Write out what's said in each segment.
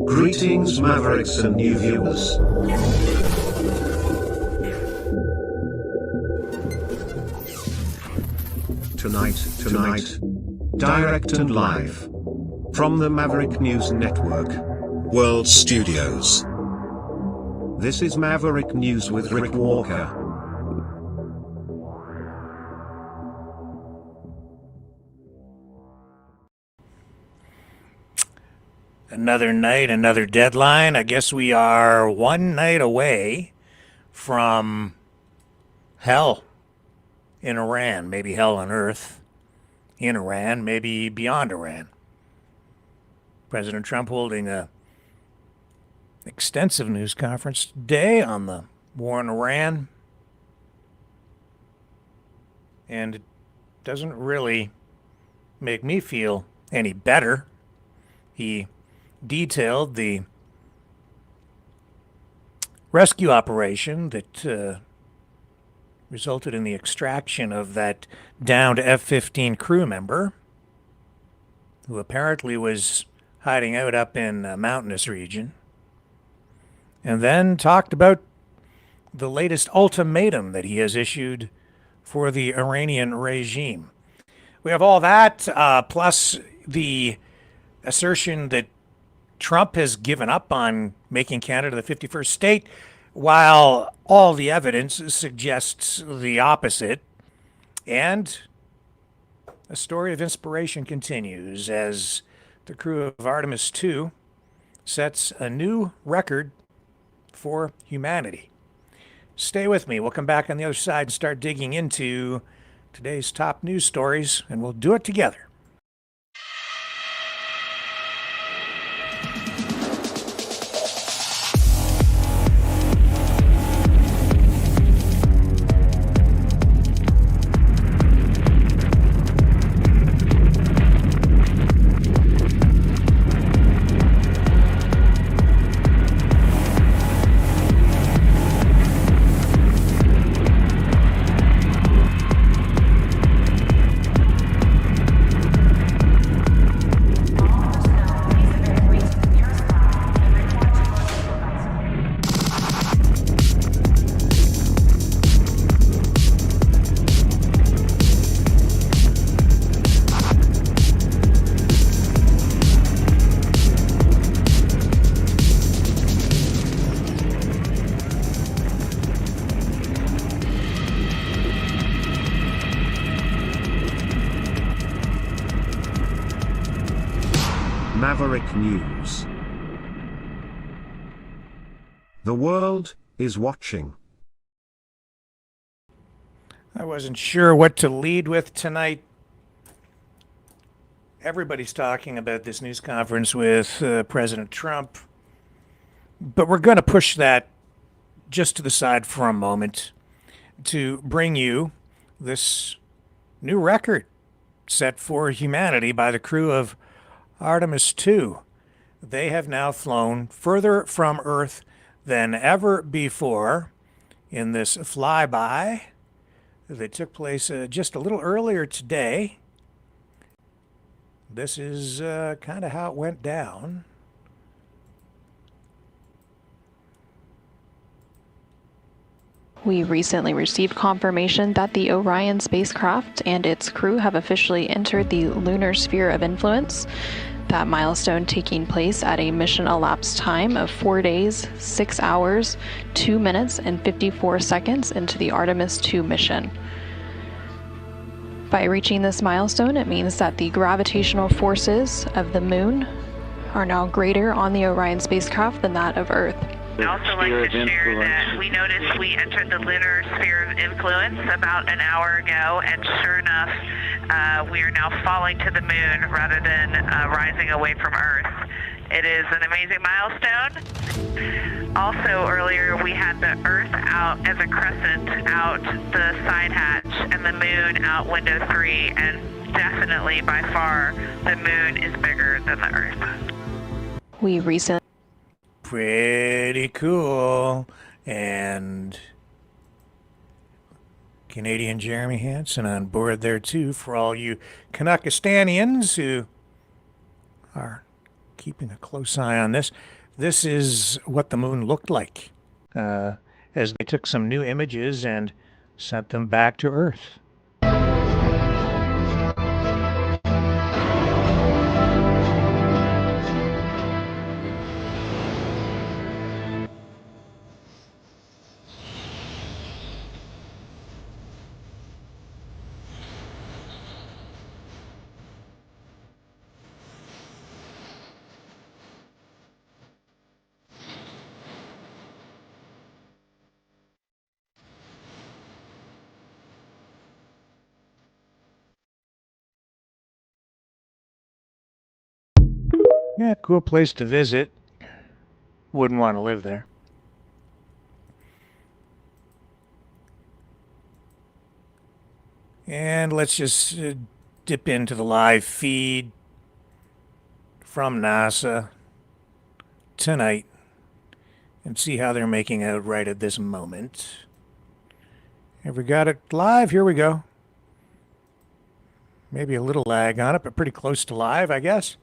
Greetings Mavericks and new viewers. Tonight, direct and live from the Maverick News Network World Studios. This is Maverick News with Rick Walker. Another night, another deadline. I guess we are one night away from hell in Iran. Maybe hell on earth in Iran, maybe beyond Iran. President Trump holding a extensive news conference today on the war in Iran. And it doesn't really make me feel any better. He detailed the rescue operation that resulted in the extraction of that downed F-15 crew member who apparently was hiding out up in a mountainous region, and then talked about the latest ultimatum that he has issued for the Iranian regime. We have all that, plus the assertion that Trump has given up on making Canada the 51st state, while all the evidence suggests the opposite. And a story of inspiration continues as the crew of Artemis 2 sets a new record for humanity. Stay with me. We'll come back on the other side and start digging into today's top news stories, and we'll do it together. Maverick News. The world is watching. I wasn't sure what to lead with tonight. Everybody's talking about this news conference with President Trump, but we're going to push that just to the side for a moment to bring you this new record set for humanity by the crew of Artemis 2. They have now flown further from Earth than ever before in this flyby that took place just a little earlier today. This is kind of how it went down. We recently received confirmation that the Orion spacecraft and its crew have officially entered the lunar sphere of influence. That milestone taking place at a mission elapsed time of 4 days, 6 hours, 2 minutes, and 54 seconds into the Artemis 2 mission. By reaching this milestone, it means that the gravitational forces of the moon are now greater on the Orion spacecraft than that of Earth. I'd also like to share that we noticed we entered the lunar sphere of influence about an hour ago, and sure enough, we are now falling to the moon rather than rising away from Earth. It is an amazing milestone. Also, earlier we had the Earth out as a crescent out the side hatch and the moon out window 3, and definitely by far the moon is bigger than the Earth. We recently Pretty cool. And Canadian Jeremy Hansen on board there too for all you Canuckistanians who are keeping a close eye on this. This is what the moon looked like as they took some new images and sent them back to Earth. Yeah, cool place to visit. Wouldn't want to live there. And let's just dip into the live feed from NASA tonight and see how they're making out right at this moment. Have we got it live? Here we go. Maybe a little lag on it, but pretty close to live, I guess.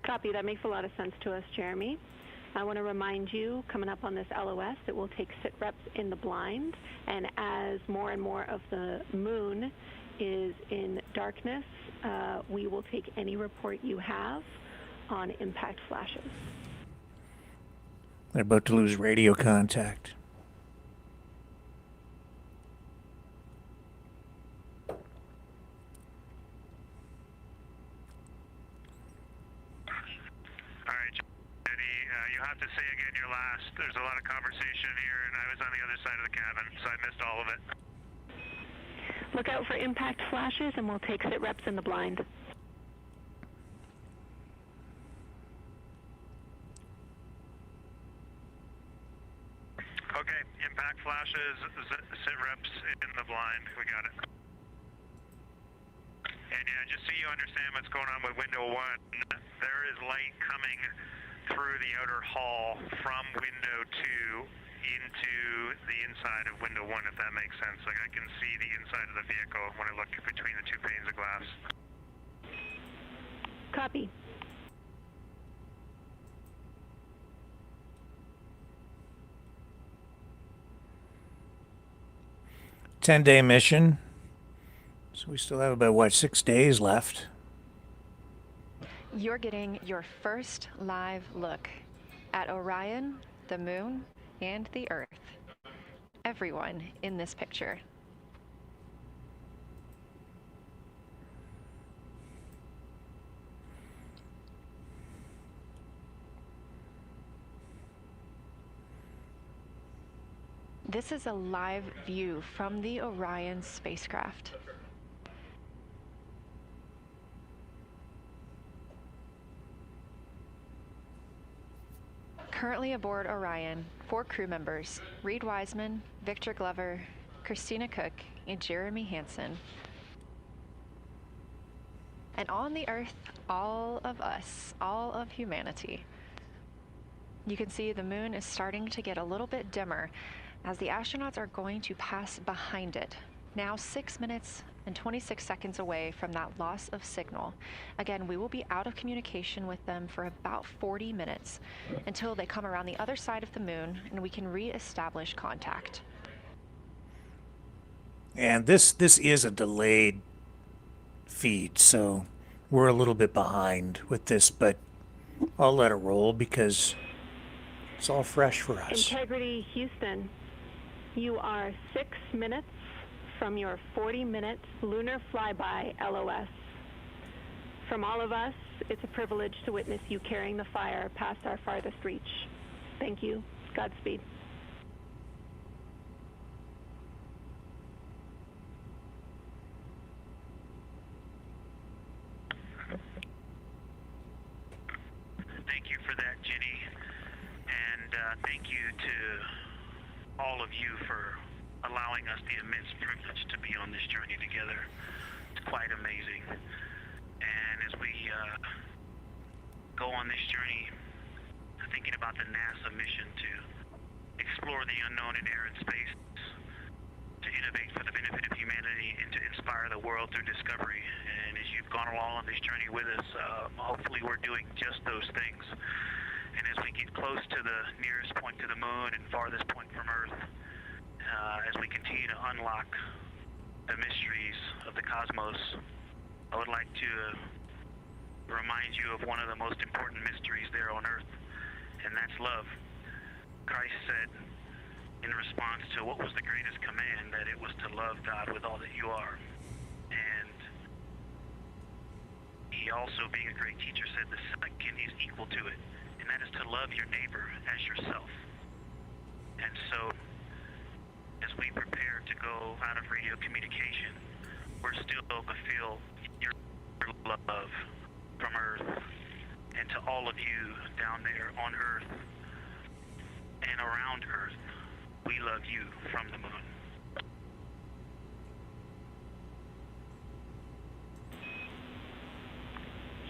Copy. That makes a lot of sense to us, Jeremy. I want to remind you, coming up on this LOS, it will take sit reps in the blind, and as more and more of the moon is in darkness, we will take any report you have on impact flashes. They're about to lose radio contact. Have to say again your last. There's a lot of conversation here, and I was on the other side of the cabin, so I missed all of it. Look out for impact flashes, and we'll take sit reps in the blind. Okay, impact flashes, sit reps in the blind. We got it. And yeah, just so you understand what's going on with window 1, there is light coming through the outer hall from window 2 into the inside of window 1, if that makes sense. Like, I can see the inside of the vehicle when I look between the two panes of glass. Copy. Ten-day mission. So we still have about, what, 6 days left. You're getting your first live look at Orion, the moon, and the Earth. Everyone in this picture. This is a live view from the Orion spacecraft. Currently aboard Orion, 4 crew members: Reed Wiseman, Victor Glover, Christina Cook, and Jeremy Hansen. And on the Earth, all of us, all of humanity. You can see the moon is starting to get a little bit dimmer as the astronauts are going to pass behind it. Now 6 minutes and 26 seconds away from that loss of signal. Again, we will be out of communication with them for about 40 minutes until they come around the other side of the moon and we can re-establish contact. And this is a delayed feed, so we're a little bit behind with this, but I'll let it roll because it's all fresh for us. Integrity Houston, you are 6 minutes from your 40-minute lunar flyby LOS. From all of us, it's a privilege to witness you carrying the fire past our farthest reach. Thank you. Godspeed. Thank you for that, Jenny. And thank you to all of you for allowing us the immense privilege to be on this journey together. It's quite amazing. And as we go on this journey, thinking about the NASA mission to explore the unknown in air and space, to innovate for the benefit of humanity and to inspire the world through discovery. And as you've gone along on this journey with us, hopefully we're doing just those things. And as we get close to the nearest point to the moon and farthest point from Earth, as we continue to unlock the mysteries of the cosmos, I would like to remind you of one of the most important mysteries there on Earth, and that's love. Christ said in response to what was the greatest command, that it was to love God with all that you are. And he also, being a great teacher, said the second is equal to it, and that is to love your neighbor as yourself. And so, as we prepare to go out of radio communication, we're still to feel your love from Earth, and to all of you down there on Earth and around Earth, we love you from the moon.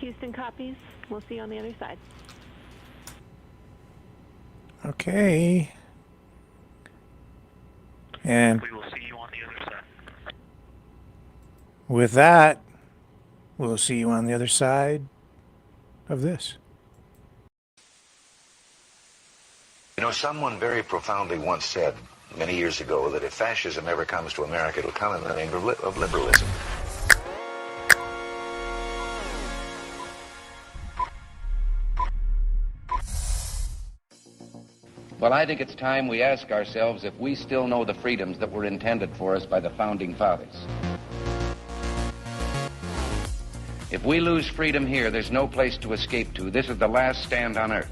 Houston copies. We'll see you on the other side. Okay. And We will see you on the other side. with that, we'll see you on the other side of this. You know, someone very profoundly once said many years ago that if fascism ever comes to America, it'll come in the name of liberalism. Well, I think it's time we ask ourselves if we still know the freedoms that were intended for us by the Founding Fathers. If we lose freedom here, there's no place to escape to. This is the last stand on Earth.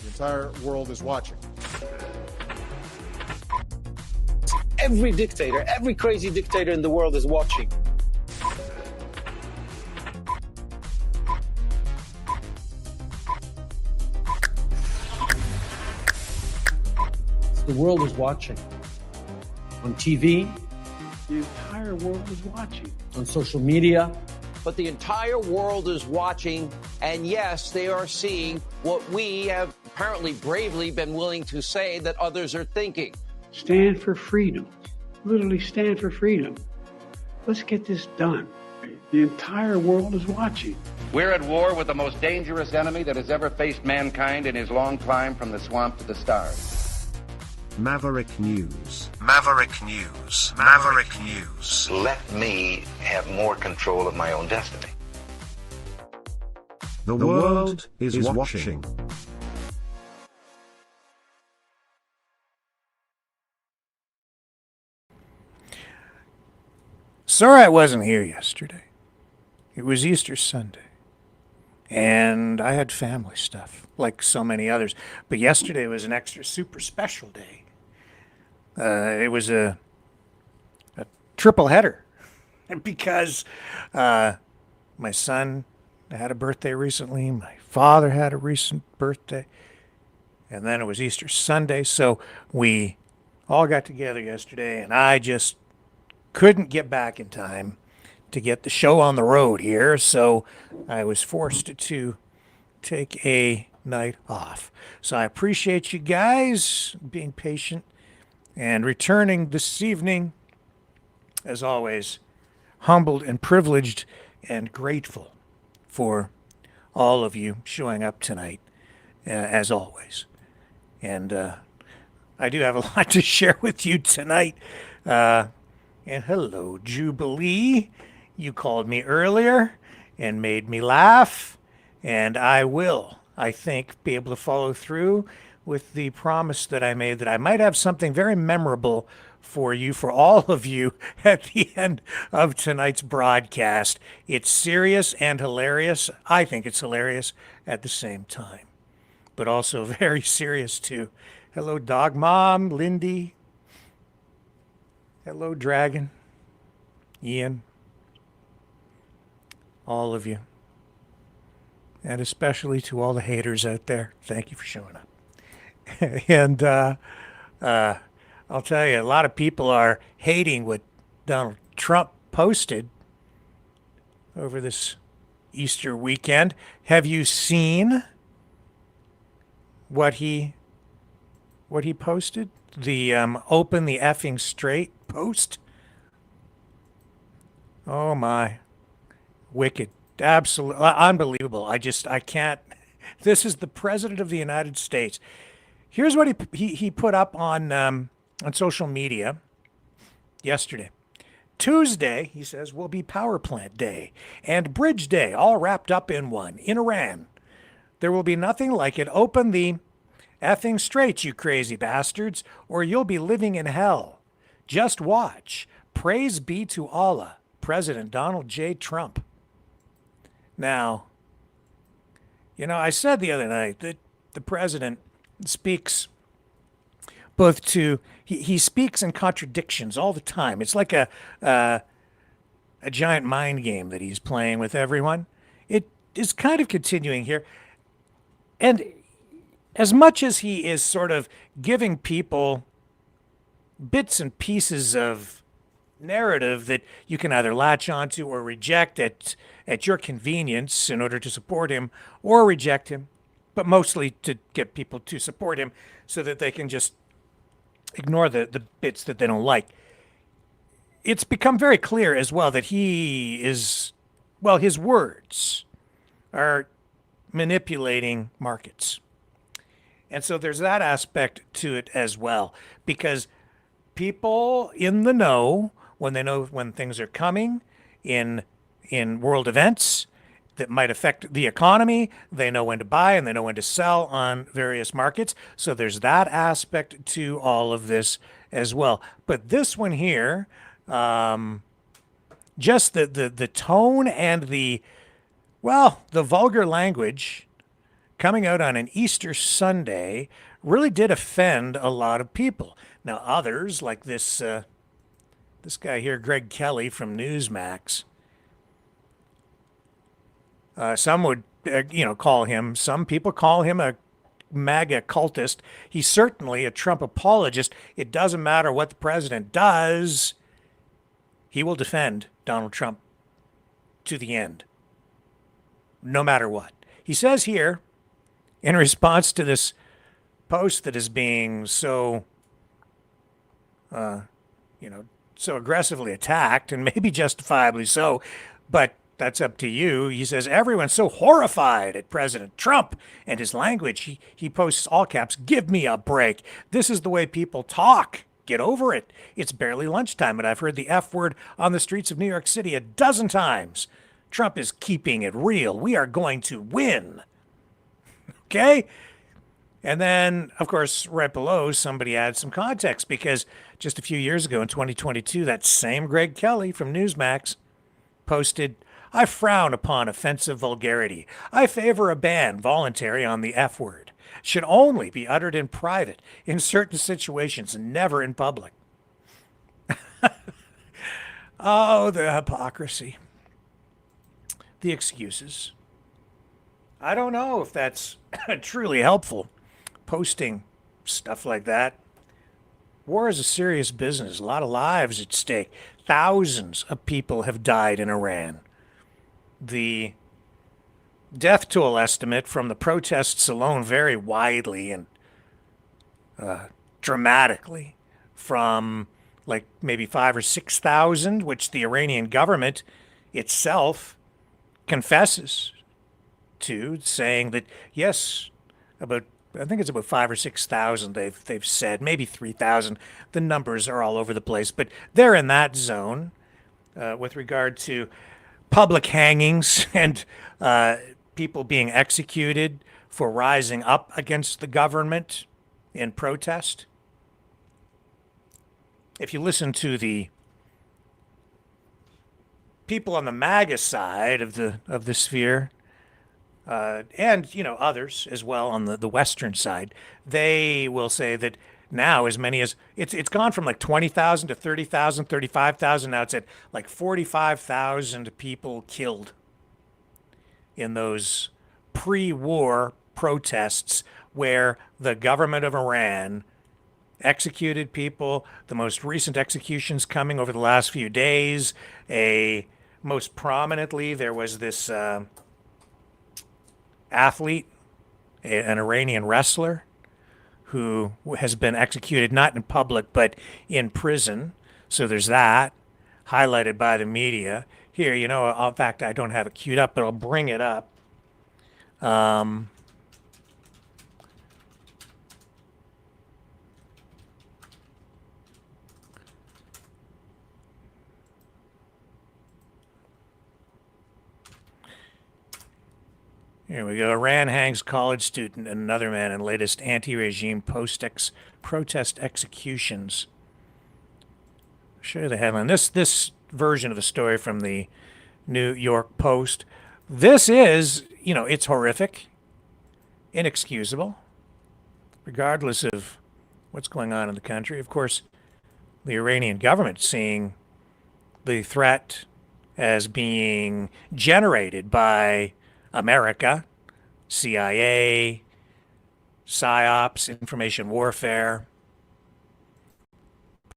The entire world is watching. Every dictator, every crazy dictator in the world is watching. The world is watching. On TV, the entire world is watching. On social media. But the entire world is watching, and yes, they are seeing what we have apparently bravely been willing to say that others are thinking. Stand for freedom. Literally stand for freedom. Let's get this done. The entire world is watching. We're at war with the most dangerous enemy that has ever faced mankind in his long climb from the swamp to the stars. Maverick News. Maverick News. Maverick News. Let me have more control of my own destiny. The world is watching. Sorry I wasn't here yesterday. It was Easter Sunday. And I had family stuff, like so many others. But yesterday was an extra super special day. It was a triple header because my son had a birthday recently. My father had a recent birthday. And then it was Easter Sunday. So we all got together yesterday, and I just couldn't get back in time to get the show on the road here. So I was forced to take a night off. So I appreciate you guys being patient and returning this evening. As always, humbled and privileged and grateful for all of you showing up tonight, as always. And I do have a lot to share with you tonight. And hello, Jubilee. You called me earlier and made me laugh. And I will, I think, be able to follow through with the promise that I made that I might have something very memorable for you, for all of you, at the end of tonight's broadcast. It's serious and hilarious. I think it's hilarious at the same time, but also very serious too. Hello, Dog Mom, Lindy. Hello, Dragon, Ian, all of you. And especially to all the haters out there, thank you for showing up. And I'll tell you, a lot of people are hating what Donald Trump posted over this Easter weekend. Have you seen what he posted? The open the effing straight Post. Oh my. Wicked. Absolutely unbelievable. I can't. This is the President of the United States. Here's what he put up on social media yesterday. Tuesday, he says, will be power plant day and bridge day, all wrapped up in one, in Iran. There will be nothing like it. Open the effing straits, you crazy bastards, or you'll be living in hell. Just watch. Praise be to Allah, President Donald J. Trump. Now, I said the other night that the president speaks both to, he speaks in contradictions all the time. It's like a giant mind game that he's playing with everyone. It is kind of continuing here. And as much as he is sort of giving people bits and pieces of narrative that you can either latch onto or reject at your convenience in order to support him, or reject him, but mostly to get people to support him so that they can just ignore the bits that they don't like. It's become very clear as well that he is, well, his words are manipulating markets. And so there's that aspect to it as well, because people in the know, when they know when things are coming in world events that might affect the economy, they know when to buy and they know when to sell on various markets. So there's that aspect to all of this as well. But this one here, just the tone and the vulgar language coming out on an Easter Sunday really did offend a lot of people. Now others, like this guy here, Greg Kelly from Newsmax, some would, some people call him a MAGA cultist. He's certainly a Trump apologist. It doesn't matter what the president does. He will defend Donald Trump to the end, no matter what. He says here, in response to this post that is being so, so aggressively attacked, and maybe justifiably so, but that's up to you. He says, everyone's so horrified at President Trump and his language. He posts all caps, give me a break. This is the way people talk. Get over it. It's barely lunchtime, and I've heard the F word on the streets of New York City a dozen times. Trump is keeping it real. We are going to win. Okay? And then, of course, right below, somebody adds some context, because just a few years ago in 2022, that same Greg Kelly from Newsmax posted, I frown upon offensive vulgarity. I favor a ban, voluntary, on the F word. Should only be uttered in private, in certain situations, never in public. Oh, the hypocrisy. The excuses. I don't know if that's truly helpful, posting stuff like that. War is a serious business. A lot of lives at stake. Thousands of people have died in Iran. The death toll estimate from the protests alone vary widely and dramatically, from like maybe 5,000 or 6,000, which the Iranian government itself confesses to, saying that yes, I think it's about 5,000 or 6,000 they've said, maybe 3,000. The numbers are all over the place, but they're in that zone with regard to public hangings and people being executed for rising up against the government in protest. If you listen to the people on the MAGA side of the sphere, and others as well on the Western side, they will say that now as many as it's gone from like 20,000 to 30,000, 35,000. Now it's at like 45,000 people killed in those pre-war protests where the government of Iran executed people. The most recent executions coming over the last few days. Most prominently, there was this athlete, an Iranian wrestler, who has been executed not in public but in prison. So there's that, highlighted by the media. Here, in fact, I don't have it queued up, but I'll bring it up. Here we go. Iran hangs college student and another man in latest anti-regime protest executions. I'll show you the headline. This version of the story from the New York Post. This is, it's horrific, inexcusable, regardless of what's going on in the country. Of course, the Iranian government seeing the threat as being generated by America, CIA, PSYOPs, information warfare,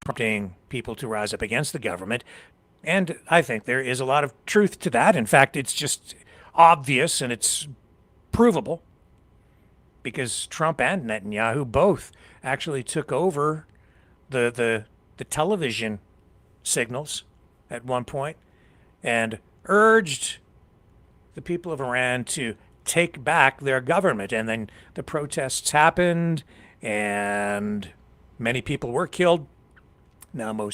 prompting people to rise up against the government. And I think there is a lot of truth to that. In fact, it's just obvious and it's provable because Trump and Netanyahu both actually took over the television signals at one point and urged the people of Iran to take back their government. And then the protests happened and many people were killed. Now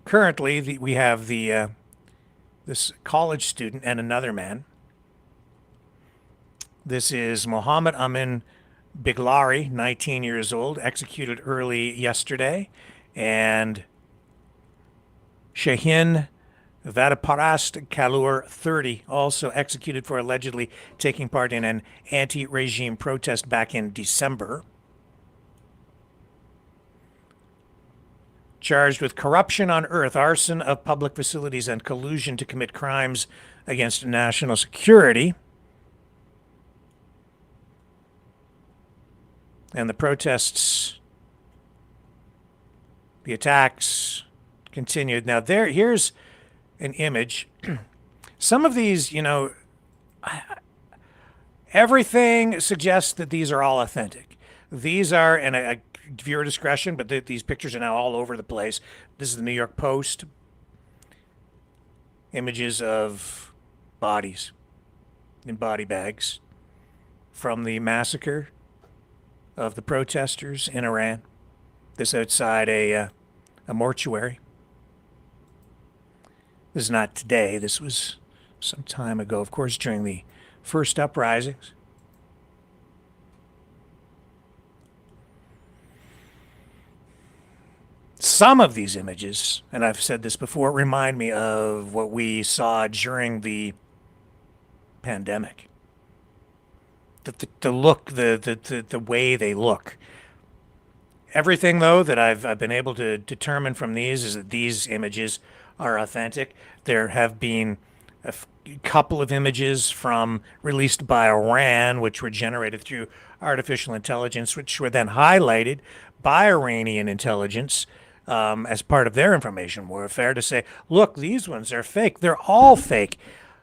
currently we have this college student and another man. This is Mohammed Amin Biglari, 19 years old, executed early yesterday, and Shahin Vadaparast Kalur, 30, also executed for allegedly taking part in an anti-regime protest back in December. Charged with corruption on earth, arson of public facilities, and collusion to commit crimes against national security. And the protests, the attacks continued. Now here's an image. Some of these, everything suggests that these are all authentic. These are, and viewer discretion, but these pictures are now all over the place. This is the New York Post. Images of bodies in body bags from the massacre of the protesters in Iran. This outside a mortuary. This is not today. This was some time ago, of course, during the first uprisings. Some of these images, and I've said this before, remind me of what we saw during the pandemic. The look, the way they look. Everything, though, that I've been able to determine from these is that these images are authentic. There have been a couple of images released by Iran, which were generated through artificial intelligence, which were then highlighted by Iranian intelligence as part of their information warfare to say, look, these ones are fake. They're all fake.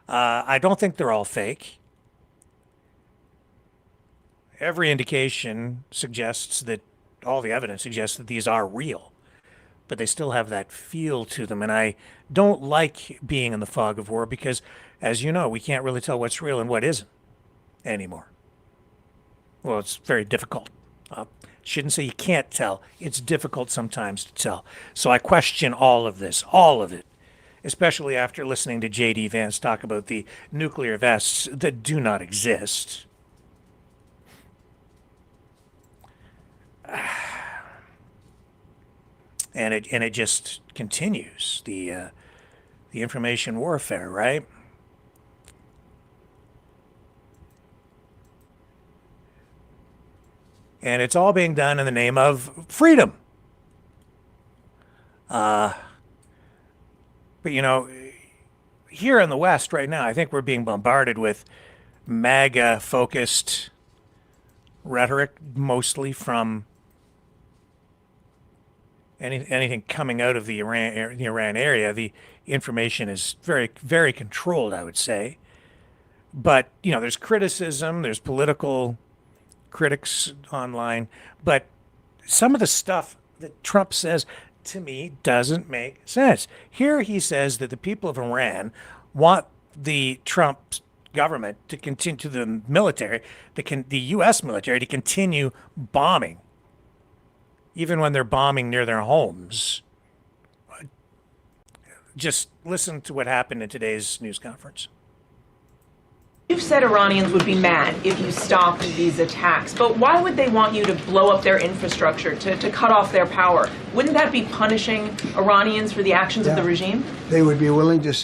I don't think they're all fake. Every indication suggests that all the evidence suggests that these are real, but they still have that feel to them. And I don't like being in the fog of war because, as you know, we can't really tell what's real and what isn't anymore. Well, it's very difficult. Shouldn't say you can't tell. It's difficult sometimes to tell. So I question all of this, all of it, especially after listening to J.D. Vance talk about the nuclear vests that do not exist. And it just continues the information warfare, right? And it's all being done in the name of freedom. But here in the West right now, I think we're being bombarded with MAGA-focused rhetoric, mostly from anything coming out of the Iran area. The information is very, very controlled, I would say. But, there's criticism, there's political critics online, but some of the stuff that Trump says to me, doesn't make sense. Here he says that the people of Iran want the Trump government to continue, to the military, the U.S. military, to continue bombing, even when they're bombing near their homes. Just listen to what happened in today's news conference. You've said Iranians would be mad if you stopped these attacks, but why would they want you to blow up their infrastructure, to cut off their power? Wouldn't that be punishing Iranians for the actions of the regime? They would be willing to,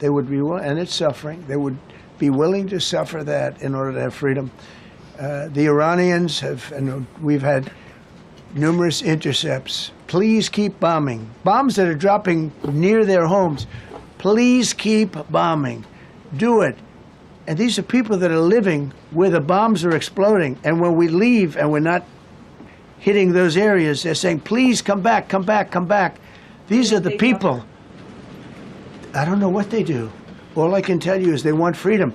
and it's suffering, they would be willing to suffer that in order to have freedom. The Iranians have, and we've had numerous intercepts. Please keep bombing. Bombs that are dropping near their homes. Please keep bombing. Do it. And these are people that are living where the bombs are exploding. And when we leave and we're not hitting those areas, they're saying, please come back, come back, come back. These are the people. I don't know what they do. All I can tell you is they want freedom.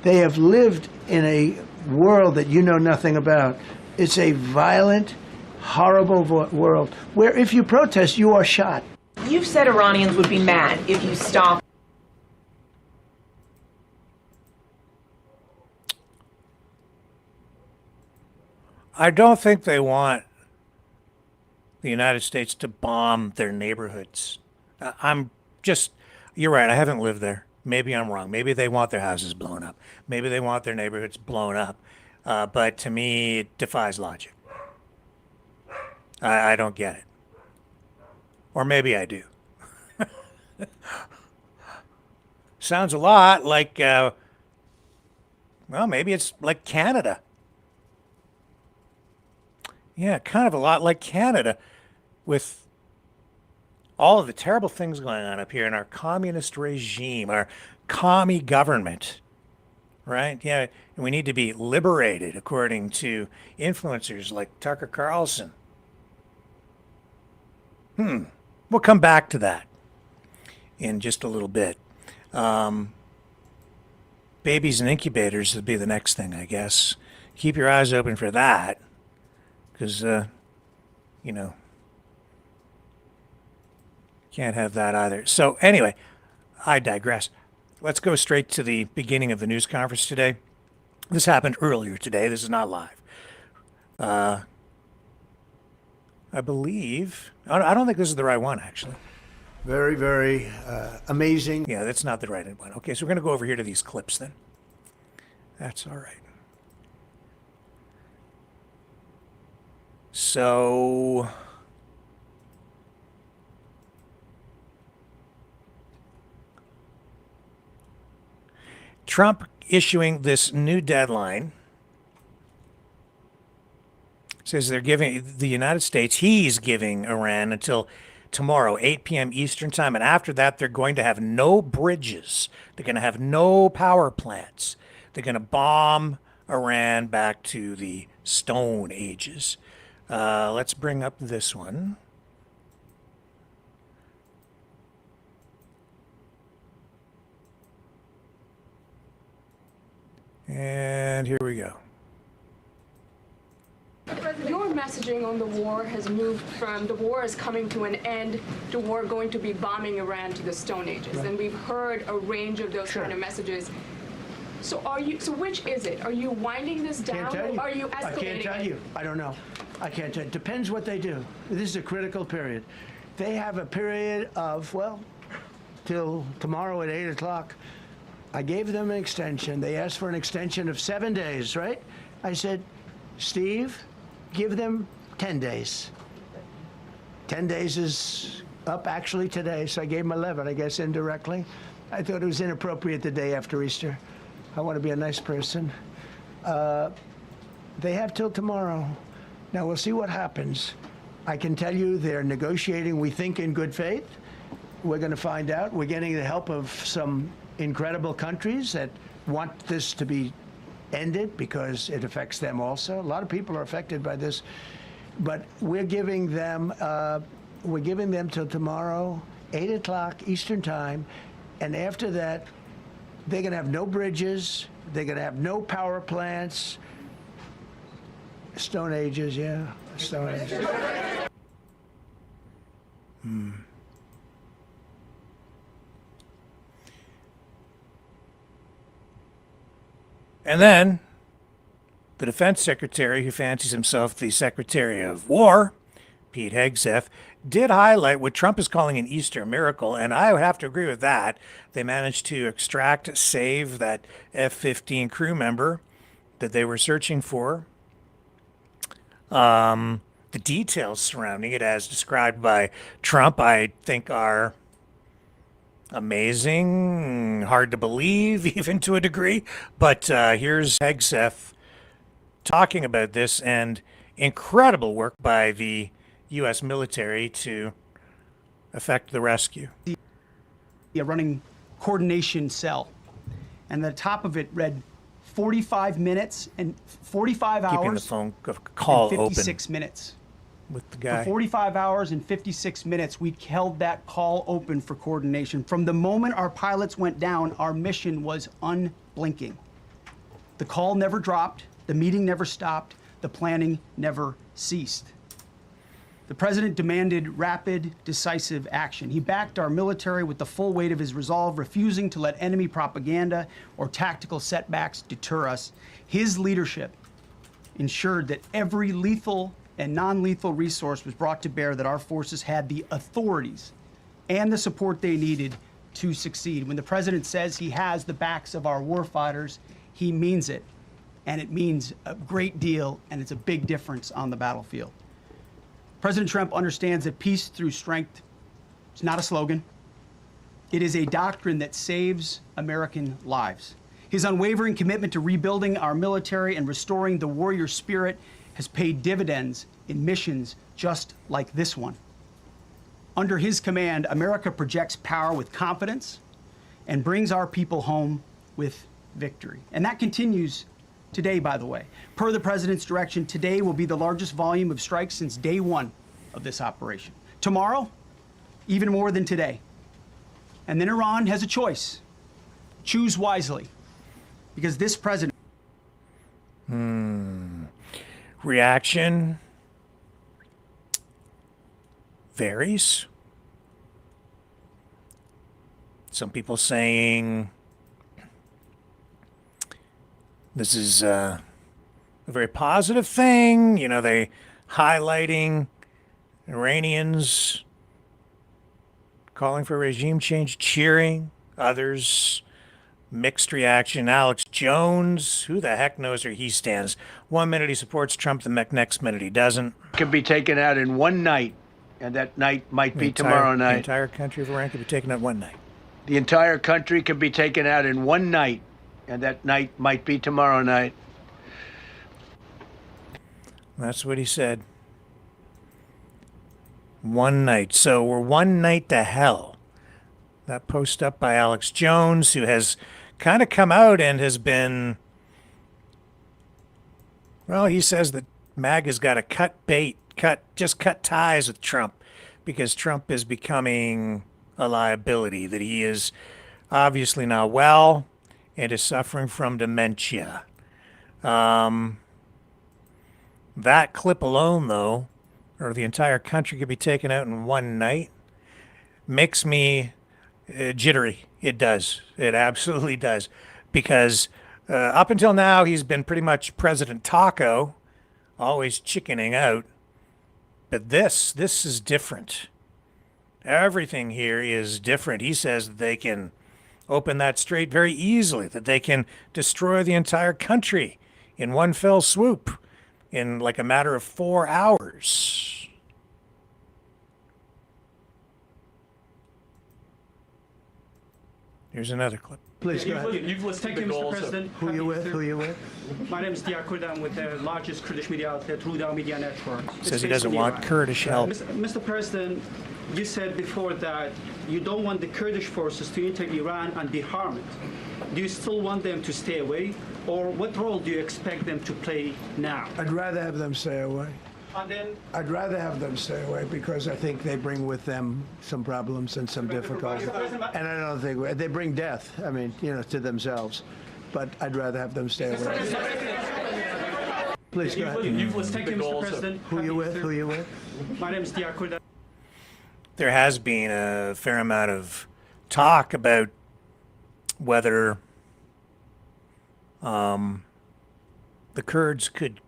They have lived in a world that you know nothing about. It's a violent, horrible world where if you protest, you are shot. You've said Iranians would be mad if you stopped. I don't think they want the United States to bomb their neighborhoods. You're right, I haven't lived there. Maybe I'm wrong. Maybe they want their houses blown up. Maybe they want their neighborhoods blown up. But to me, it defies logic. I don't get it. Or maybe I do. Sounds a lot like, maybe it's like Canada. Yeah, kind of a lot like Canada, with all of the terrible things going on up here in our communist regime, our commie government, right? Yeah, and we need to be liberated, according to influencers like Tucker Carlson. We'll come back to that in just a little bit. Babies and incubators would be the next thing, I guess. Keep your eyes open for that. Because, can't have that either. So anyway, I digress. Let's go straight to the beginning of the news conference today. This happened earlier today. This is not live. I believe, I don't think this is the right one, actually. Very, very amazing. Yeah, that's not the right one. Okay, so we're going to go over here to these clips then. That's all right. So, Trump issuing this new deadline says they're giving the United States, he's giving Iran until tomorrow, 8 p.m. Eastern time. And after that, they're going to have no bridges. They're going to have no power plants. They're going to bomb Iran back to the Stone Ages. Let's bring up this one. And here we go. Your messaging on the war has moved from the war is coming to an end to war going to be bombing Iran to the Stone Ages. Right. And we've heard a range of those kind of messages. So which is it? Are you winding this down or are you escalating? I can't tell you. I don't know. I can't tell you. Depends what they do. This is a critical period. They have a period of, till tomorrow at 8 o'clock. I gave them an extension. They asked for an extension of 7 days, right? I said, Steve, give them 10 days. 10 days is up actually today, so I gave them 11, I guess, indirectly. I thought it was inappropriate the day after Easter. I want to be a nice person. They have till tomorrow. Now, we'll see what happens. I can tell you they're negotiating, we think, in good faith. We're going to find out. We're getting the help of some incredible countries that want this to be ended because it affects them also. A lot of people are affected by this. But we're giving them till tomorrow, 8 o'clock Eastern time. And after that, they're going to have no bridges. They're going to have no power plants. Stone Ages, yeah. Stone Ages. And then the defense secretary, who fancies himself the Secretary of War, Pete Hegseth, did highlight what Trump is calling an Easter miracle, and I would have to agree with that. They managed to save that F-15 crew member that they were searching for. The details surrounding it, as described by Trump, I think are amazing, hard to believe, even to a degree. But here's Hegseth talking about this, and incredible work by the U.S. military to effect the rescue. A running coordination cell, and the top of it read 45 minutes and 45 hours. Keeping the phone call and 56 open minutes. With the guy. For 45 hours and 56 minutes, we held that call open for coordination. From the moment our pilots went down, our mission was unblinking. The call never dropped, the meeting never stopped, the planning never ceased. The president demanded rapid, decisive action. He backed our military with the full weight of his resolve, refusing to let enemy propaganda or tactical setbacks deter us. His leadership ensured that every lethal and non-lethal resource was brought to bear, that our forces had the authorities and the support they needed to succeed. When the president says he has the backs of our warfighters, he means it. And it means a great deal, and it's a big difference on the battlefield. President Trump understands that peace through strength is not a slogan. It is a doctrine that saves American lives. His unwavering commitment to rebuilding our military and restoring the warrior spirit has paid dividends in missions just like this one. Under his command, America projects power with confidence and brings our people home with victory. And that continues today, by the way. Per the president's direction, today will be the largest volume of strikes since day one of this operation. Tomorrow, even more than today. And then Iran has a choice. Choose wisely, because this president... Reaction varies. Some people saying this is a very positive thing. You know, they highlighting Iranians calling for regime change, cheering. Others, mixed reaction. Alex Jones, who the heck knows where he stands? 1 minute he supports Trump, the next minute he doesn't. Could be taken out in one night, and that night might be tomorrow night. The entire country of Iran could be taken out one night. The entire country could be taken out in one night, and that night might be tomorrow night. That's what he said. One night. So we're one night to hell. That post up by Alex Jones, who has kind of come out and has been, well, he says that MAGA's got to cut ties with Trump, because Trump is becoming a liability, that he is obviously not well and is suffering from dementia. That clip alone, though, or the entire country could be taken out in one night, makes me jittery. It does. It absolutely does. Because up until now, he's been pretty much President Taco, always chickening out. But this is different. Everything here is different. He says that they can open that strait very easily, that they can destroy the entire country in one fell swoop in like a matter of 4 hours. Here's another clip. Please go ahead. You've listed Thank the you, Mr. goals. President. Who you with? Who you with? My name is Diyar Kurd. I'm with the largest Kurdish media outlet, Ruda Media Network. Says he doesn't want Kurdish help. Mr. President, you said before that you don't want the Kurdish forces to enter Iran and disarm it. Do you still want them to stay away? Or what role do you expect them to play now? I'd rather have them stay away. And then, I'd rather have them stay away, because I think they bring with them some problems and some difficulties. And I don't think they bring death, I mean, you know, to themselves. But I'd rather have them stay away. Please go ahead. You've listed Thank the you, Mr. goals. President. Who you with? Who you with? My name is Diyar Kurd. there has been a fair amount of talk about whether the Kurds could,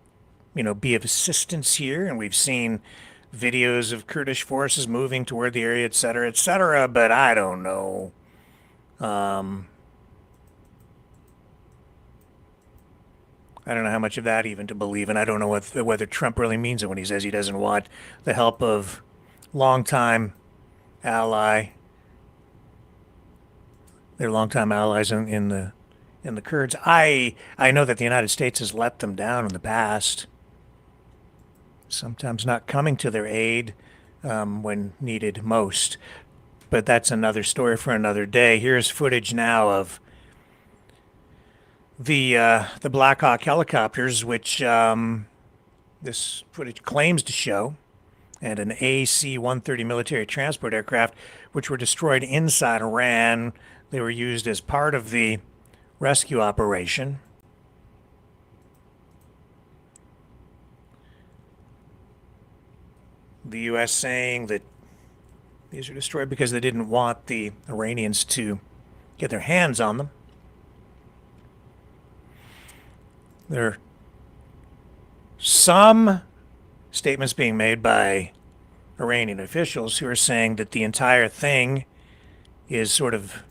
be of assistance here, and we've seen videos of Kurdish forces moving toward the area, et cetera, but I don't know. I don't know how much of that even to believe, and I don't know whether Trump really means it when he says he doesn't want the help of longtime ally, their longtime allies in the Kurds. I know that the United States has let them down in the past, sometimes not coming to their aid when needed most. But that's another story for another day. Here's footage now of the Black Hawk helicopters, which this footage claims to show, and an AC-130 military transport aircraft, which were destroyed inside Iran. They were used as part of the rescue operation. The U.S. saying that these are destroyed because they didn't want the Iranians to get their hands on them. There are some statements being made by Iranian officials who are saying that the entire thing is sort of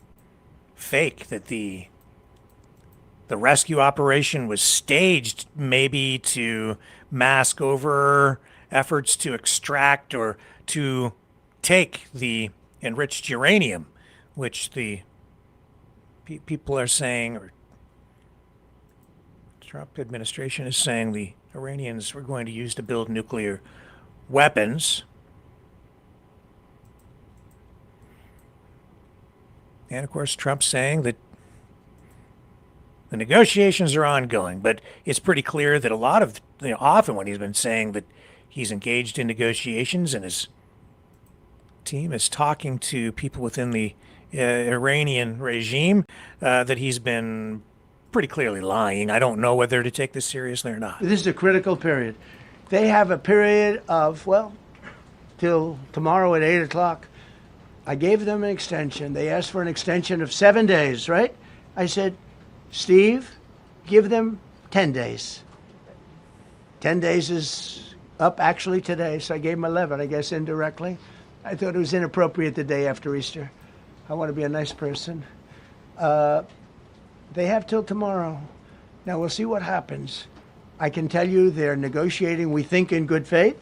fake, that the rescue operation was staged maybe to mask over efforts to extract or to take the enriched uranium, which the people are saying, or Trump administration is saying, the Iranians were going to use to build nuclear weapons. And of course, Trump's saying that the negotiations are ongoing, but it's pretty clear that a lot of, often when he's been saying that he's engaged in negotiations and his team is talking to people within the Iranian regime, that he's been pretty clearly lying. I don't know whether to take this seriously or not. This is a critical period. They have a period of, till tomorrow at 8 o'clock. I gave them an extension. They asked for an extension of 7 days, right? I said, Steve, give them 10 days. 10 days is up actually today, so I gave them 11, I guess, indirectly. I thought it was inappropriate the day after Easter. I want to be a nice person. They have till tomorrow. Now, we'll see what happens. I can tell you they're negotiating, we think, in good faith.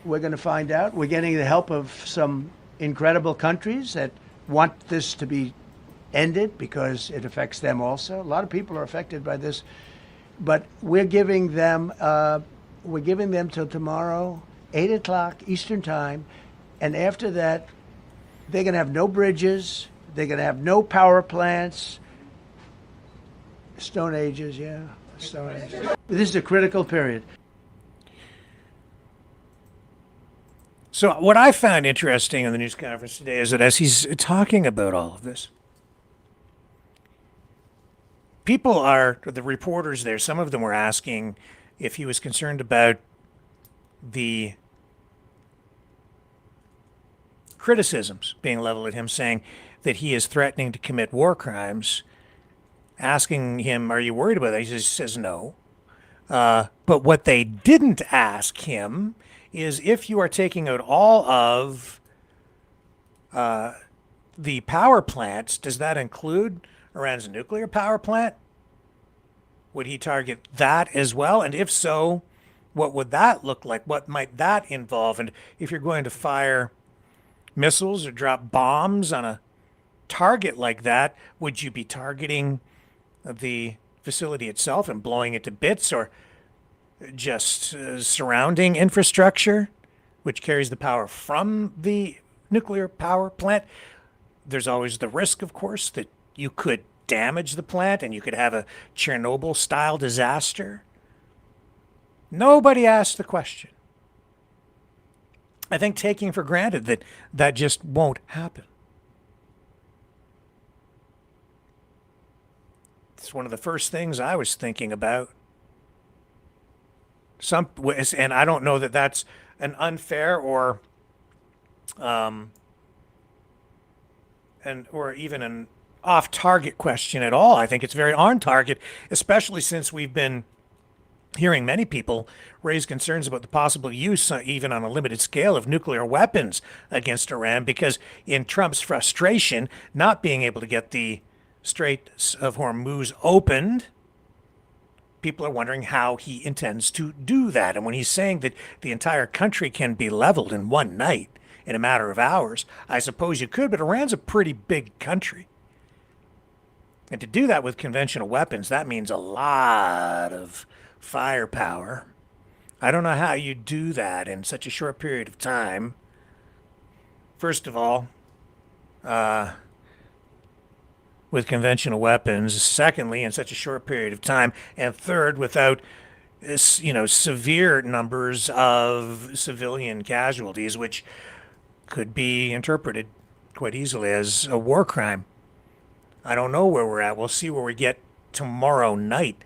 We're going to find out. We're getting the help of some incredible countries that want this to be ended because it affects them also. A lot of people are affected by this. But we're giving them till tomorrow, 8 o'clock Eastern time. And after that, they're going to have no bridges. They're going to have no power plants. Stone Ages, yeah. Stone Ages. This is a critical period. So what I found interesting in the news conference today is that as he's talking about all of this, the reporters there, some of them were asking if he was concerned about the criticisms being leveled at him, saying that he is threatening to commit war crimes, asking him, are you worried about that? He says no. But what they didn't ask him is if you are taking out all of the power plants, does that include Iran's nuclear power plant? Would he target that as well? And if so, what would that look like? What might that involve? And if you're going to fire missiles or drop bombs on a target like that, would you be targeting the facility itself and blowing it to bits, or just surrounding infrastructure, which carries the power from the nuclear power plant? There's always the risk, of course, that you could damage the plant and you could have a Chernobyl-style disaster. Nobody asked the question. I think taking for granted that that just won't happen. It's one of the first things I was thinking about. And I don't know that that's an unfair or or even an off-target question at all. I think it's very on target, especially since we've been hearing many people raise concerns about the possible use, even on a limited scale, of nuclear weapons against Iran, because in Trump's frustration, not being able to get the Straits of Hormuz opened, people are wondering how he intends to do that. And when he's saying that the entire country can be leveled in one night, in a matter of hours, I suppose you could, but Iran's a pretty big country. And to do that with conventional weapons, that means a lot of firepower. I don't know how you do that in such a short period of time. First of all, with conventional weapons. Secondly, in such a short period of time. And third, without severe numbers of civilian casualties, which could be interpreted quite easily as a war crime. I don't know where we're at. We'll see where we get tomorrow night.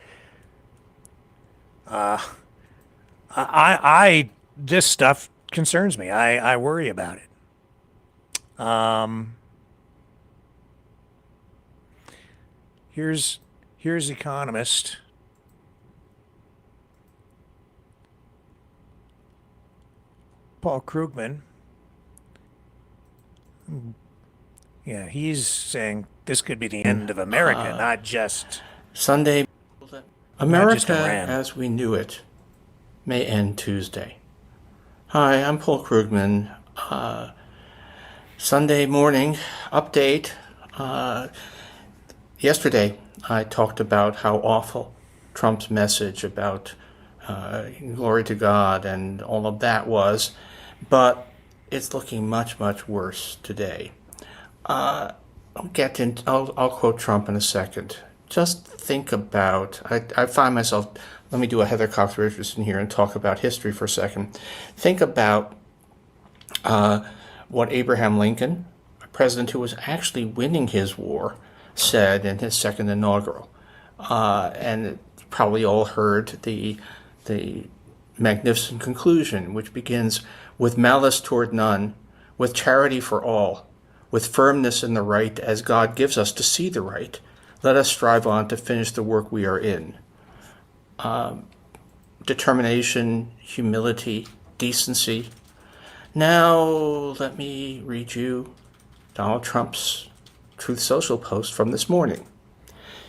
This stuff concerns me. I worry about it. Here's economist Paul Krugman. Yeah, he's saying this could be the end of America, not just Sunday. America Iran. as we knew it may end Tuesday. Hi, I'm Paul Krugman. Sunday morning update. Yesterday, I talked about how awful Trump's message about glory to God and all of that was, but it's looking much, much worse today. I'll quote Trump in a second. Just think about, I find myself, let me do a Heather Cox Richardson here and talk about history for a second. Think about what Abraham Lincoln, a president who was actually winning his war, said in his second inaugural. And probably all heard the magnificent conclusion, which begins, with malice toward none, with charity for all, with firmness in the right as God gives us to see the right, let us strive on to finish the work we are in. Determination, humility, decency. Now let me read you Donald Trump's Truth Social post from this morning.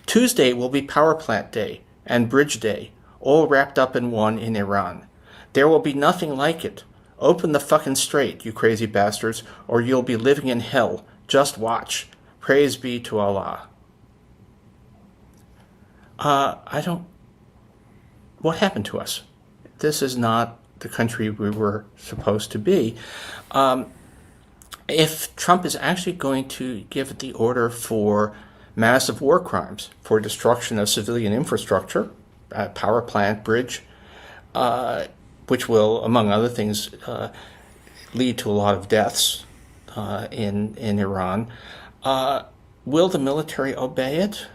Tuesday will be Power Plant Day and Bridge Day, all wrapped up in one in Iran. There will be nothing like it. Open the fucking strait, you crazy bastards, or you'll be living in hell. Just watch. Praise be to Allah. What happened to us? This is not the country we were supposed to be. If Trump is actually going to give the order for massive war crimes, for destruction of civilian infrastructure, power plant, bridge, which will, among other things, lead to a lot of deaths in Iran, will the military obey it?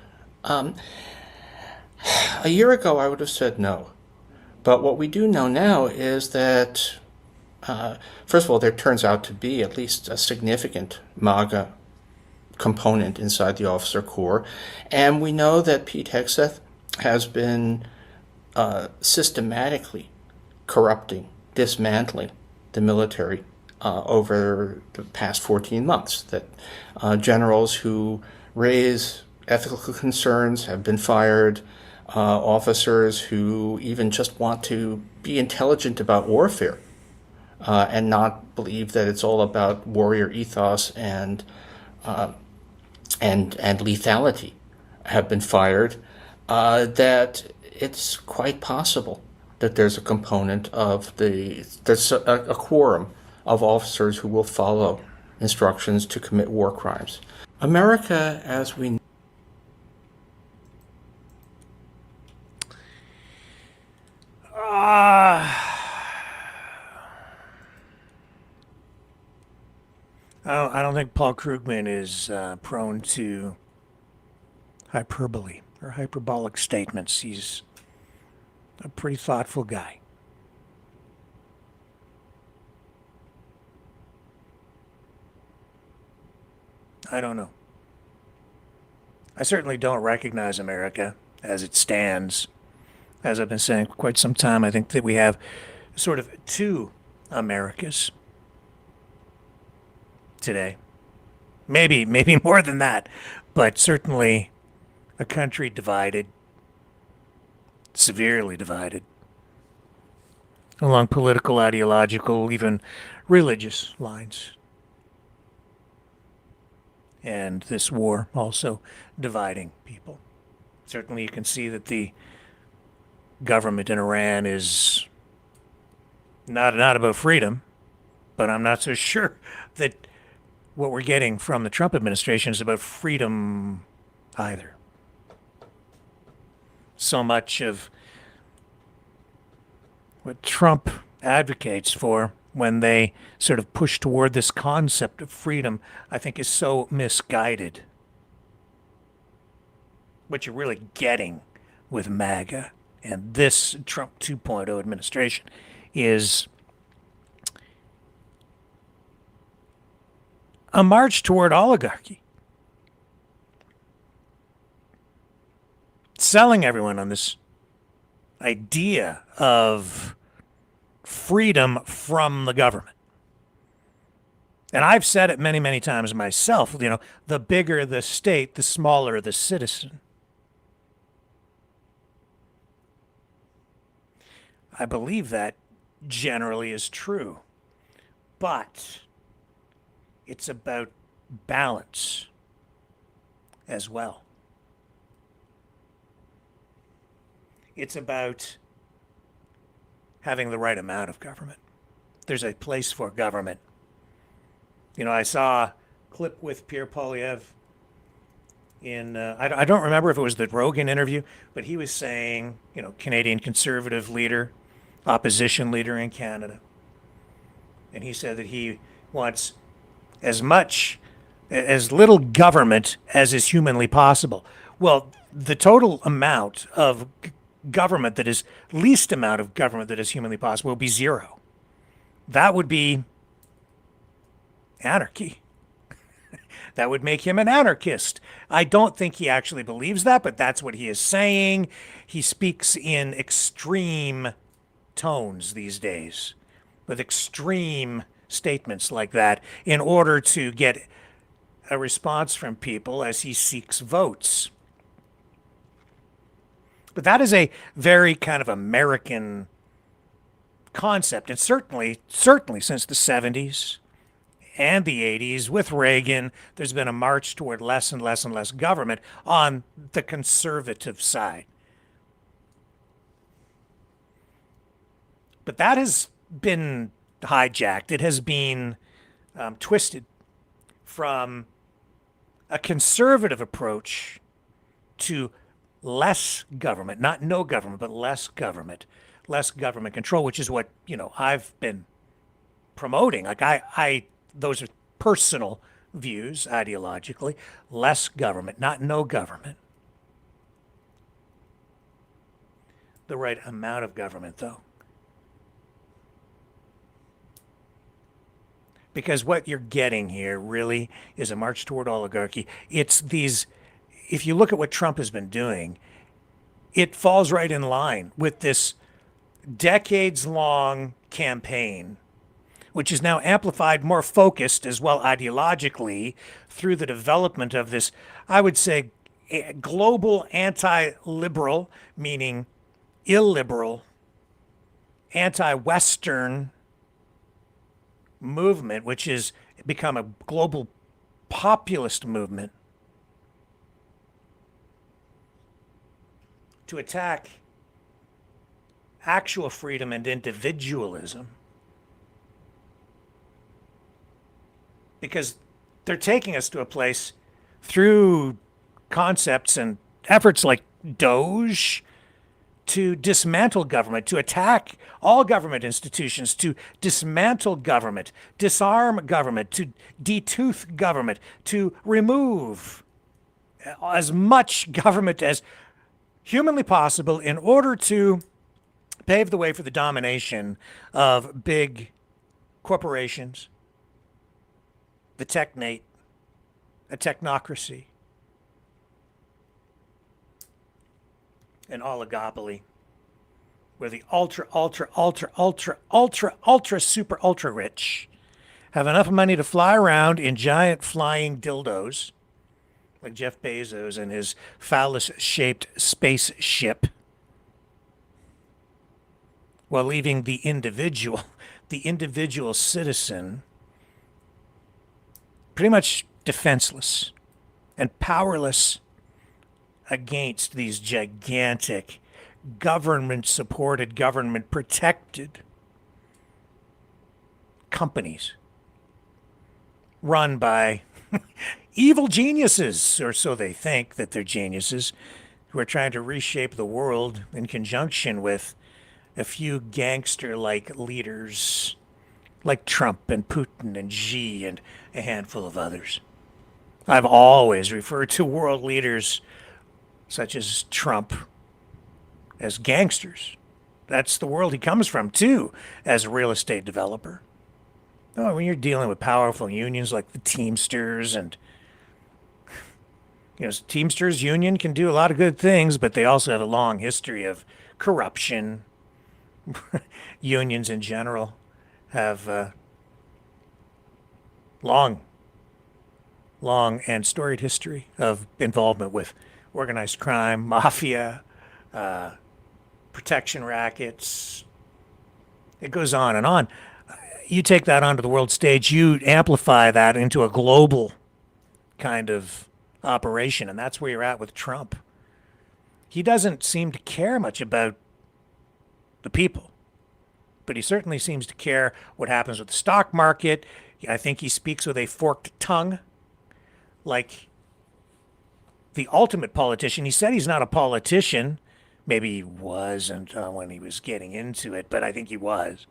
A year ago, I would have said no. But what we do know now is that, first of all, there turns out to be at least a significant MAGA component inside the officer corps. And we know that Pete Hegseth has been systematically corrupting, dismantling the military over the past 14 months. That generals who raise ethical concerns have been fired. Officers who even just want to be intelligent about warfare and not believe that it's all about warrior ethos and lethality have been fired. That it's quite possible that there's a component of there's a quorum of officers who will follow instructions to commit war crimes. America, as we I don't think Paul Krugman is prone to hyperbole or hyperbolic statements. He's a pretty thoughtful guy. I don't know. I certainly don't recognize America as it stands. As I've been saying for quite some time, I think that we have sort of two Americas today. Maybe more than that, but certainly a country divided, severely divided, along political, ideological, even religious lines. And this war also dividing people. Certainly you can see that the government in Iran is not about freedom, but I'm not so sure that what we're getting from the Trump administration is about freedom either. So much of what Trump advocates for when they sort of push toward this concept of freedom, I think is so misguided. What you're really getting with MAGA and this Trump 2.0 administration is a march toward oligarchy. Selling everyone on this idea of freedom from the government. And I've said it many, many times myself, the bigger the state, the smaller the citizen. I believe that generally is true. But it's about balance as well. It's about having the right amount of government. There's a place for government. I saw a clip with Pierre Poilievre in, I don't remember if it was the Rogan interview, but he was saying, Canadian conservative leader, opposition leader in Canada. And he said that he wants as little government as is humanly possible. Well, the total amount of government that is least amount of government that is humanly possible will be zero. That would be anarchy. That would make him an anarchist. I don't think he actually believes that, but that's what he is saying. He speaks in extreme tones these days, with extreme statements like that, in order to get a response from people as he seeks votes. But that is a very kind of American concept, and certainly since the 70s and the 80s with Reagan, there's been a march toward less and less and less government on the conservative side. But that has been hijacked. It has been twisted from a conservative approach to less government, not no government, but less government control, which is what, I've been promoting. Like those are personal views ideologically. Less government, not no government. The right amount of government, though. Because what you're getting here really is a march toward oligarchy. It's these, if you look at what Trump has been doing, it falls right in line with this decades-long campaign, which is now amplified, more focused as well ideologically through the development of this, I would say, global anti-liberal, meaning illiberal, anti-Western movement, which has become a global populist movement to attack actual freedom and individualism, because they're taking us to a place through concepts and efforts like Doge to dismantle government, to attack all government institutions, to dismantle government, disarm government, to detooth government, to remove as much government as humanly possible in order to pave the way for the domination of big corporations, the technate, a technocracy, an oligopoly, where the ultra, super, ultra rich have enough money to fly around in giant flying dildos, like Jeff Bezos and his phallus-shaped spaceship, while leaving the individual citizen pretty much defenseless and powerless against these gigantic government-supported, government-protected companies run by evil geniuses, or so they think that they're geniuses, who are trying to reshape the world in conjunction with a few gangster-like leaders like Trump and Putin and Xi and a handful of others. I've always referred to world leaders such as Trump as gangsters. That's the world he comes from, too, as a real estate developer. Oh, when you're dealing with powerful unions like the Teamsters and, Teamsters union can do a lot of good things, but they also have a long history of corruption. Unions in general have long and storied history of involvement with organized crime, mafia, protection rackets. It goes on and on. You take that onto the world stage, you amplify that into a global kind of operation, and that's where you're at with Trump. He doesn't seem to care much about the people, but he certainly seems to care what happens with the stock market. I think he speaks with a forked tongue, like the ultimate politician. He said he's not a politician. Maybe he wasn't when he was getting into it, but I think he was.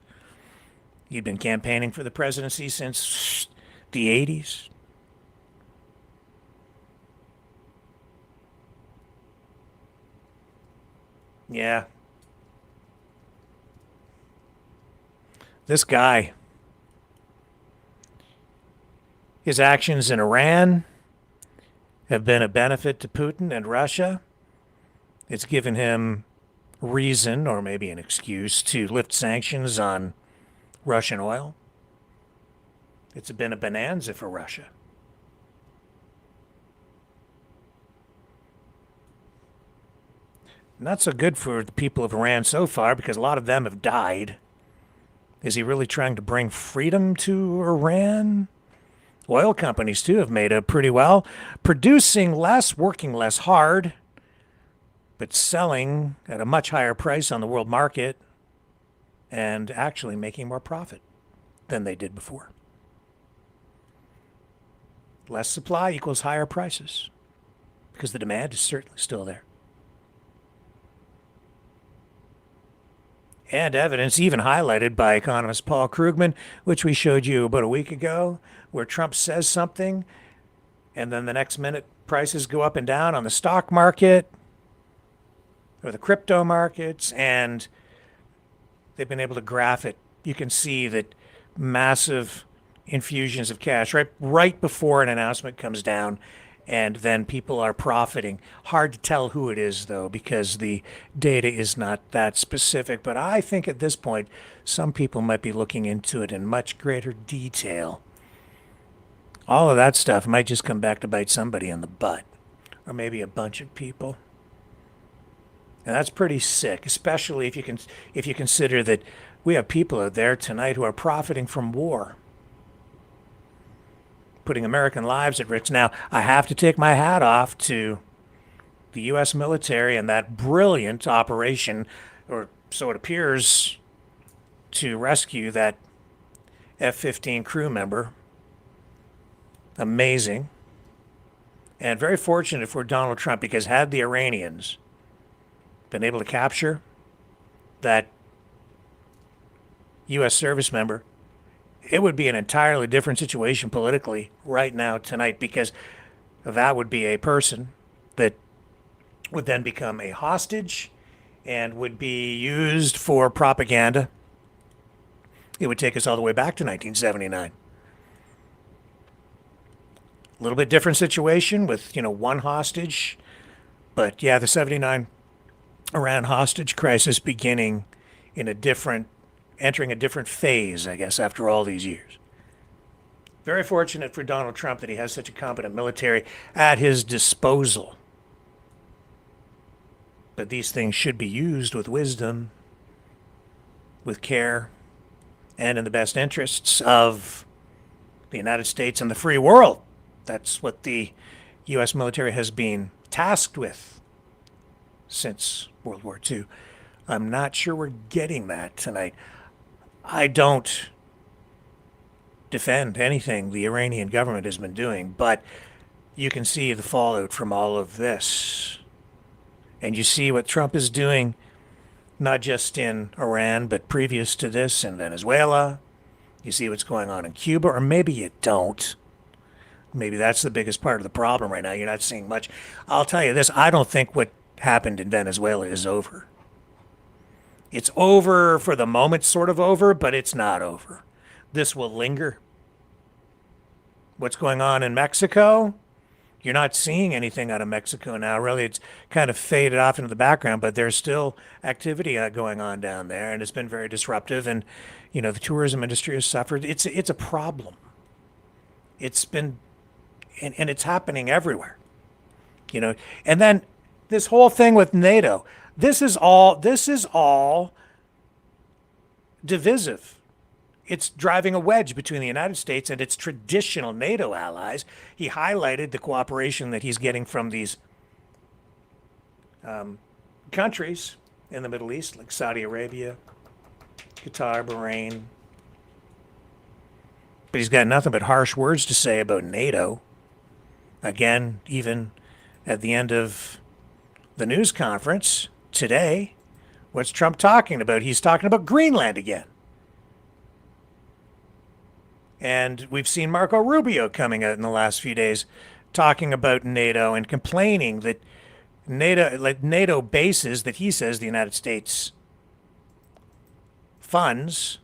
He'd been campaigning for the presidency since the 80s. Yeah. This guy, his actions in Iran have been a benefit to Putin and Russia. It's given him reason, or maybe an excuse, to lift sanctions on Russian oil. It's been a bonanza for Russia. Not so good for the people of Iran so far, because a lot of them have died. Is he really trying to bring freedom to Iran? Oil companies, too, have made it pretty well, producing less, working less hard, but selling at a much higher price on the world market and actually making more profit than they did before. Less supply equals higher prices, because the demand is certainly still there. And evidence even highlighted by economist Paul Krugman, which we showed you about a week ago, where Trump says something, and then the next minute prices go up and down on the stock market or the crypto markets, and they've been able to graph it. You can see that massive infusions of cash right before an announcement comes down, and then people are profiting. Hard to tell who it is, though, because the data is not that specific. But I think at this point, some people might be looking into it in much greater detail. All of that stuff might just come back to bite somebody in the butt, or maybe a bunch of people. And that's pretty sick, especially if you consider that we have people out there tonight who are profiting from war, putting American lives at risk. Now, I have to take my hat off to the U.S. military and that brilliant operation, or so it appears, to rescue that F-15 crew member. Amazing. And very fortunate for Donald Trump, because had the Iranians been able to capture that U.S. service member, it would be an entirely different situation politically right now tonight, because that would be a person that would then become a hostage and would be used for propaganda. It would take us all the way back to 1979. A little bit different situation with, one hostage. But yeah, the 79 Iran hostage crisis beginning entering a different phase, I guess, after all these years. Very fortunate for Donald Trump that he has such a competent military at his disposal. But these things should be used with wisdom, with care, and in the best interests of the United States and the free world. That's what the U.S. military has been tasked with since World War II. I'm not sure we're getting that tonight. I don't defend anything the Iranian government has been doing, but you can see the fallout from all of this. And you see what Trump is doing, not just in Iran, but previous to this in Venezuela. You see what's going on in Cuba, or maybe you don't. Maybe that's the biggest part of the problem right now. You're not seeing much. I'll tell you this, I don't think what happened in Venezuela is over. It's over for the moment, sort of over, but it's not over. This will linger. What's going on in Mexico? You're not seeing anything out of Mexico now. Really, it's kind of faded off into the background, but there's still activity going on down there, and it's been very disruptive. And, the tourism industry has suffered. It's a problem. It's been, and it's happening everywhere. And then this whole thing with NATO. This is all divisive. It's driving a wedge between the United States and its traditional NATO allies. He highlighted the cooperation that he's getting from these countries in the Middle East, like Saudi Arabia, Qatar, Bahrain. But he's got nothing but harsh words to say about NATO. Again, even at the end of the news conference today, what's Trump talking about? He's talking about Greenland again. And we've seen Marco Rubio coming out in the last few days talking about NATO and complaining that NATO bases that he says the United States funds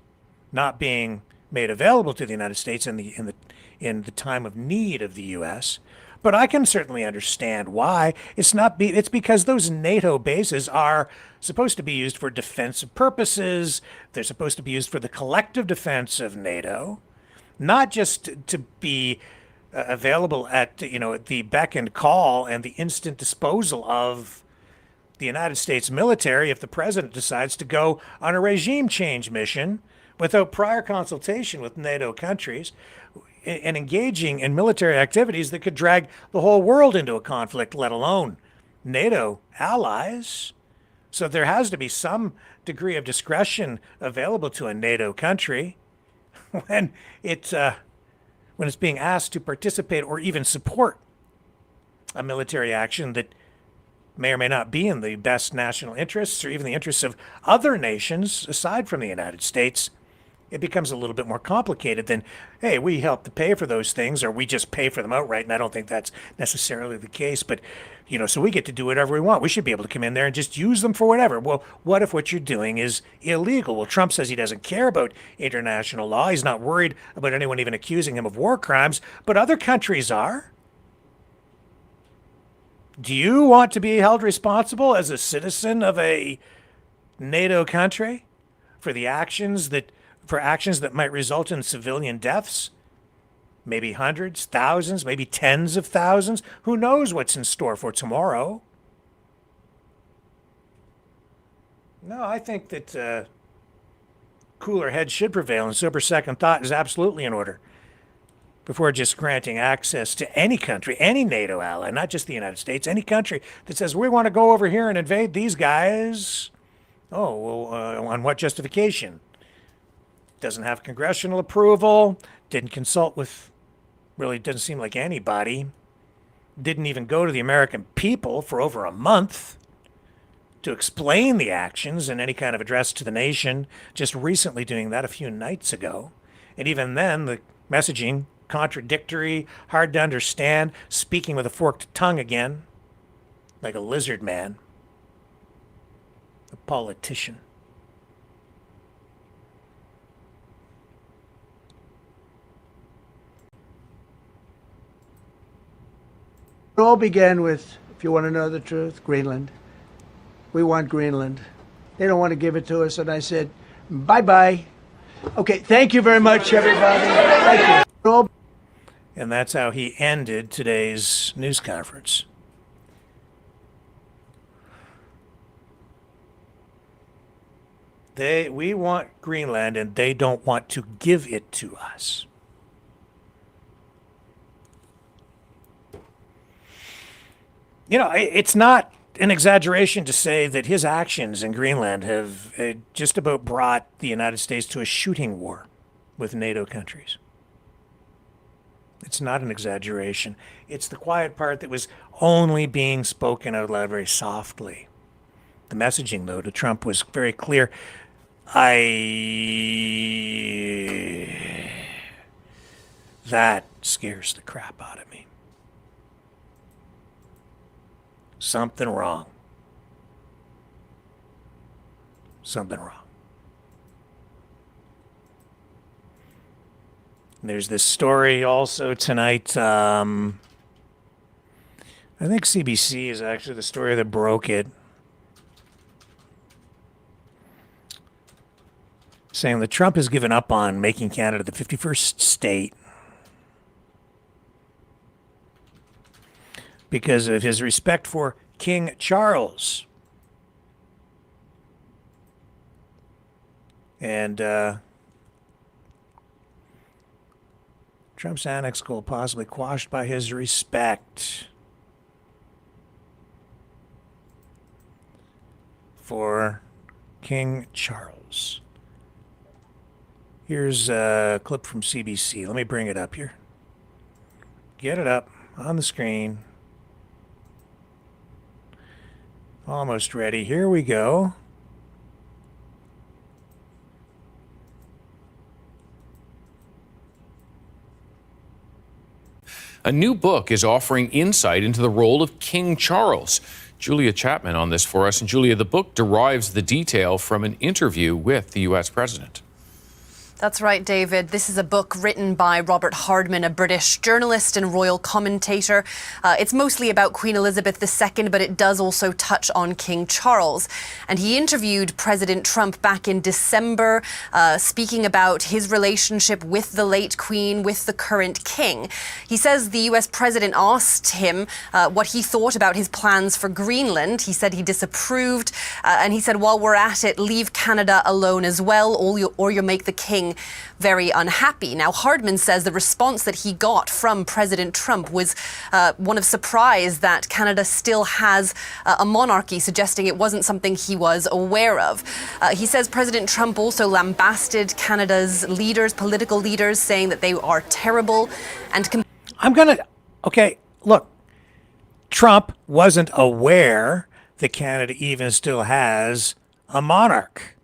not being made available to the United States in the time of need of the U.S. But I can certainly understand why. It's because those NATO bases are supposed to be used for defensive purposes. They're supposed to be used for the collective defense of NATO. Not just to be available at the beck and call and the instant disposal of the United States military if the president decides to go on a regime change mission without prior consultation with NATO countries and engaging in military activities that could drag the whole world into a conflict, let alone NATO allies. So there has to be some degree of discretion available to a NATO country when it's being asked to participate or even support a military action that may or may not be in the best national interests or even the interests of other nations aside from the United States. It becomes a little bit more complicated than, hey, we help to pay for those things or we just pay for them outright. And I don't think that's necessarily the case. But, so we get to do whatever we want. We should be able to come in there and just use them for whatever. Well, what if what you're doing is illegal? Well, Trump says he doesn't care about international law. He's not worried about anyone even accusing him of war crimes, but other countries are. Do you want to be held responsible as a citizen of a NATO country for actions that might result in civilian deaths? Maybe hundreds, thousands, maybe tens of thousands. Who knows what's in store for tomorrow? No, I think that cooler heads should prevail and sober second thought is absolutely in order before just granting access to any country, any NATO ally, not just the United States, any country that says, we want to go over here and invade these guys. Oh, well, on what justification? Doesn't have congressional approval, didn't consult with, really doesn't seem like anybody, didn't even go to the American people for over a month to explain the actions in any kind of address to the nation, just recently doing that a few nights ago. And even then, the messaging, contradictory, hard to understand, speaking with a forked tongue again, like a lizard man, a politician. It all began with, if you want to know the truth, Greenland. We want Greenland. They don't want to give it to us. And I said, bye-bye. Okay, thank you very much, everybody. Thank you. And that's how he ended today's news conference. We want Greenland, and they don't want to give it to us. You know, it's not an exaggeration to say that his actions in Greenland have just about brought the United States to a shooting war with NATO countries. It's not an exaggeration. It's the quiet part that was only being spoken out loud very softly. The messaging, though, to Trump was very clear. That scares the crap out of me. Something wrong. Something wrong. There's this story also tonight. I think CBC is actually the story that broke it. Saying that Trump has given up on making Canada the 51st state because of his respect for King Charles. And Trump's annex goal possibly quashed by his respect for King Charles. Here's a clip from CBC. Let me bring it up here. Get it up on the screen. Almost ready. Here we go. A new book is offering insight into the role of King Charles. Julia Chapman on this for us. And Julia, the book derives the detail from an interview with the U.S. president. That's right, David. This is a book written by Robert Hardman, a British journalist and royal commentator. It's mostly about Queen Elizabeth II, but it does also touch on King Charles. And he interviewed President Trump back in December, speaking about his relationship with the late Queen, with the current king. He says the US president asked him what he thought about his plans for Greenland. He said he disapproved, and he said, while we're at it, leave Canada alone as well, or you'll make the king very unhappy. Now, Hardman says the response that he got from President Trump was one of surprise that Canada still has a monarchy, suggesting it wasn't something he was aware of. He says President Trump also lambasted Canada's leaders, political leaders, saying that they are terrible and... Okay, look, Trump wasn't aware that Canada even still has a monarch.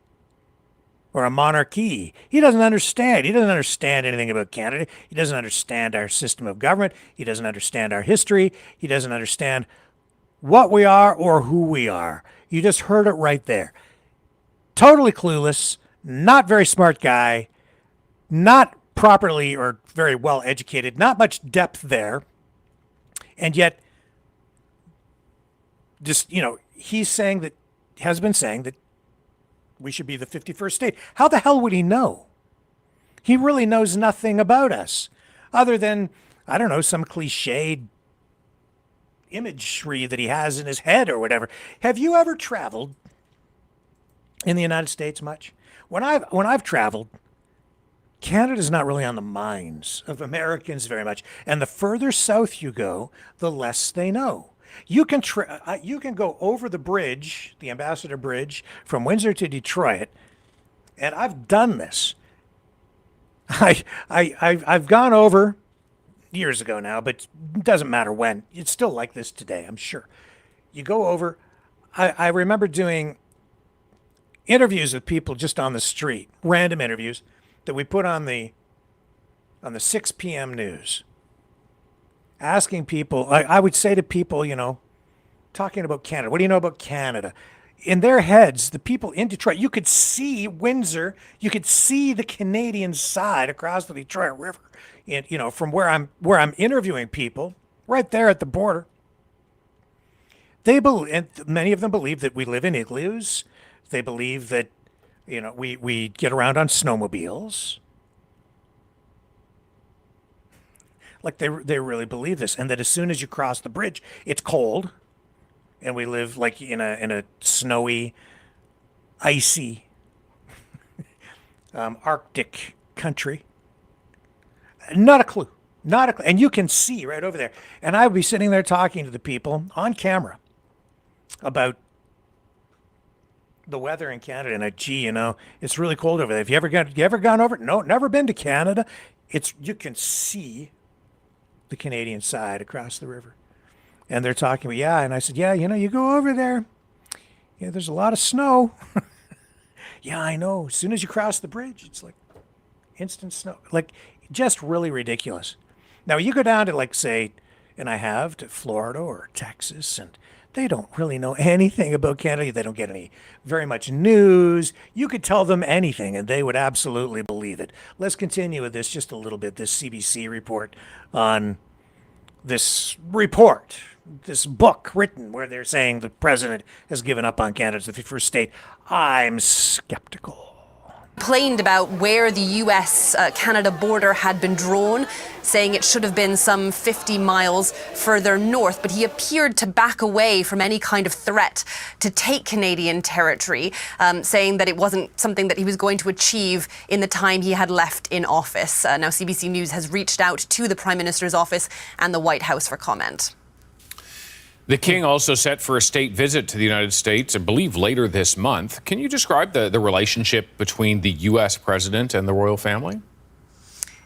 Or a monarchy. He doesn't understand. He doesn't understand anything about Canada. He doesn't understand our system of government. He doesn't understand our history. He doesn't understand what we are or who we are. You just heard it right there. Totally clueless, not very smart guy, not properly or very well educated, not much depth there. And yet, just, he's saying that, has been saying that we should be the 51st state. How the hell would he know? He really knows nothing about us other than, I don't know, some cliched imagery that he has in his head or whatever. Have you ever traveled in the United States much? When I've traveled, Canada's not really on the minds of Americans very much. And the further south you go, the less they know. You can go over the bridge, the Ambassador Bridge, from Windsor to Detroit, and I've done this. I've gone over years ago now, but it doesn't matter when. It's still like this today, I'm sure. You go over. I remember doing interviews with people just on the street, random interviews that we put on the 6 p.m. news. Asking people, I would say to people, talking about Canada. What do you know about Canada? In their heads, the people in Detroit, you could see Windsor, you could see the Canadian side across the Detroit River, from where I'm interviewing people, right there at the border, and many of them believe that we live in igloos. They believe that, we get around on snowmobiles. Like they really believe this, and that as soon as you cross the bridge, it's cold, and we live like in a snowy, icy, Arctic country. Not a clue. Not a clue. And you can see right over there. And I would be sitting there talking to the people on camera about the weather in Canada. And gee, it's really cold over there. Have you ever gone over? No, never been to Canada. You can see the Canadian side across the river. And they're talking, yeah. And I said, yeah, you go over there. Yeah, there's a lot of snow. Yeah, I know. As soon as you cross the bridge, it's like instant snow. Like, just really ridiculous. Now, you go down to, like, say, and I have, to Florida or Texas, and they don't really know anything about Canada. They don't get very much news. You could tell them anything, and they would absolutely believe it. Let's continue with this just a little bit, this CBC report on this book written where they're saying the president has given up on Canada as the 51st state. I'm skeptical. Complained about where the US-Canada border had been drawn, saying it should have been some 50 miles further north, but he appeared to back away from any kind of threat to take Canadian territory, saying that it wasn't something that he was going to achieve in the time he had left in office. Now, CBC News has reached out to the Prime Minister's office and the White House for comment. The king also set for a state visit to the United States, I believe later this month. Can you describe the relationship between the U.S. president and the royal family?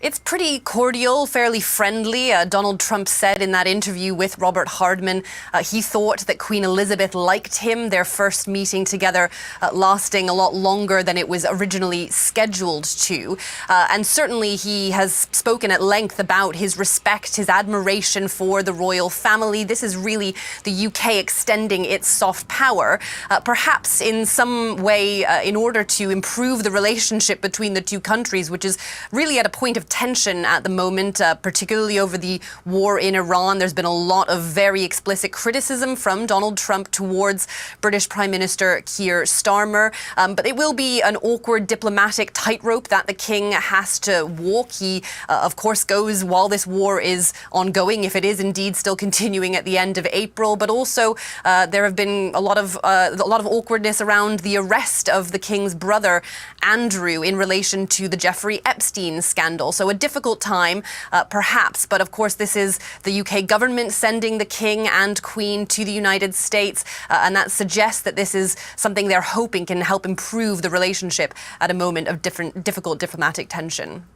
It's pretty cordial, fairly friendly. Donald Trump said in that interview with Robert Hardman, he thought that Queen Elizabeth liked him, their first meeting together lasting a lot longer than it was originally scheduled to. And certainly he has spoken at length about his respect, his admiration for the royal family. This is really the UK extending its soft power, perhaps in some way in order to improve the relationship between the two countries, which is really at a point of tension at the moment, particularly over the war in Iran. There's been a lot of very explicit criticism from Donald Trump towards British Prime Minister Keir Starmer. But it will be an awkward diplomatic tightrope that the king has to walk. He, of course, goes while this war is ongoing, if it is indeed still continuing at the end of April. But also, there have been a lot of awkwardness around the arrest of the king's brother, Andrew, in relation to the Jeffrey Epstein scandal. So a difficult time, perhaps, but of course this is the UK government sending the King and Queen to the United States, and that suggests that this is something they're hoping can help improve the relationship at a moment of difficult diplomatic tension.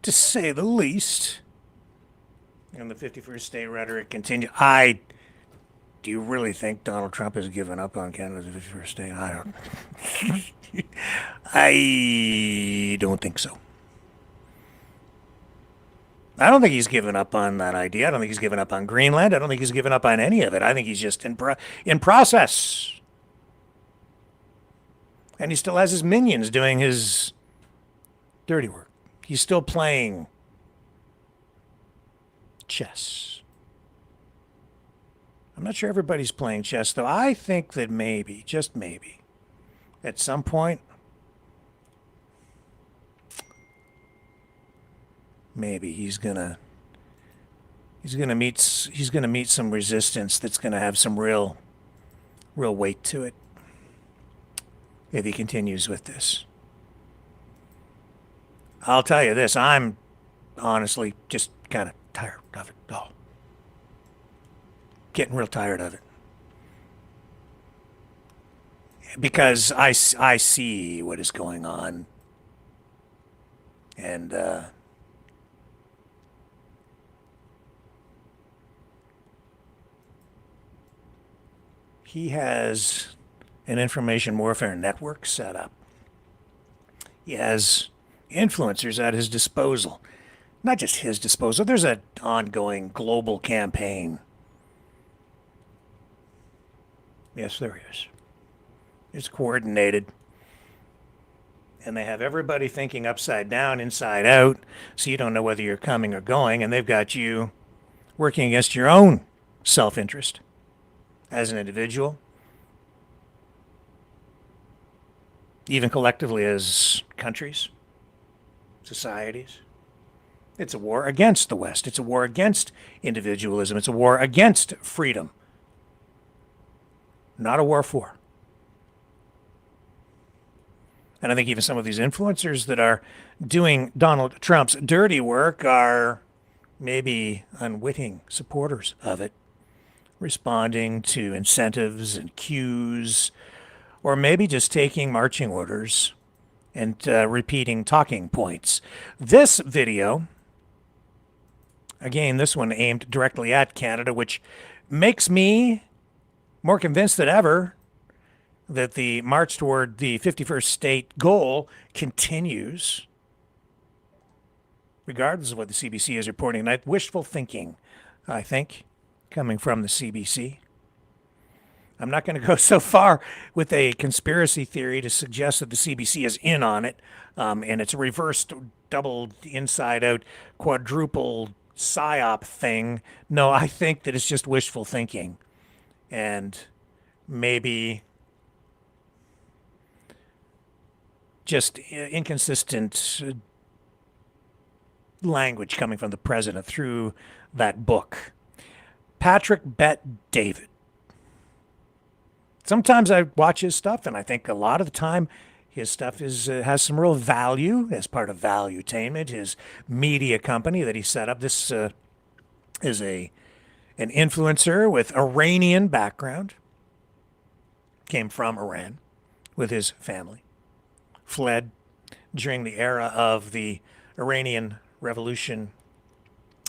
To say the least. And the 51st state rhetoric continues. Do you really think Donald Trump has given up on Canada's 51st state? I don't. I don't think so. I don't think he's given up on that idea. I don't think he's given up on Greenland. I don't think he's given up on any of it. I think he's just in process. And he still has his minions doing his dirty work. He's still playing chess. I'm not sure everybody's playing chess, though. I think that maybe, just maybe, at some point, maybe he's gonna meet some resistance that's gonna have some real weight to it if he continues with this. I'll tell you this, I'm honestly just kind of tired of it all. Getting real tired of it. Because I see what is going on. And he has an information warfare network set up. He has influencers at his disposal. Not just his disposal. There's an ongoing global campaign. Yes, there is. It's coordinated. And they have everybody thinking upside down, inside out, so you don't know whether you're coming or going, and they've got you working against your own self-interest as an individual, even collectively as countries, societies. It's a war against the West. It's a war against individualism. It's a war against freedom. Not a war for. And I think even some of these influencers that are doing Donald Trump's dirty work are maybe unwitting supporters of it, responding to incentives and cues, or maybe just taking marching orders and repeating talking points. This video, again, this one aimed directly at Canada, which makes me more convinced than ever that the march toward the 51st state goal continues, regardless of what the CBC is reporting tonight. Wishful thinking, I think, coming from the CBC. I'm not going to go so far with a conspiracy theory to suggest that the CBC is in on it, and it's a reversed, double, inside-out, quadruple psyop thing. No, I think that it's just wishful thinking, and maybe just inconsistent language coming from the president through that book. Patrick Bet David. Sometimes I watch his stuff, and I think a lot of the time his stuff has some real value as part of Valuetainment, his media company that he set up. This is an influencer with Iranian background, came from Iran with his family, fled during the era of the Iranian Revolution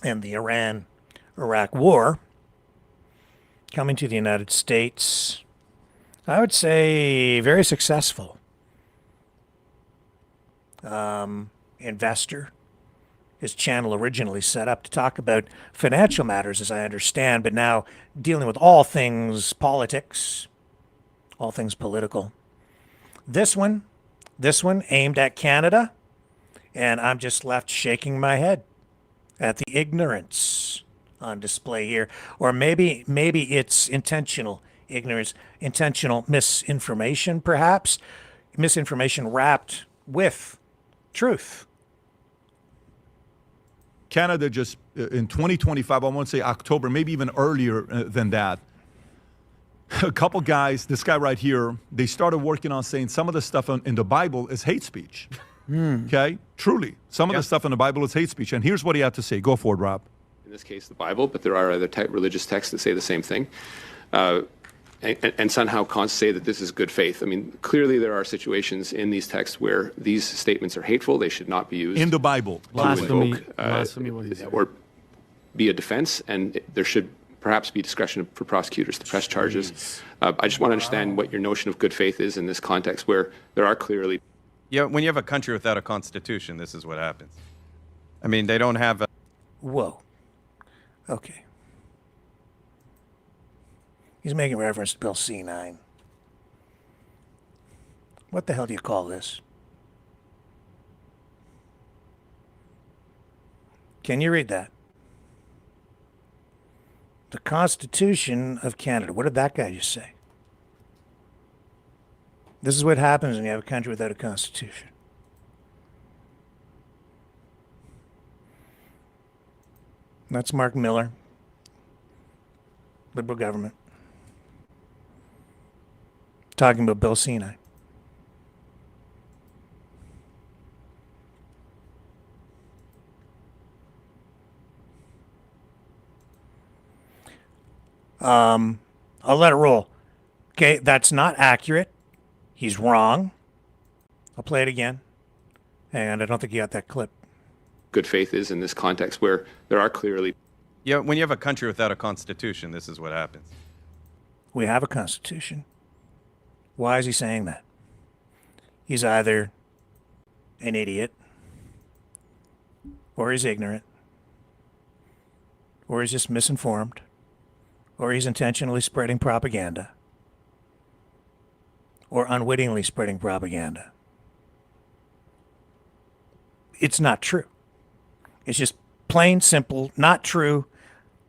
and the Iran-Iraq War, coming to the United States. I would say very successful investor. His channel originally set up to talk about financial matters, as I understand, but now dealing with all things politics, all things political. This one aimed at Canada, and I'm just left shaking my head at the ignorance on display here. Or maybe it's intentional ignorance, intentional misinformation, perhaps. Misinformation wrapped with truth. Canada just, in 2025, I want to say October, maybe even earlier than that, a couple guys, this guy right here, they started working on saying some of the stuff in the Bible is hate speech. Okay? Truly. Some of the stuff in the Bible is hate speech. And here's what he had to say. Go for it, Rob. In this case, the Bible, but there are other religious texts that say the same thing. And somehow say that this is good faith. I mean, clearly there are situations in these texts where these statements are hateful. They should not be used in the Bible. Blasphemy. Or be a defense, and there should perhaps be discretion for prosecutors to press charges. I just want to understand what your notion of good faith is in this context where there are clearly... Yeah, when you have a country without a constitution, this is what happens. I mean, they don't have a... Whoa. Okay. He's making reference to Bill C-9. What the hell do you call this? Can you read that? The Constitution of Canada. What did that guy just say? This is what happens when you have a country without a constitution. That's Mark Miller, Liberal government, talking about Bill C-9. I'll let it roll. Okay, that's not accurate. He's wrong. I'll play it again. And I don't think you got that clip. Good faith is in this context where there are clearly... Yeah, when you have a country without a constitution, this is what happens. We have a constitution. Why is he saying that? He's either an idiot, or he's ignorant, or he's just misinformed, or he's intentionally spreading propaganda, or unwittingly spreading propaganda. It's not true. It's just plain, simple, not true,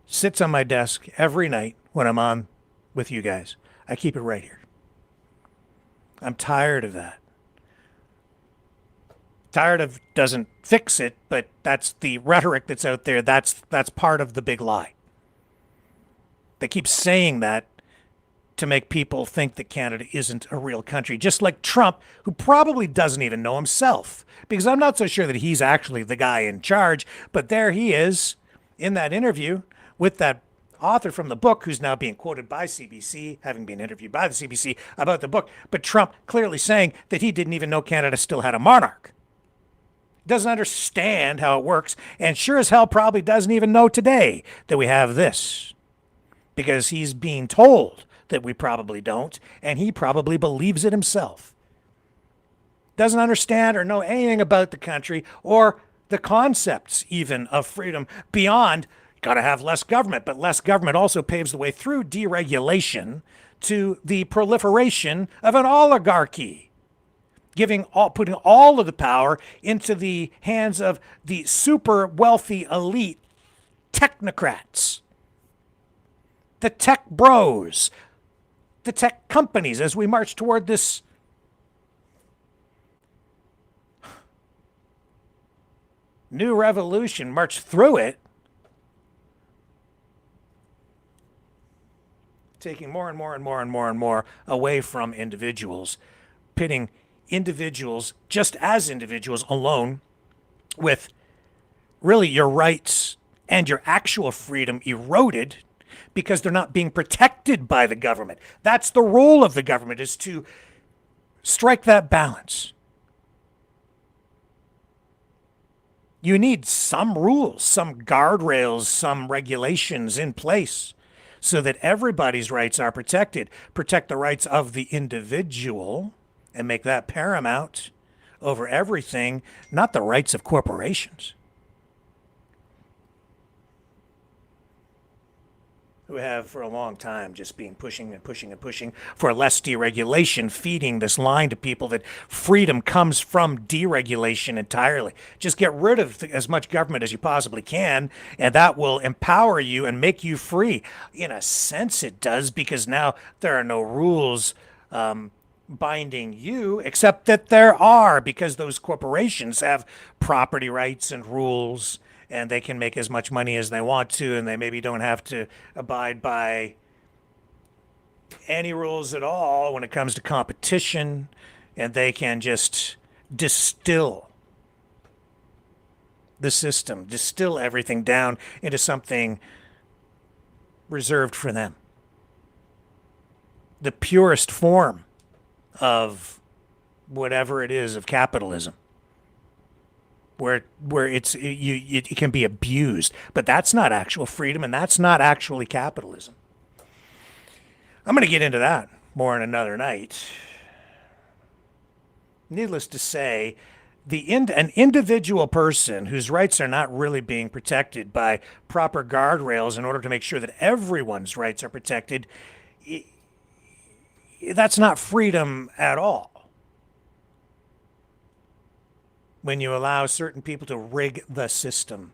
sits on my desk every night when I'm on with you guys. I keep it right here. I'm tired of that. Tired of doesn't fix it, but that's the rhetoric that's out there. That's part of the big lie. They keep saying that to make people think that Canada isn't a real country, just like Trump, who probably doesn't even know himself, because I'm not so sure that he's actually the guy in charge, but there he is in that interview with that author from the book who's now being quoted by CBC, having been interviewed by the CBC about the book, but Trump clearly saying that he didn't even know Canada still had a monarch. Doesn't understand how it works, and sure as hell probably doesn't even know today that we have this, because he's being told that we probably don't, and he probably believes it himself. Doesn't understand or know anything about the country or the concepts even of freedom beyond got to have less government, but less government also paves the way through deregulation to the proliferation of an oligarchy, putting all of the power into the hands of the super wealthy elite technocrats, the tech bros, the tech companies, as we march toward this new revolution, march through it, taking more and more and more and more and more away from individuals, pitting individuals just as individuals alone with really your rights and your actual freedom eroded because they're not being protected by the government. That's the role of the government, is to strike that balance. You need some rules, some guardrails, some regulations in place so that everybody's rights are protected. Protect the rights of the individual and make that paramount over everything, not the rights of corporations, who have for a long time just been pushing and pushing and pushing for less deregulation, feeding this line to people that freedom comes from deregulation entirely. Just get rid of as much government as you possibly can, and that will empower you and make you free. In a sense, it does, because now there are no rules binding you, except that there are, because those corporations have property rights and rules, and they can make as much money as they want to, and they maybe don't have to abide by any rules at all when it comes to competition, and they can just distill the system, distill everything down into something reserved for them. The purest form of whatever it is of capitalism, where it can be abused, but that's not actual freedom, and that's not actually capitalism. I'm going to get into that more in another night. Needless to say, an individual person whose rights are not really being protected by proper guardrails in order to make sure that everyone's rights are protected, that's not freedom at all. When you allow certain people to rig the system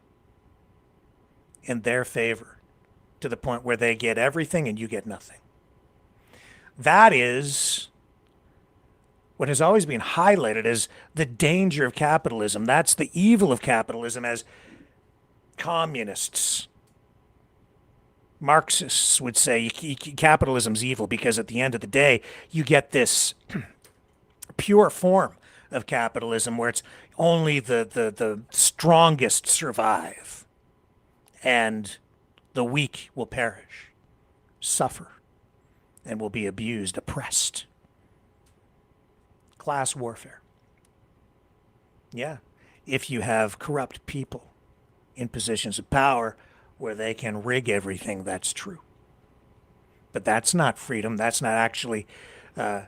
in their favor to the point where they get everything and you get nothing. That is what has always been highlighted as the danger of capitalism. That's the evil of capitalism, as communists, Marxists would say capitalism's evil because at the end of the day, you get this pure form of capitalism where it's only the strongest survive and the weak will perish, suffer, and will be abused, oppressed. Class warfare. Yeah, if you have corrupt people in positions of power where they can rig everything, that's true. But that's not freedom. That's not actually a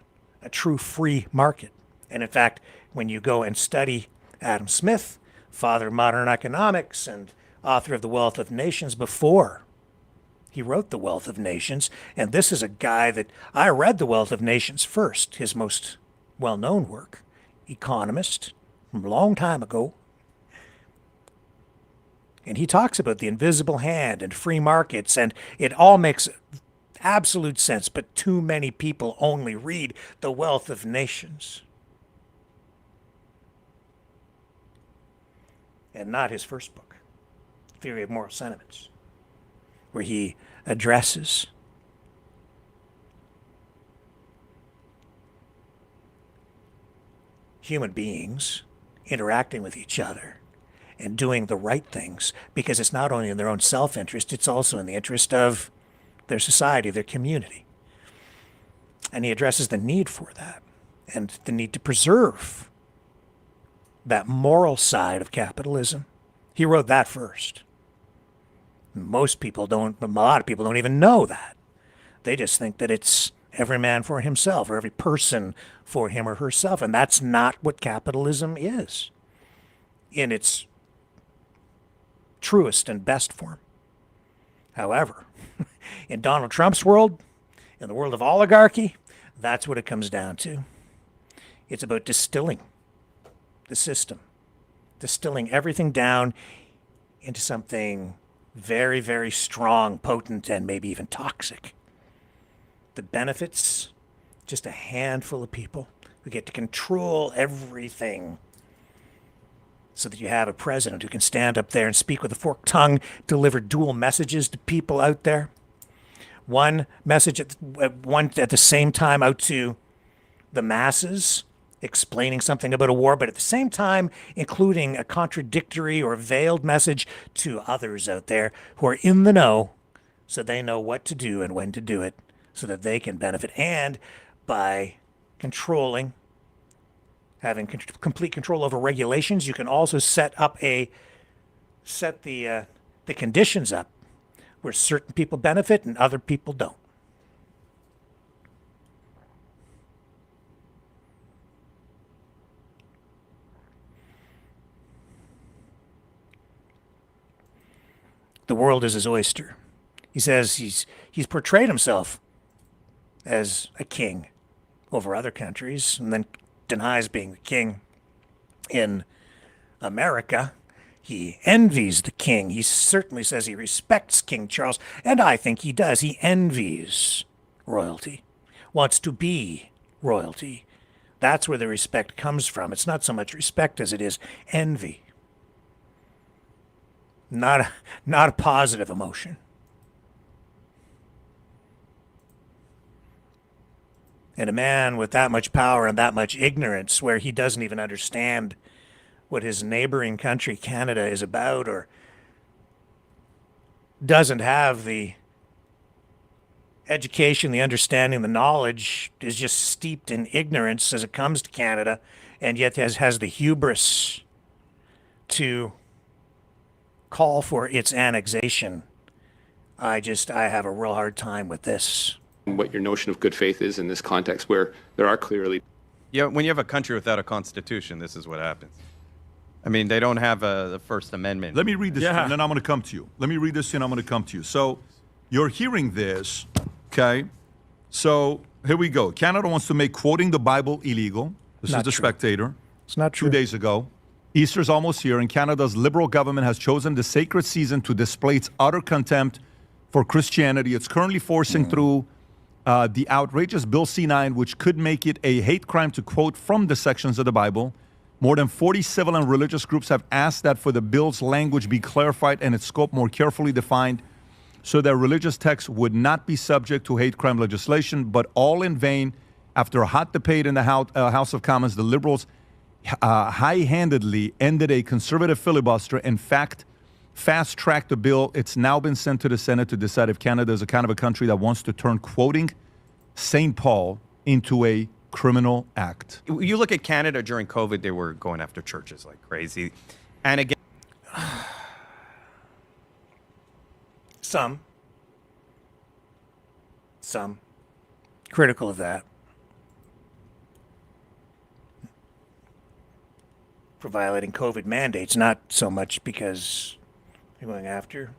true free market. And in fact, when you go and study Adam Smith, father of modern economics and author of The Wealth of Nations, before he wrote The Wealth of Nations, and this is a guy that I read The Wealth of Nations first, his most well-known work, economist from a long time ago. And he talks about the invisible hand and free markets, and it all makes absolute sense, but too many people only read The Wealth of Nations. And not his first book, Theory of Moral Sentiments, where he addresses human beings interacting with each other and doing the right things, because it's not only in their own self-interest, it's also in the interest of their society, their community. And he addresses the need for that and the need to preserve that moral side of capitalism. He wrote that first. Most people don't, a lot of people don't even know that. They just think that it's every man for himself or every person for him or herself. And that's not what capitalism is in its truest and best form. However, in Donald Trump's world, in the world of oligarchy, that's what it comes down to. It's about distilling the system, distilling everything down into something very, very strong, potent, and maybe even toxic. The benefits just a handful of people who get to control everything, so that you have a president who can stand up there and speak with a forked tongue, deliver dual messages to people out there. One message at the same time out to the masses, explaining something about a war, but at the same time including a contradictory or veiled message to others out there who are in the know, so they know what to do and when to do it, so that they can benefit. And by controlling, having complete control over regulations, you can also set the conditions up where certain people benefit and other people don't. The world is his oyster. He says he's portrayed himself as a king over other countries, and then denies being the king in America. He envies the king. He certainly says he respects King Charles, and I think he does. He envies royalty, wants to be royalty. That's where the respect comes from. It's not so much respect as it is envy. Not a positive emotion. And a man with that much power and that much ignorance, where he doesn't even understand what his neighboring country, Canada, is about, or doesn't have the education, the understanding, the knowledge, is just steeped in ignorance as it comes to Canada, and yet has the hubris to call for its annexation. I have a real hard time with this. What your notion of good faith is in this context, where there are clearly... Yeah, when you have a country without a constitution, this is what happens. I mean, they don't have the First Amendment. Let me read this, and then I'm going to come to you. Let me read this, and I'm going to come to you. So you're hearing this, okay? So here we go. Canada wants to make quoting the Bible illegal. This is The Spectator. It's not true. 2 days ago. Easter's almost here, and Canada's Liberal government has chosen the sacred season to display its utter contempt for Christianity. It's currently forcing through the outrageous Bill C-9, which could make it a hate crime to quote from the sections of the Bible. More than 40 civil and religious groups have asked that for the bill's language be clarified and its scope more carefully defined, so that religious texts would not be subject to hate crime legislation, but all in vain. After a hot debate in the House of Commons, the Liberals high-handedly ended a conservative filibuster. In fact, fast-tracked the bill. It's now been sent to the Senate to decide if Canada is a kind of a country that wants to turn quoting St. Paul into a criminal act. You look at Canada during COVID, they were going after churches like crazy. And again... Some. Critical of that. For violating COVID mandates, not so much because they're going after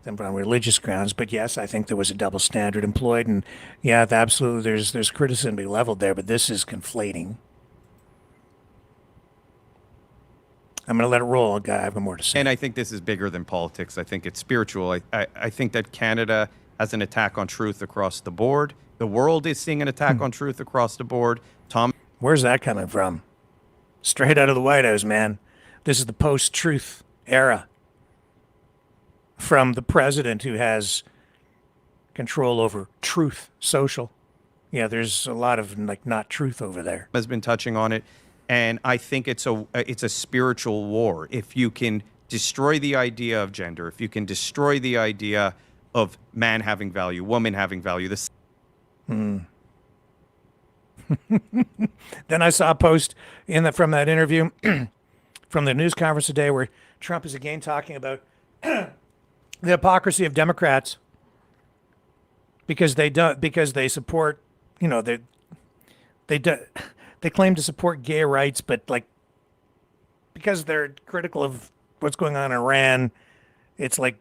them on religious grounds, but yes, I think there was a double standard employed, and yeah, absolutely, there's criticism to be leveled there, but this is conflating I'm going to let it roll, guy. I have more to say. And I think this is bigger than politics. I think it's spiritual. I think that Canada has an attack on truth across the board. The world is seeing an attack on truth across the board. Where's that coming from? Straight out of the White House, man. This is the post-truth era. From the president who has control over Truth Social. Yeah, there's a lot of not truth over there. Has been touching on it, and I think it's a spiritual war. If you can destroy the idea of gender, if you can destroy the idea of man having value, woman having value, this. Then I saw a post from that interview from the news conference today where Trump is again talking about the hypocrisy of Democrats because they support, they claim to support gay rights, but because they're critical of what's going on in Iran, it's like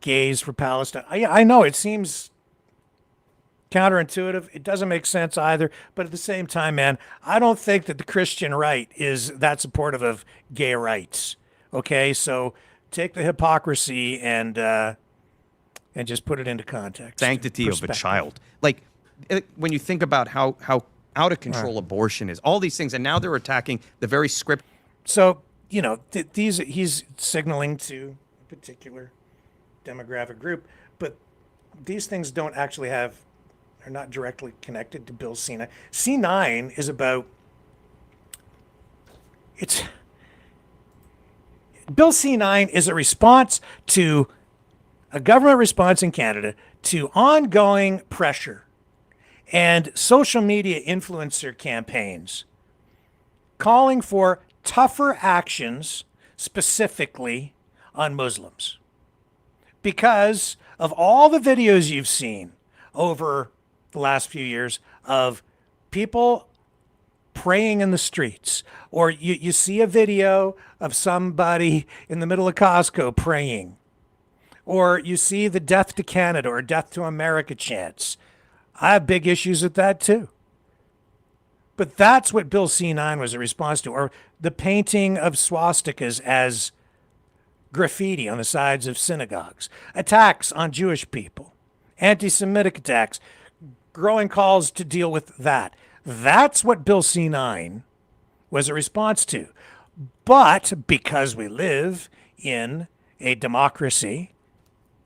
gays for Palestine. I know it seems counterintuitive. It doesn't make sense either. But at the same time, man, I don't think that the Christian right is that supportive of gay rights. Okay, so take the hypocrisy and just put it into context. Sanctity of a child. When you think about how out of control abortion is, all these things, and now they're attacking the very script. So, he's signaling to a particular demographic group, but these things don't actually are not directly connected to Bill C9. C9 is about, Bill C9 is a response to a government response in Canada to ongoing pressure and social media influencer campaigns calling for tougher actions specifically on Muslims. Because of all the videos you've seen over the last few years of people praying in the streets, or you see a video of somebody in the middle of Costco praying, or you see the Death to Canada or Death to America chants. I have big issues with that too. But that's what Bill C9 was a response to, or the painting of swastikas as graffiti on the sides of synagogues, attacks on Jewish people, anti-Semitic attacks, growing calls to deal with that. That's what Bill C9 was a response to. But because we live in a democracy,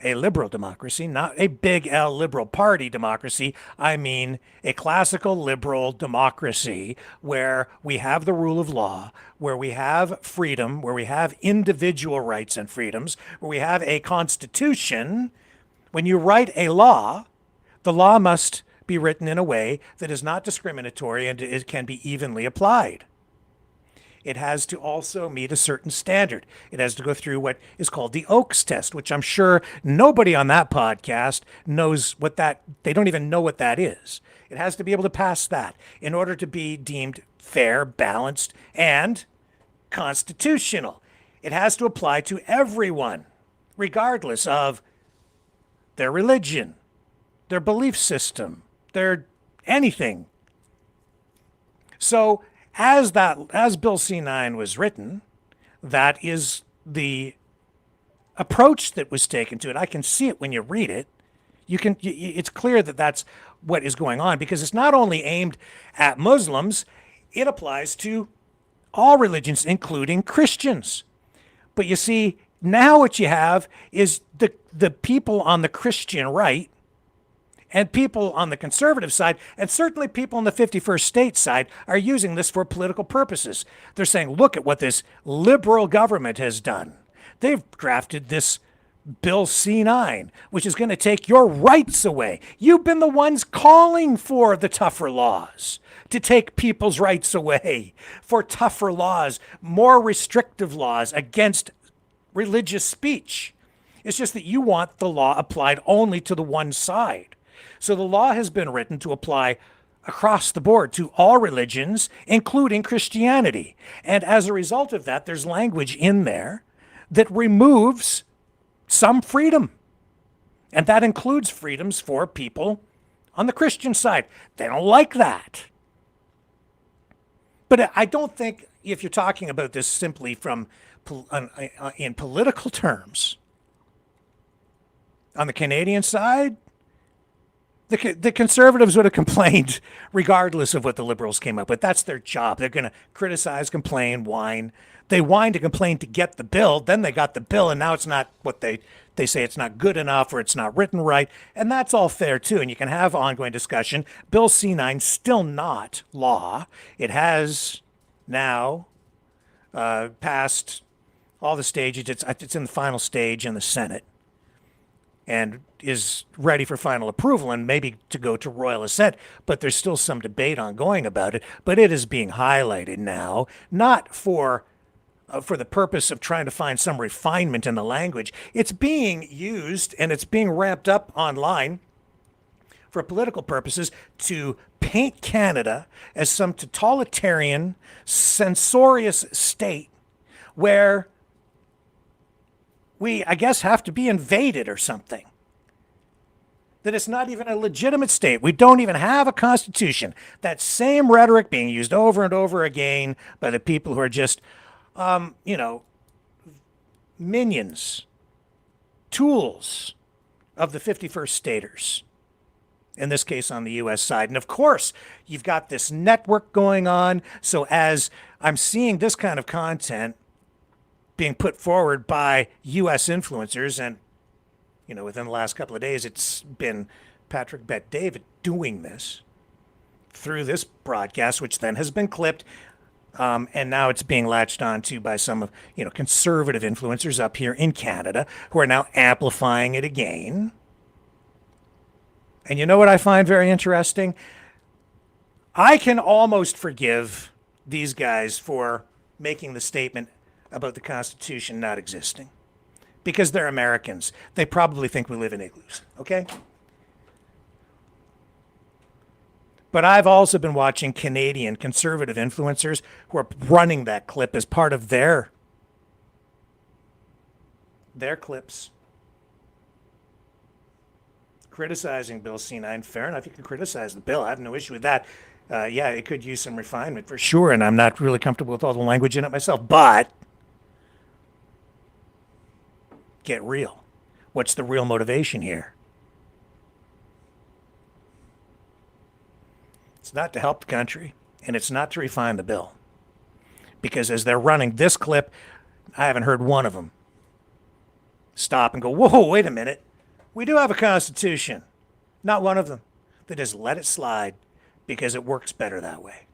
a liberal democracy, not a big L liberal party democracy, I mean a classical liberal democracy where we have the rule of law, where we have freedom, where we have individual rights and freedoms, where we have a constitution. When you write a law, the law must be written in a way that is not discriminatory and it can be evenly applied. It has to also meet a certain standard. It has to go through what is called the Oakes test, which I'm sure nobody on that podcast knows what that, they don't even know what that is. It has to be able to pass that in order to be deemed fair, balanced, and constitutional. It has to apply to everyone, regardless of their religion, their belief system, their anything. So as Bill C9 was written, that is the approach that was taken to it. I can see it when you read it. It's clear that that's what is going on, because it's not only aimed at Muslims, it applies to all religions, including Christians. But you see, now what you have is the people on the Christian right and people on the conservative side, and certainly people on the 51st state side, are using this for political purposes. They're saying, look at what this liberal government has done. They've drafted this Bill C9, which is going to take your rights away. You've been the ones calling for the tougher laws, to take people's rights away, for tougher laws, more restrictive laws against religious speech. It's just that you want the law applied only to the one side. So the law has been written to apply across the board to all religions, including Christianity. And as a result of that, there's language in there that removes some freedom. And that includes freedoms for people on the Christian side. They don't like that. But I don't think if you're talking about this simply from in political terms, on the Canadian side, the Conservatives would have complained regardless of what the Liberals came up with. That's their job. They're going to criticize, complain, whine. They whine to complain to get the bill. Then they got the bill, and now it's not what they say it's not good enough or it's not written right. And that's all fair, too. And you can have ongoing discussion. Bill C-9, still not law. It has now passed all the stages. It's in the final stage in the Senate and is ready for final approval and maybe to go to royal assent. But there's still some debate ongoing about it. But it is being highlighted now, not for the purpose of trying to find some refinement in the language. It's being used and it's being ramped up online for political purposes to paint Canada as some totalitarian, censorious state where we, I guess, have to be invaded or something. That it's not even a legitimate state. We don't even have a constitution. That same rhetoric being used over and over again by the people who are just minions, tools of the 51st staters, in this case on the U.S. side. And of course, you've got this network going on. So as I'm seeing this kind of content being put forward by U.S. influencers, and, within the last couple of days, it's been Patrick Bet-David doing this through this broadcast, which then has been clipped. And now it's being latched onto by some of, conservative influencers up here in Canada who are now amplifying it again. And you know what I find very interesting? I can almost forgive these guys for making the statement about the Constitution not existing because they're Americans. They probably think we live in igloos, okay? But I've also been watching Canadian conservative influencers who are running that clip as part of their clips, criticizing Bill C-9. Fair enough, you can criticize the bill. I have no issue with that. Yeah, it could use some refinement for sure, and I'm not really comfortable with all the language in it myself. But get real. What's the real motivation here? It's not to help the country, and it's not to refine the bill. Because as they're running this clip, I haven't heard one of them stop and go, whoa, wait a minute. We do have a constitution. Not one of them. They just let it slide because it works better that way.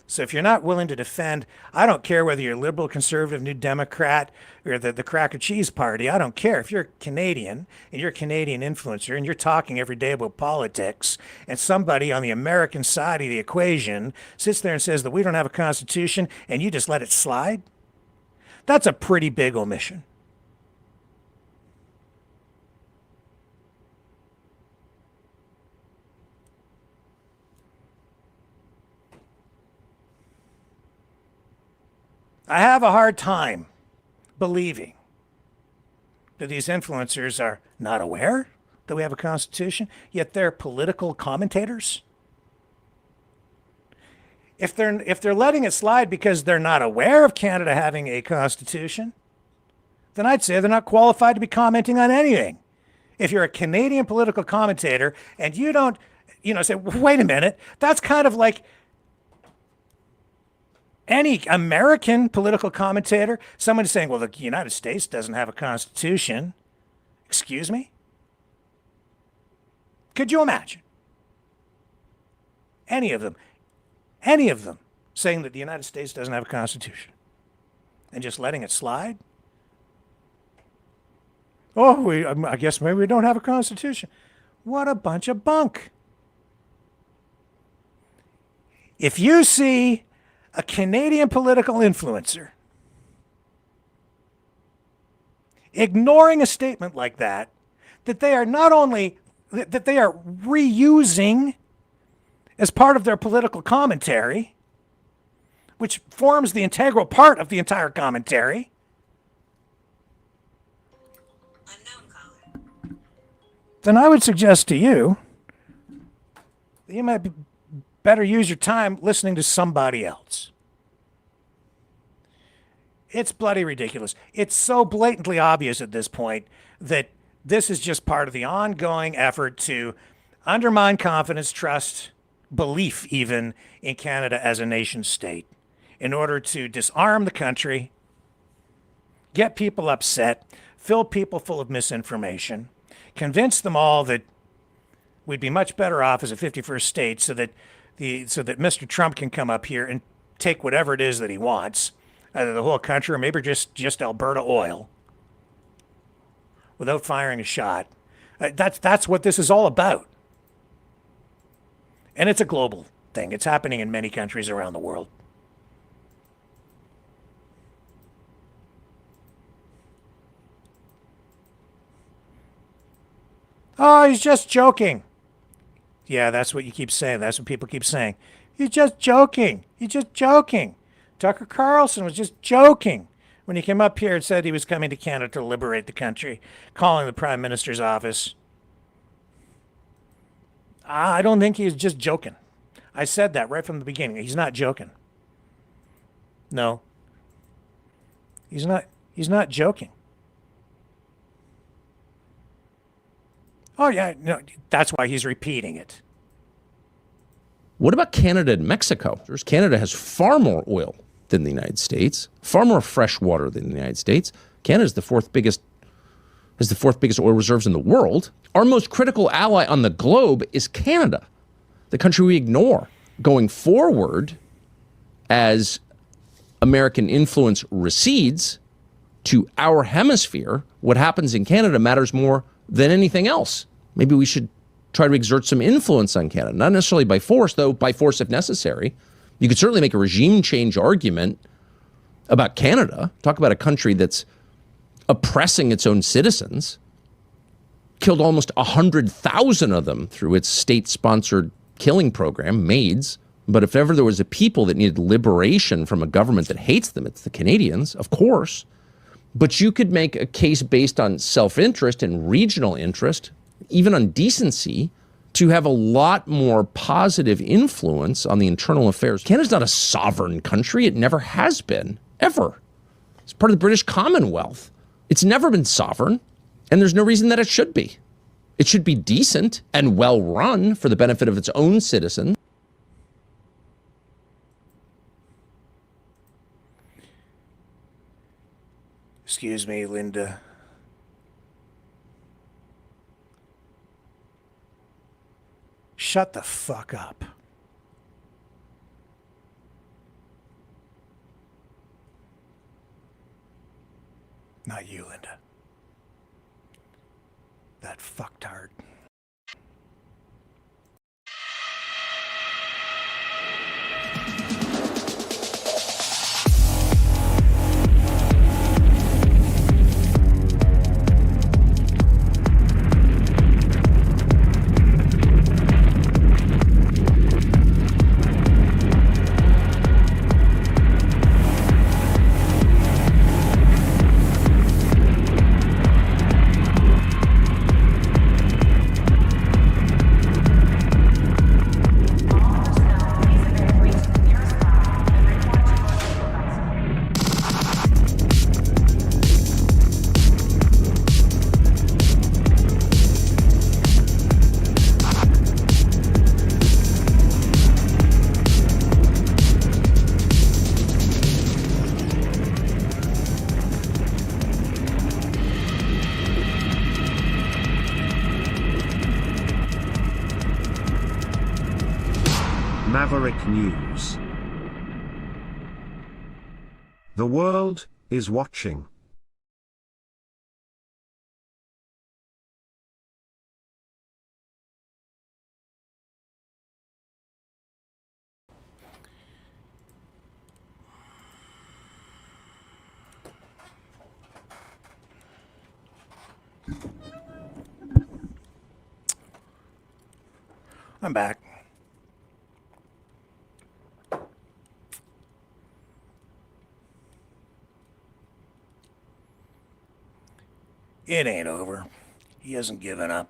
So if you're not willing to defend, I don't care whether you're liberal, conservative, New Democrat, or the Cracker Cheese Party. I don't care. If you're Canadian and you're a Canadian influencer and you're talking every day about politics and somebody on the American side of the equation sits there and says that we don't have a constitution and you just let it slide, that's a pretty big omission. I have a hard time believing that these influencers are not aware that we have a constitution, yet they're political commentators. If they're letting it slide because they're not aware of Canada having a constitution, then I'd say they're not qualified to be commenting on anything. If you're a Canadian political commentator and you don't, say, wait a minute, that's kind of like any American political commentator, someone saying, well, the United States doesn't have a constitution. Excuse me? Could you imagine? Any of them saying that the United States doesn't have a constitution and just letting it slide? Oh, I guess maybe we don't have a constitution. What a bunch of bunk. If you see a Canadian political influencer ignoring a statement like that they are not only, that they are reusing as part of their political commentary, which forms the integral part of the entire commentary, then I would suggest to you that you might be better use your time listening to somebody else. It's bloody ridiculous. It's so blatantly obvious at this point that this is just part of the ongoing effort to undermine confidence, trust, belief even in Canada as a nation state in order to disarm the country, get people upset, fill people full of misinformation, convince them all that we'd be much better off as a 51st state so that Mr. Trump can come up here and take whatever it is that he wants, either the whole country or maybe just Alberta oil, without firing a shot. That's what this is all about. And it's a global thing. It's happening in many countries around the world. Oh, he's just joking. Yeah, that's what you keep saying. That's what people keep saying. He's just joking. He's just joking. Tucker Carlson was just joking when he came up here and said he was coming to Canada to liberate the country, calling the Prime Minister's office. I don't think he was just joking. I said that right from the beginning. He's not joking. No. He's not joking. Oh, yeah, no, that's why he's repeating it. What about Canada and Mexico? Canada has far more oil than the United States, far more fresh water than the United States. Canada is the fourth biggest oil reserves in the world. Our most critical ally on the globe is Canada, the country we ignore. Going forward, as American influence recedes to our hemisphere, what happens in Canada matters more than anything else. Maybe we should try to exert some influence on Canada, not necessarily by force, though by force if necessary. You could certainly make a regime change argument about Canada, talk about a country that's oppressing its own citizens, killed almost 100,000 of them through its state-sponsored killing program, MAIDS. But if ever there was a people that needed liberation from a government that hates them, it's the Canadians, of course. But you could make a case based on self-interest and regional interest, even on decency, to have a lot more positive influence on the internal affairs. Canada's not a sovereign country. It never has been, ever. It's part of the British Commonwealth. It's never been sovereign, and there's no reason that it should be. It should be decent and well run for the benefit of its own citizens. Excuse me, Linda. Shut the fuck up. Not you, Linda. That fucktard. Maverick News. The world is watching. I'm back. It ain't over. He hasn't given up.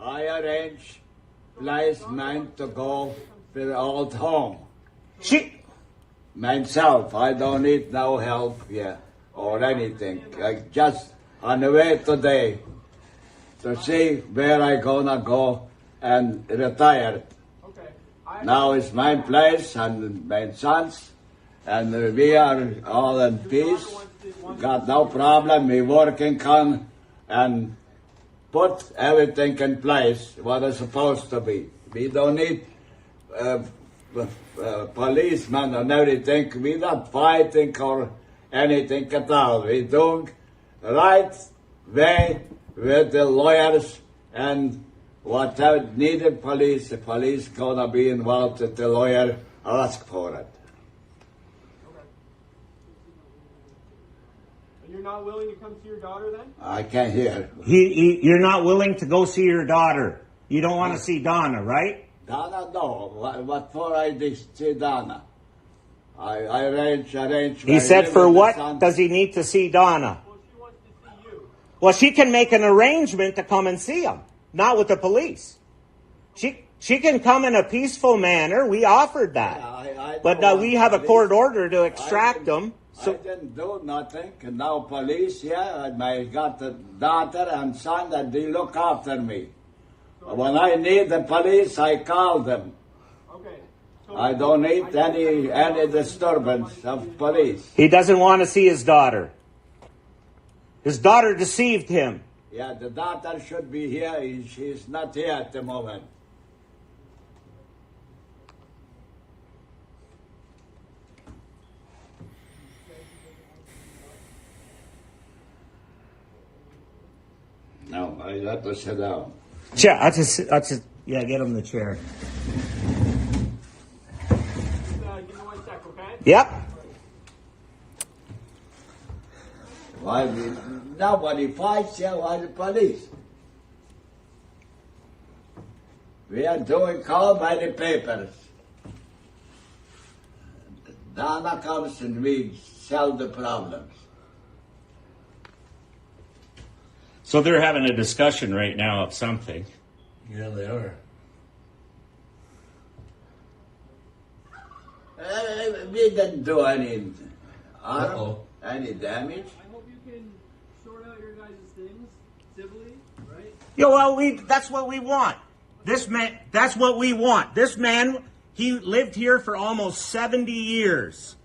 I arrange place man to go to the old home. Myself, I don't need no help here or anything. I just on the way today to see where I gonna go and retire. Now it's my place and my sons, and we are all in peace. Got no problem. We working on and put everything in place what it's supposed to be. We don't need policemen and everything. We're not fighting or anything at all. We're doing right way with the lawyers and whatever needed police, the police gonna be involved if the lawyer ask for it. And you're not willing to come see your daughter then? I can't hear. You're not willing to go see your daughter. You don't want to see Donna, right? Donna, no. What for I see Donna? I arrange. He said for what does he need to see Donna? Well, she wants to see you. Well, she can make an arrangement to come and see him, not with the police. She can come in a peaceful manner. We offered that. But we have a court order to extract them. So I didn't do nothing. And now police here, and I got a daughter and son that they look after me. When I need the police, I call them. Okay. I don't need any disturbance of police. He doesn't want to see his daughter. His daughter deceived him. Yeah, the daughter should be here. She's not here at the moment. No, I have to sit down. Yeah, I'll just get him the chair. Give me 1 sec, okay? Yep. Why nobody fights here? Why the police? We are doing call by the papers. Donna comes and we solve the problems. So they're having a discussion right now of something. Yeah, they are. We didn't do any harm, any damage. I hope you can sort out your guys' things civilly, right? Yeah, well, that's what we want. That's what we want. This man, he lived here for almost 70 years.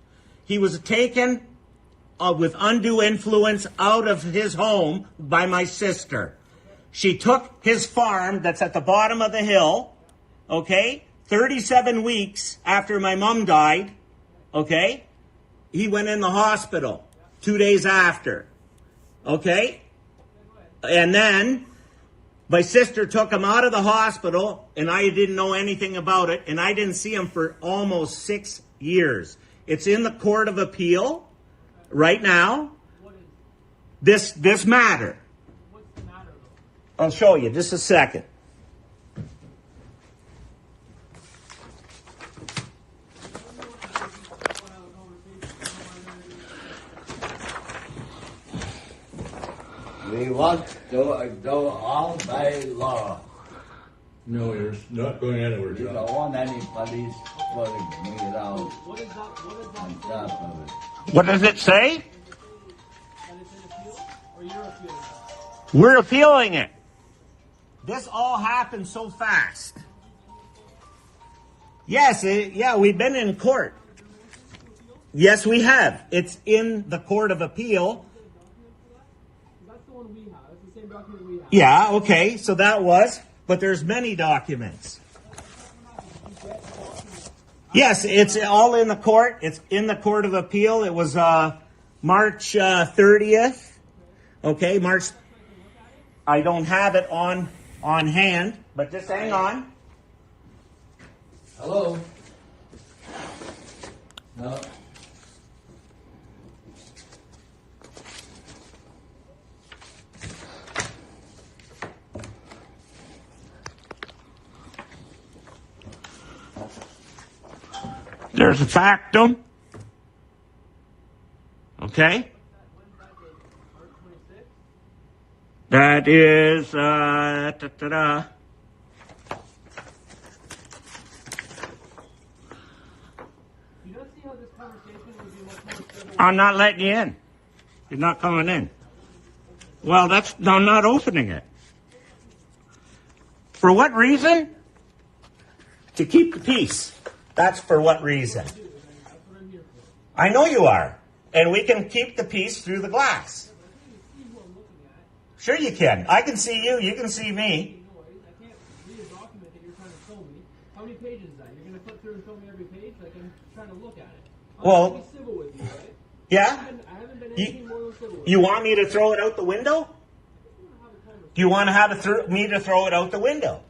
He was taken with undue influence out of his home by my sister. She took his farm that's at the bottom of the hill, okay? 37 weeks after my mom died, okay? He went in the hospital 2 days after, okay? And then my sister took him out of the hospital, and I didn't know anything about it, and I didn't see him for almost 6 years. It's in the Court of Appeal right now. This matter. What's the matter, though? I'll show you just a second. We want to do all by law. No, you're not going anywhere, We John. don't want any police pulling me around What is that on top of it. What does it say? that it's an appeal, or you're appealing? We're appealing it. This all happened so fast. Yes, we've been in court. Yes, we have. It's in the Court of Appeal. That's the one we have. It's the same document we have. Yeah, okay, so that was, but there's many documents. Yes, it's all in the court. It's in the Court of Appeal. It was March 30th. Okay, March. I don't have it on hand, but just hang on. Hello? No. There's a factum. Okay. That is, I'm not letting you in. You're not coming in. Well, I'm not opening it. For what reason? To keep the peace. That's for what reason. I know you are. And we can keep the peace through the glass. Sure you can. I can see you. You can see me. How many pages is that? You're going to flip through and show me every page? Like, I'm trying to look at it. Well, be civil with you, right? Yeah? I haven't been anything more than civil with You want me to throw it out the window? Do you want to have me to throw it out the window?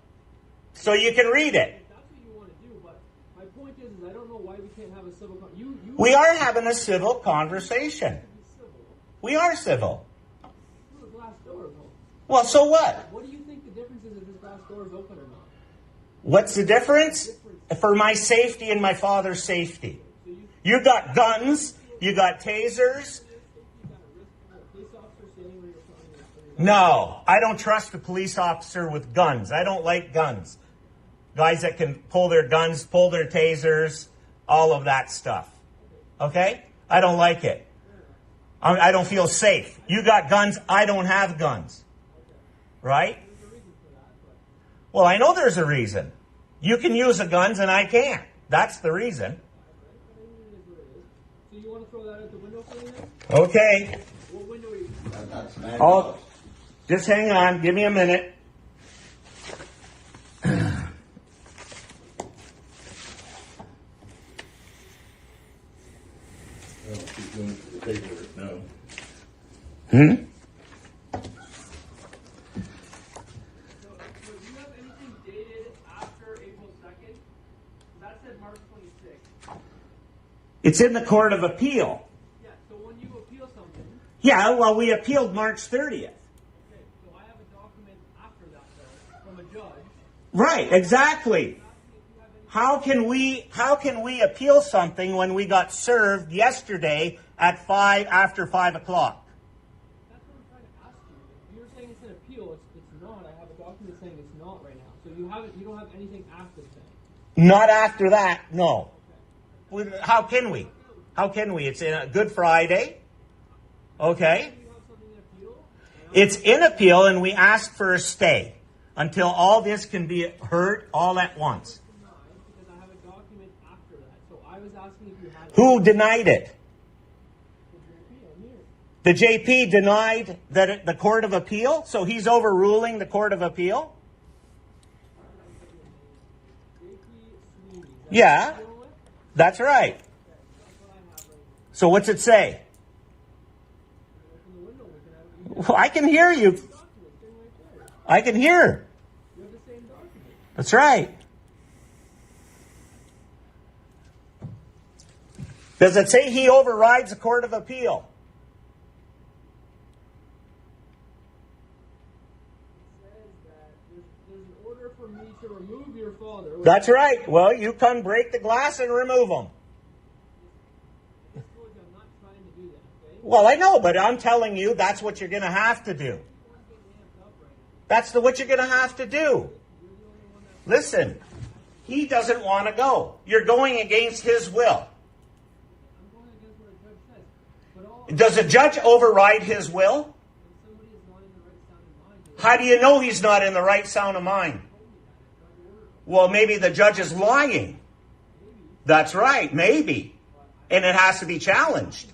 So you can read it. That's what you want to do, but my point is I don't know why we can't have a civil conversation. We are having a civil conversation. We are civil. The glass door is open. Well, so what? What do you think the difference is if this glass door is open or not? What's the difference? For my safety and my father's safety. You got guns. You got tasers. No, I don't trust a police officer with guns. I don't like guns. Guys that can pull their guns, pull their tasers, all of that stuff. Okay? I don't like it. I don't feel safe. You got guns. I don't have guns. Right? Well, I know there's a reason. You can use the guns and I can't. That's the reason. So you want to throw that out the window for me then? Okay. What window are you? Oh, just hang on. Give me a minute. Hmm? It's in the Court of Appeal. Yeah, so when you appeal something... Yeah, well, we appealed March 30th. Okay, so I have a document after that, though, from a judge. Right, exactly. How can we appeal something when we got served yesterday at after 5 o'clock? That's what I'm trying to ask you. You're saying it's an appeal. It's not. I have a document saying it's not right now. So you don't have anything after that. Not after that, no. How can we? How can we? It's in a Good Friday. Okay. It's in appeal, and we ask for a stay until all this can be heard all at once. Who denied it? The JP denied that the Court of Appeal, so he's overruling the Court of Appeal? Yeah, that's right. So what's it say? Well, I can hear you. I can hear. That's right. Does it say he overrides the Court of Appeal? That's right. Well, you come break the glass and remove them. Well, I know, but I'm telling you that's what you're going to have to do. That's what you're going to have to do. Listen, he doesn't want to go. You're going against his will. Does a judge override his will? How do you know he's not in the right sound of mind? Well, maybe the judge is lying. That's right, maybe. And it has to be challenged.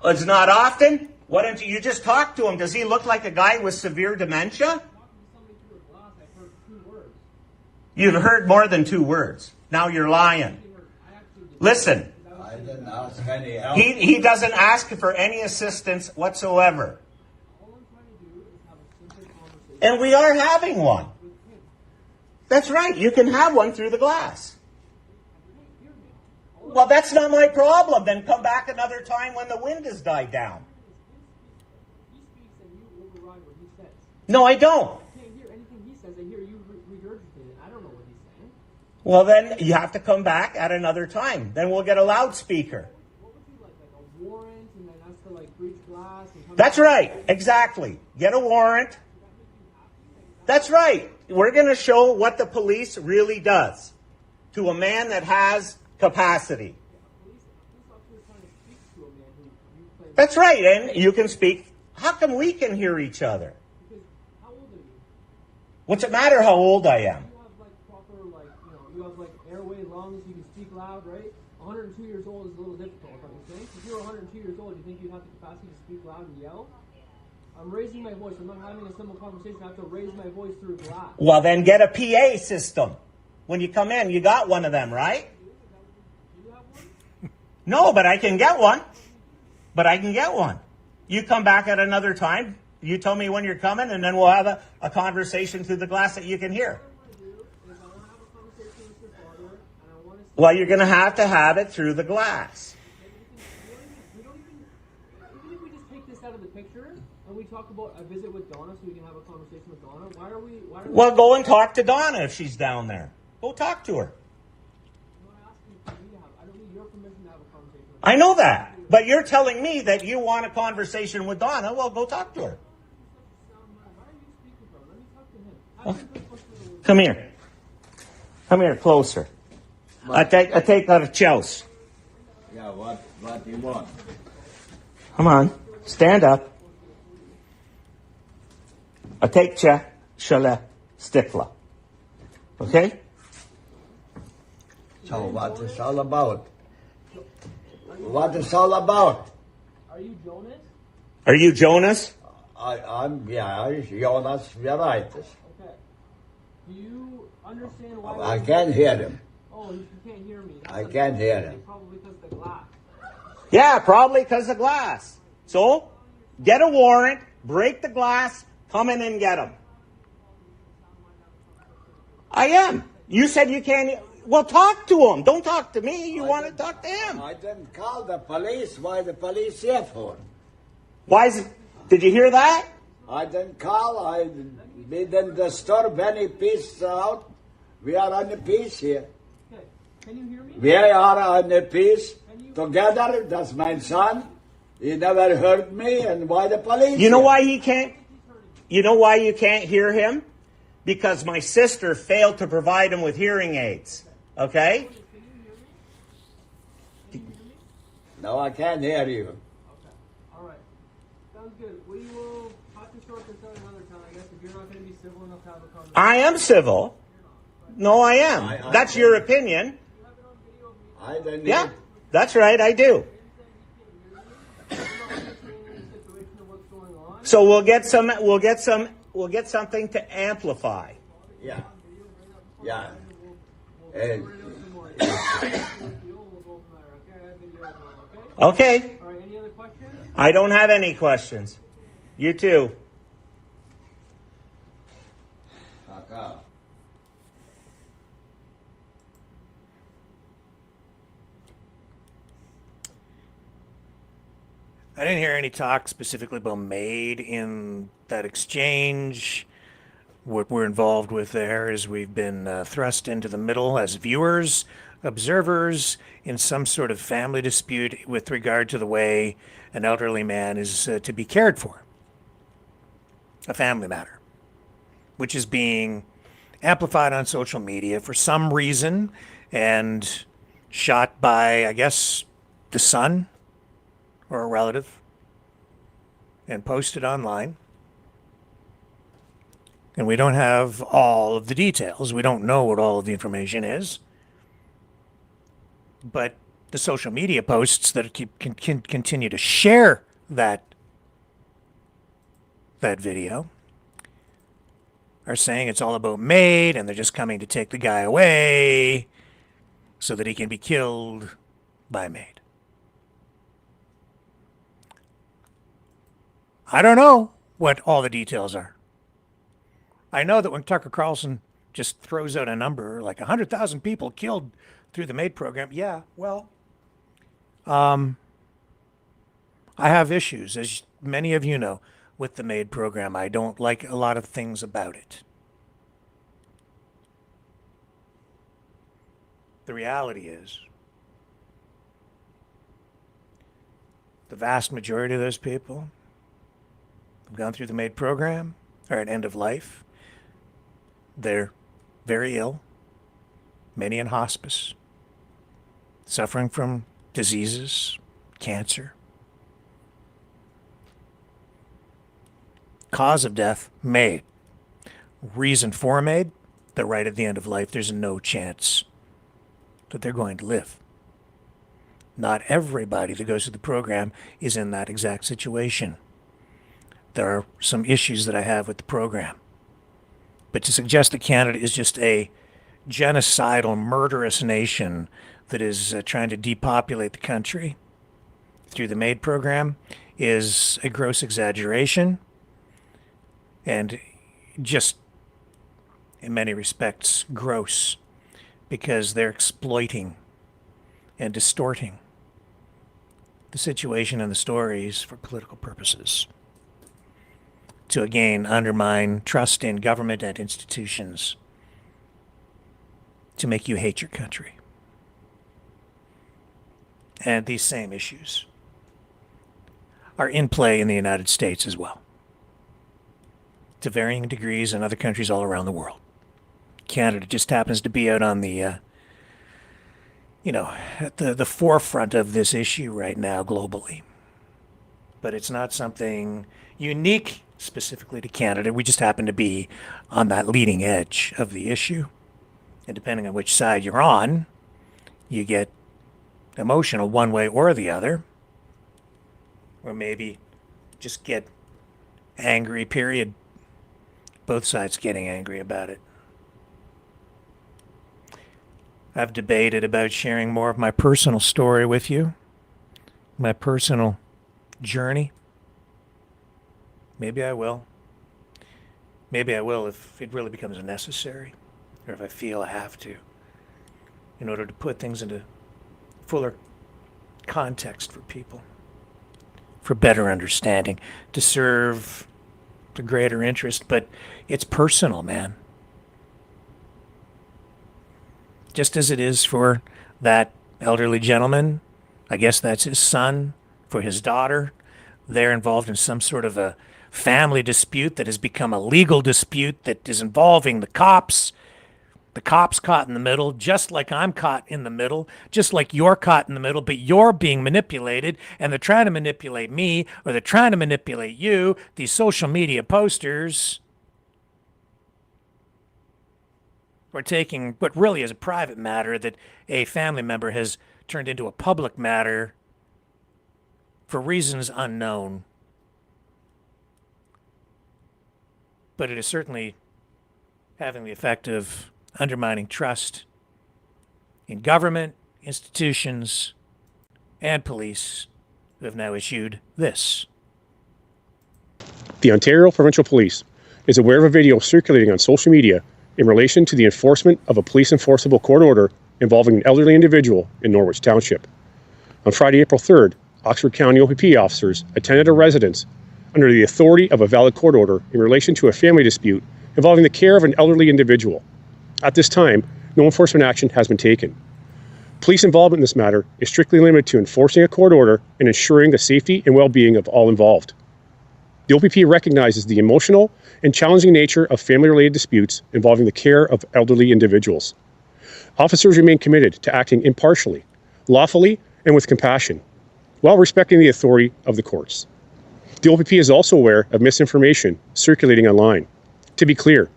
It's not often? Why don't you just talk to him? Does he look like a guy with severe dementia? You've heard more than 2 words. Now you're lying. Listen. I didn't ask any help. He doesn't ask for any assistance whatsoever. And we are having one. That's right. You can have one through the glass. Well, that's not my problem. Then come back another time when the wind has died down. No, I don't. I can't hear anything he says. I hear you regurgitating. I don't know what he's saying. Well, then you have to come back at another time. Then we'll get a loudspeaker. What would be like a warrant and then ask for like breach glass? And That's right. Exactly. Get a warrant. That's right. We're going to show what the police really does. to a man that has capacity. That's right, and you can speak. How come we can hear each other? What's it matter how old I am? You have like airway, lungs, you can speak loud, right? 102 years old is a little difficult, I'm saying. If you were 102 years old, do you think you'd have the capacity to speak loud and yell? I'm raising my voice. I'm not having a simple conversation. I have to raise my voice through glass. Well, then get a PA system. When you come in, you got one of them, right? No, but I can get one. You come back at another time. You tell me when you're coming, and then we'll have a conversation through the glass that you can hear. Well, you're going to have it through the glass. Even if we just take this out of the picture and we talk about a visit with Donna so we can have a conversation with Donna, why are we Well, go and talk to Donna if she's down there. Go talk to her. I don't need your permission to have a conversation with I know that. But you're telling me that you want a conversation with Donna. Well, go talk to her. Come here. Come here, closer. I take that a chouse. Yeah, what do you want? Come on. Stand up. I take Shala Stifla. Okay? So what is all about? What is all about? Are you Jonas? Are you Jonas? I'm Jonas Veritis. Okay. Do you understand why... I can't hear him. Oh, you can't hear me. I can't hear him. Probably because of the glass. Yeah, probably because of glass. So, get a warrant, break the glass, come in and get him. I am. You said you can't... Well, talk to him. Don't talk to me. You want to talk to him. I didn't call the police. Why the police here for? Why is it... Did you hear that? I didn't call. We didn't disturb any peace out. We are on the peace here. Okay. Can you hear me? We are on the peace together. That's my son. He never hurt me. And why the police? You know why he can't... You know why you can't hear him? Because my sister failed to provide him with hearing aids. Okay? No, I can't hear you. Okay. All right. Sounds good. We will have to sort this out another time, I guess, if you're not going to be civil enough to have a conversation. I am civil. No, I am. That's your opinion. I don't need... Yeah, that's right, I do. So we'll get something to amplify. Yeah. Yeah. Okay. I don't have any questions. You too. I didn't hear any talk specifically about MAID in that exchange. What we're involved with there is we've been thrust into the middle as viewers, observers, in some sort of family dispute with regard to the way an elderly man is to be cared for. A family matter, which is being amplified on social media for some reason and shot by, I guess, the son or a relative and posted online. And we don't have all of the details. We don't know what all of the information is. But the social media posts that can continue to share that video are saying it's all about MAID and they're just coming to take the guy away so that he can be killed by MAID. I don't know what all the details are. I know that when Tucker Carlson just throws out a number like 100,000 people killed through the MAID program, yeah, well, I have issues, as many of you know, with the MAID program. I don't like a lot of things about it. The reality is, the vast majority of those people who've gone through the MAID program are at end of life. They're very ill, many in hospice, suffering from diseases, cancer. Cause of death, MAID. Reason for MAID, they're right at the end of life. There's no chance that they're going to live. Not everybody that goes through the program is in that exact situation. There are some issues that I have with the program. But to suggest that Canada is just a genocidal, murderous nation that is trying to depopulate the country through the MAID program is a gross exaggeration and just, in many respects, gross, because they're exploiting and distorting the situation and the stories for political purposes to, again, undermine trust in government and institutions, to make you hate your country. And these same issues are in play in the United States as well, to varying degrees in other countries all around the world. Canada just happens to be out on the, at the forefront of this issue right now globally. But it's not something unique specifically to Canada. We just happen to be on that leading edge of the issue. And depending on which side you're on, you get emotional one way or the other. Or maybe just get angry, period. Both sides getting angry about it. I've debated about sharing more of my personal story with you, my personal journey. Maybe I will. Maybe I will if it really becomes necessary, or if I feel I have to, in order to put things into fuller context for people, for better understanding, to serve the greater interest. But it's personal, man. Just as it is for that elderly gentleman, I guess that's his son, for his daughter. They're involved in some sort of a family dispute that has become a legal dispute that is involving the cops. The cops caught in the middle, just like I'm caught in the middle, just like you're caught in the middle, but you're being manipulated, and they're trying to manipulate me, or they're trying to manipulate you, these social media posters. We're taking what really is a private matter that a family member has turned into a public matter for reasons unknown. But it is certainly having the effect of undermining trust in government, institutions, and police, who have now issued this. The Ontario Provincial Police is aware of a video circulating on social media in relation to the enforcement of a police enforceable court order involving an elderly individual in Norwich Township. On Friday, April 3rd, Oxford County OPP officers attended a residence under the authority of a valid court order in relation to a family dispute involving the care of an elderly individual. At this time, no enforcement action has been taken. Police involvement in this matter is strictly limited to enforcing a court order and ensuring the safety and well-being of all involved. The OPP recognizes the emotional and challenging nature of family-related disputes involving the care of elderly individuals. Officers remain committed to acting impartially, lawfully, and with compassion, while respecting the authority of the courts. The OPP is also aware of misinformation circulating online. To be clear,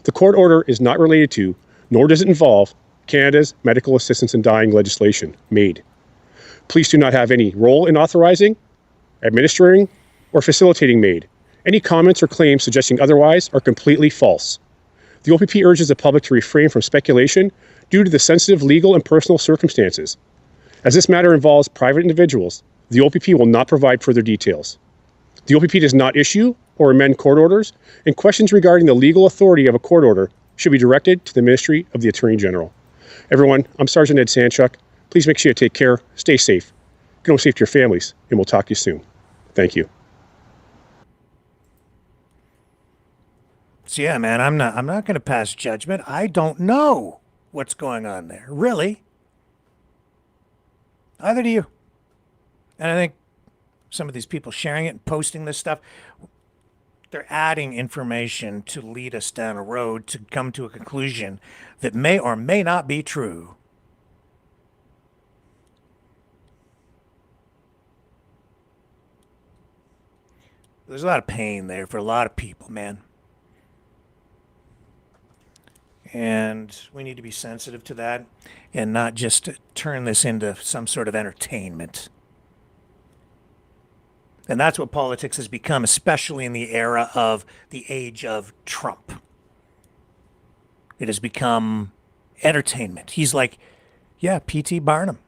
the court order is not related to, nor does it involve, Canada's Medical Assistance in Dying legislation, MAID. Police do not have any role in authorizing, administering, or facilitating MAID. Any comments or claims suggesting otherwise are completely false. The OPP urges the public to refrain from speculation due to the sensitive legal and personal circumstances. As this matter involves private individuals, the OPP will not provide further details. The OPP does not issue or amend court orders, and questions regarding the legal authority of a court order should be directed to the Ministry of the Attorney General. Everyone, I'm Sergeant Ed Sanchuk. Please make sure you take care, stay safe, get home safe to your families, and we'll talk to you soon. Thank you. So yeah, man, I'm not going to pass judgment. I don't know what's going on there, really. Either do you. And I think some of these people sharing it and posting this stuff, They're adding information to lead us down a road to come to a conclusion that may or may not be true. There's a lot of pain there for a lot of people, man. And we need to be sensitive to that and not just turn this into some sort of entertainment. And that's what politics has become, especially in the era of the age of Trump. It has become entertainment. He's like, yeah, P.T. Barnum.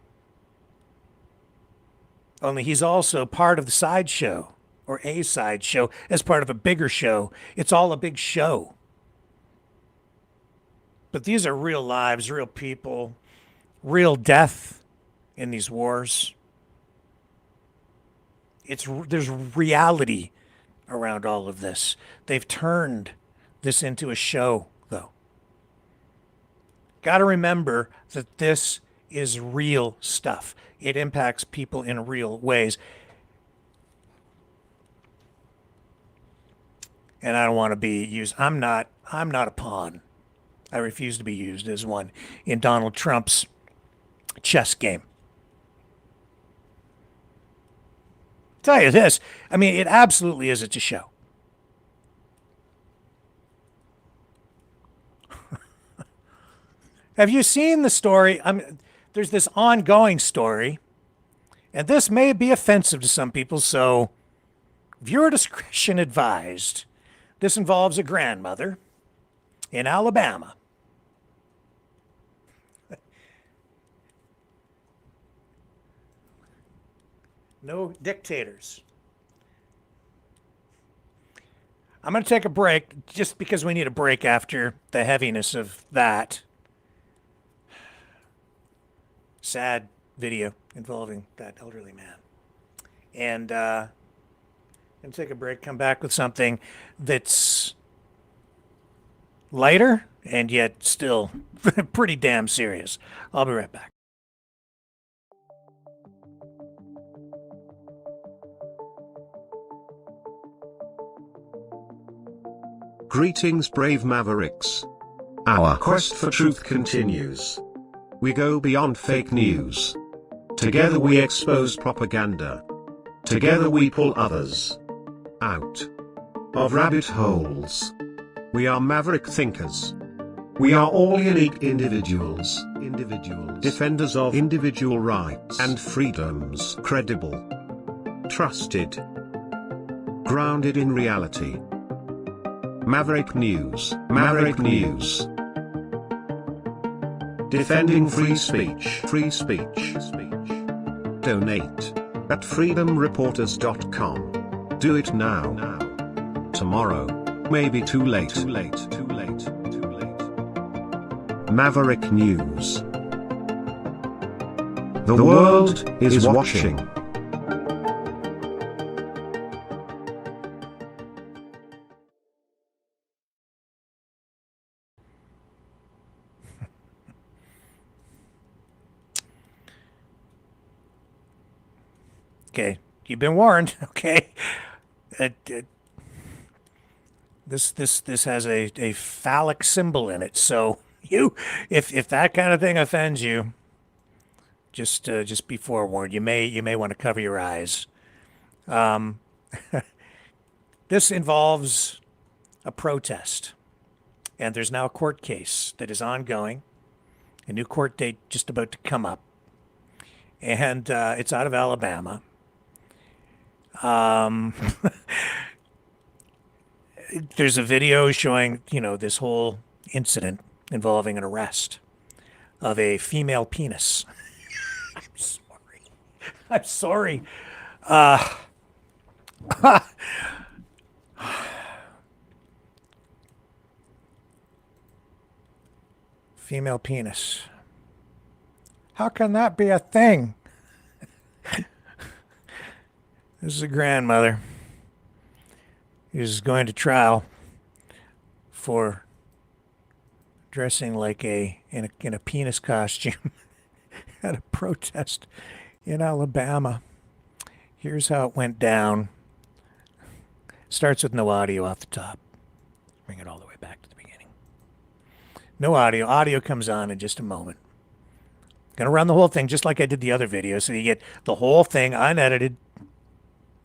Only he's also part of the sideshow, or a sideshow, as part of a bigger show. It's all a big show. But these are real lives, real people, real death in these wars. There's reality around all of this. They've turned this into a show, though. Got to remember that this is real stuff. It impacts people in real ways. And I don't want to be used. I'm not a pawn. I refuse to be used as one in Donald Trump's chess game. Tell you this, I mean, it absolutely is. It's a show. Have you seen the story? There's this ongoing story, and this may be offensive to some people, so viewer discretion advised. This involves a grandmother in Alabama. No dictators. I'm going to take a break just because we need a break after the heaviness of that sad video involving that elderly man. And take a break, come back with something that's lighter and yet still pretty damn serious. I'll be right back. Greetings, brave Mavericks. Our quest for truth continues. We go beyond fake news. Together we expose propaganda. Together we pull others out of rabbit holes. We are maverick thinkers. We are all unique individuals, defenders of individual rights and freedoms, credible, trusted, grounded in reality. Maverick News, Maverick News. Defending free speech, free speech. Donate at freedomreporters.com. Do it now. Tomorrow may be too late. Maverick News. The world is watching. Okay, you've been warned. Okay, this has a phallic symbol in it. So if that kind of thing offends you, just be forewarned. You may want to cover your eyes. This involves a protest, and there's now a court case that is ongoing. A new court date just about to come up, and it's out of Alabama. There's a video showing, this whole incident involving an arrest of a female penis. I'm sorry. Female penis. How can that be a thing? This is a grandmother who's going to trial for dressing like in a penis costume at a protest in Alabama. Here's how it went down. Starts with no audio off the top. Bring it all the way back to the beginning. No audio. Audio comes on in just a moment. Gonna run the whole thing just like I did the other video, so you get the whole thing unedited.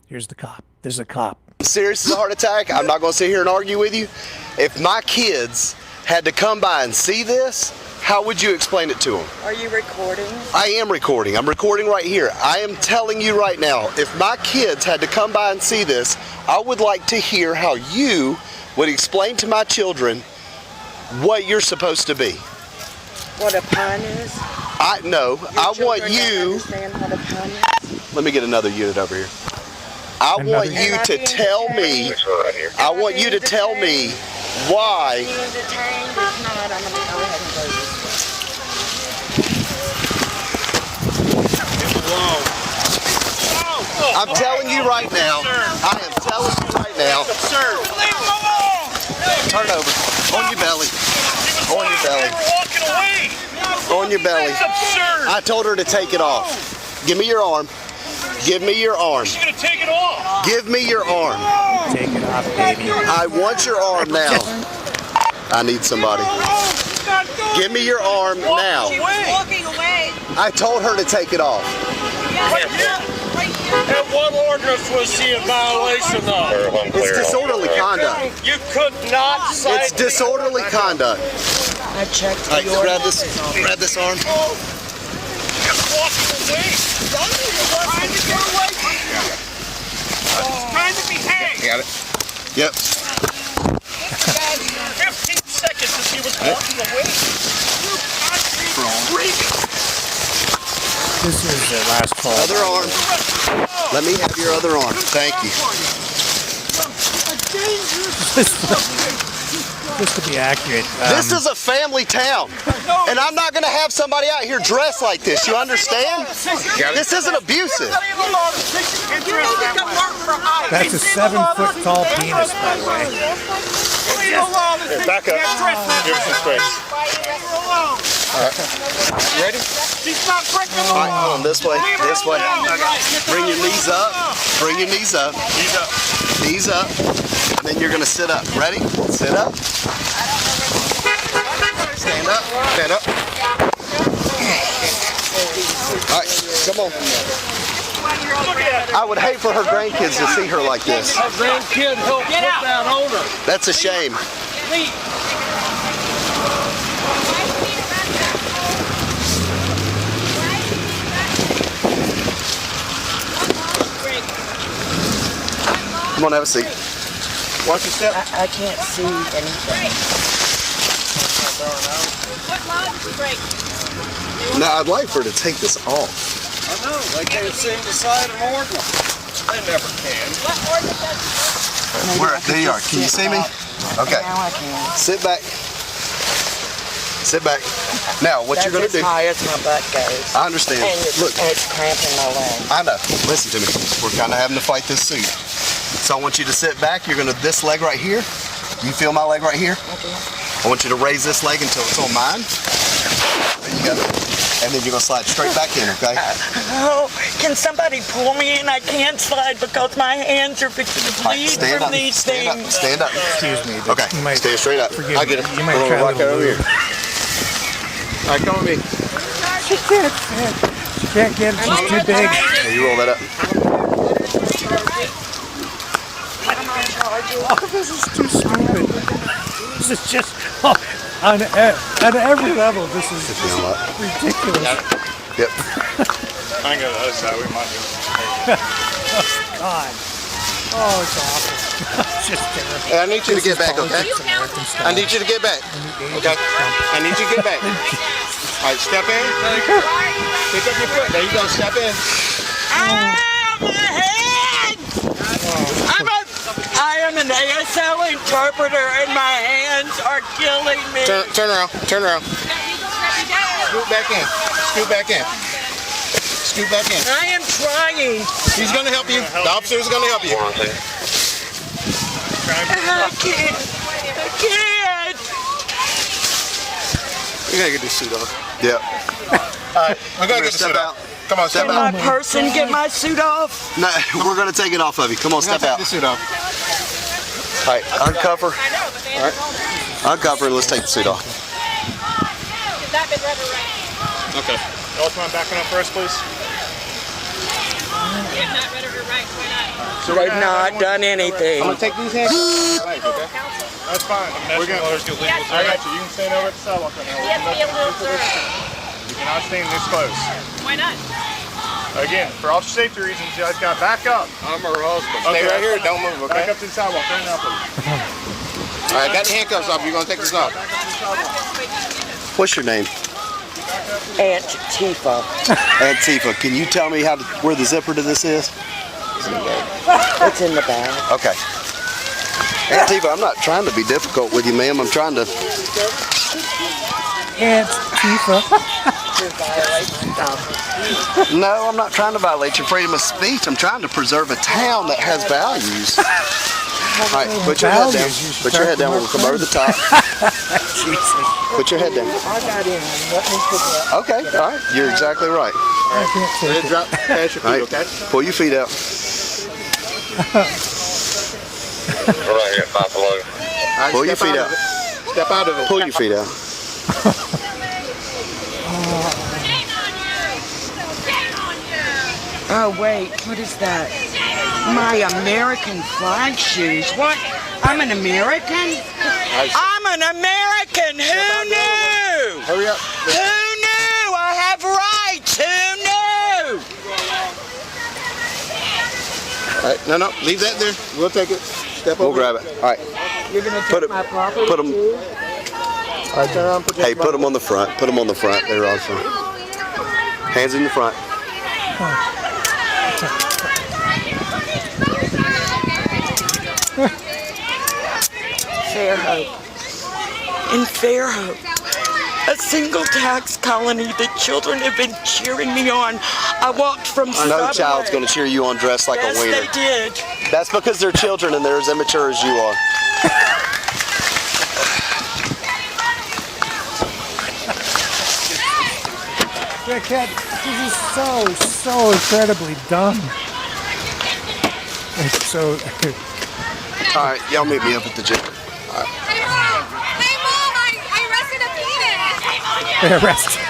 Here's the cop. This is a cop. Serious as a heart attack. I'm not going to sit here and argue with you. If my kids had to come by and see this, how would you explain it to them? Are you recording? I am recording. I'm recording right here. I am telling you right now, if my kids had to come by and see this, I would like to hear how you would explain to my children what you're supposed to be. What a pun is? I want you. Understand what a pun is? Let me get another unit over here. I want you to tell me. I want you to tell me why. Being detained? If not, I'm going to go ahead and go this way. I'm telling you right now. I am telling you right now. It's absurd. Leave him alone! Turn over. On your belly. On your belly. Walking away! On your belly. It's absurd! I told her to take it off. Give me your arm. Give me your arm. She's going to take it off! Give me your arm. Take it off, baby. I want your arm now. I need somebody. Give me your arm now. She was walking away. I told her to take it off. Right here. And what ordinance was she in violation of? It's disorderly conduct. You could not cite. It's disorderly conduct. I checked. All right, grab this arm. Walking away. Trying to get away from you. Trying to behave. Got it. Yep. 15 seconds as he was walking away. This is the last call. Other arm. Let me have your other arm. Thank you. Just to be accurate. This is a family town, and I'm not going to have somebody out here dressed like this. You understand? This isn't abusive. That's a 7-foot tall penis, by the way. Hey, back up. Give us some space. All right. You ready? All right, hold on. This way. This way. Bring your knees up. Bring your knees up. Knees up. And then you're going to sit up. Ready? Sit up. Stand up. Stand up. All right, come on. I would hate for her grandkids to see her like this. Her grandkid helped put that on her. That's a shame. Come on, have a seat. Watch your step. I can't see anything. Now, I'd like for her to take this off. I know. They can't seem to cite an ordinance. They never can. Where? There you are. Can you see me? Okay. Now I can. Sit back. Sit back. Now, what you're going to do... That's as high as my butt goes. I understand. And Look. it's cramping my leg. I know. Listen to me. We're kind of having to fight this suit. So I want you to sit back. You're going to... This leg right here. You feel my leg right here? Okay. I want you to raise this leg until it's on mine. There you go. And then you're going to slide straight back in, okay? Oh, can somebody pull me in? I can't slide because my hands are fixing to bleed from these things. Stand up. Excuse me. Okay, stand straight up. I get it. You might try walk over here. All right, come with me. She can't fit. She can't get it. She's too big. Hey, you roll that up. Oh, this is too stupid. This is just... Oh, on every level, this is ridiculous. Yep. I can go to the other side. We might do it. Oh, God. Oh, it's awful. It's just terrible. Hey, I need you to get back, okay? I need you to get back. Okay? I need you to get back. All right, step in. Pick up your foot. There you go. Step in. My hands! I am an ASL interpreter and my hands are killing me. Turn around. Turn around. Scoot back in. Scoot back in. Scoot back in. I am trying. He's going to help you. The officer's going to help you. I can't. I can't. You got to get this suit off. Yep. All right. We're going to get the suit out. Come on, step Can out. my person get my suit off? No, we're going to take it off of you. Come on, step out. Take the suit off. All right, uncover. All right, uncover and let's take the suit off. Okay. Ultimatum backing up first, please. So They've not done anything. I'm gonna take these hands. Okay. That's fine. We're gonna get legal. I got you. You can stand over at the sidewalk right now. You cannot stand this close. Why not? Again, for officer safety reasons, you guys got to back up. I'm her husband. Okay. Stay right here. Don't move. Okay. Back up to the sidewalk right now, please. All right. Got the handcuffs off. You're gonna take this off. What's your name? Aunt Tifa. Aunt Tifa, can you tell me where the zipper to this is? It's in the bag. Okay. Aunt Tifa, I'm not trying to be difficult with you, ma'am. I'm trying to... Aunt Tifa. No, I'm not trying to violate your freedom of speech. I'm trying to preserve a town that has values. All right, put your head down. Put your head down. We'll come over the top. Put your head down. I got in. Let me pick it up. Okay, all right. You're exactly right. All right. Drop. Pass your feet, okay? Pull your feet out. We're right here at 5 below. Pull your feet out. Step out of it. Pull your feet out. Oh, wait. What is that? My American flag shoes. What? I'm an American? I'm an American. Who knew? Hurry up. Who knew? I have rights. Who knew? All right. No, leave that there. We'll take it. Step over. We'll grab it. All right. You're going to take my property Put them. too? All right, turn around. Hey, put them on the front. Put them on the front. They're on the front. Hands in the front. Fair Hope. In Fair Hope, a single tax colony that children have been cheering me on. I walked from No child's going to cheer you on dressed like a wiener. Yes, they did. That's because they're children and they're as immature as you are. Yeah, Kat, this is so incredibly dumb. It's so... All right, y'all meet me up at the gym. All right. Hey, Mom, I arrested a penis. They arrested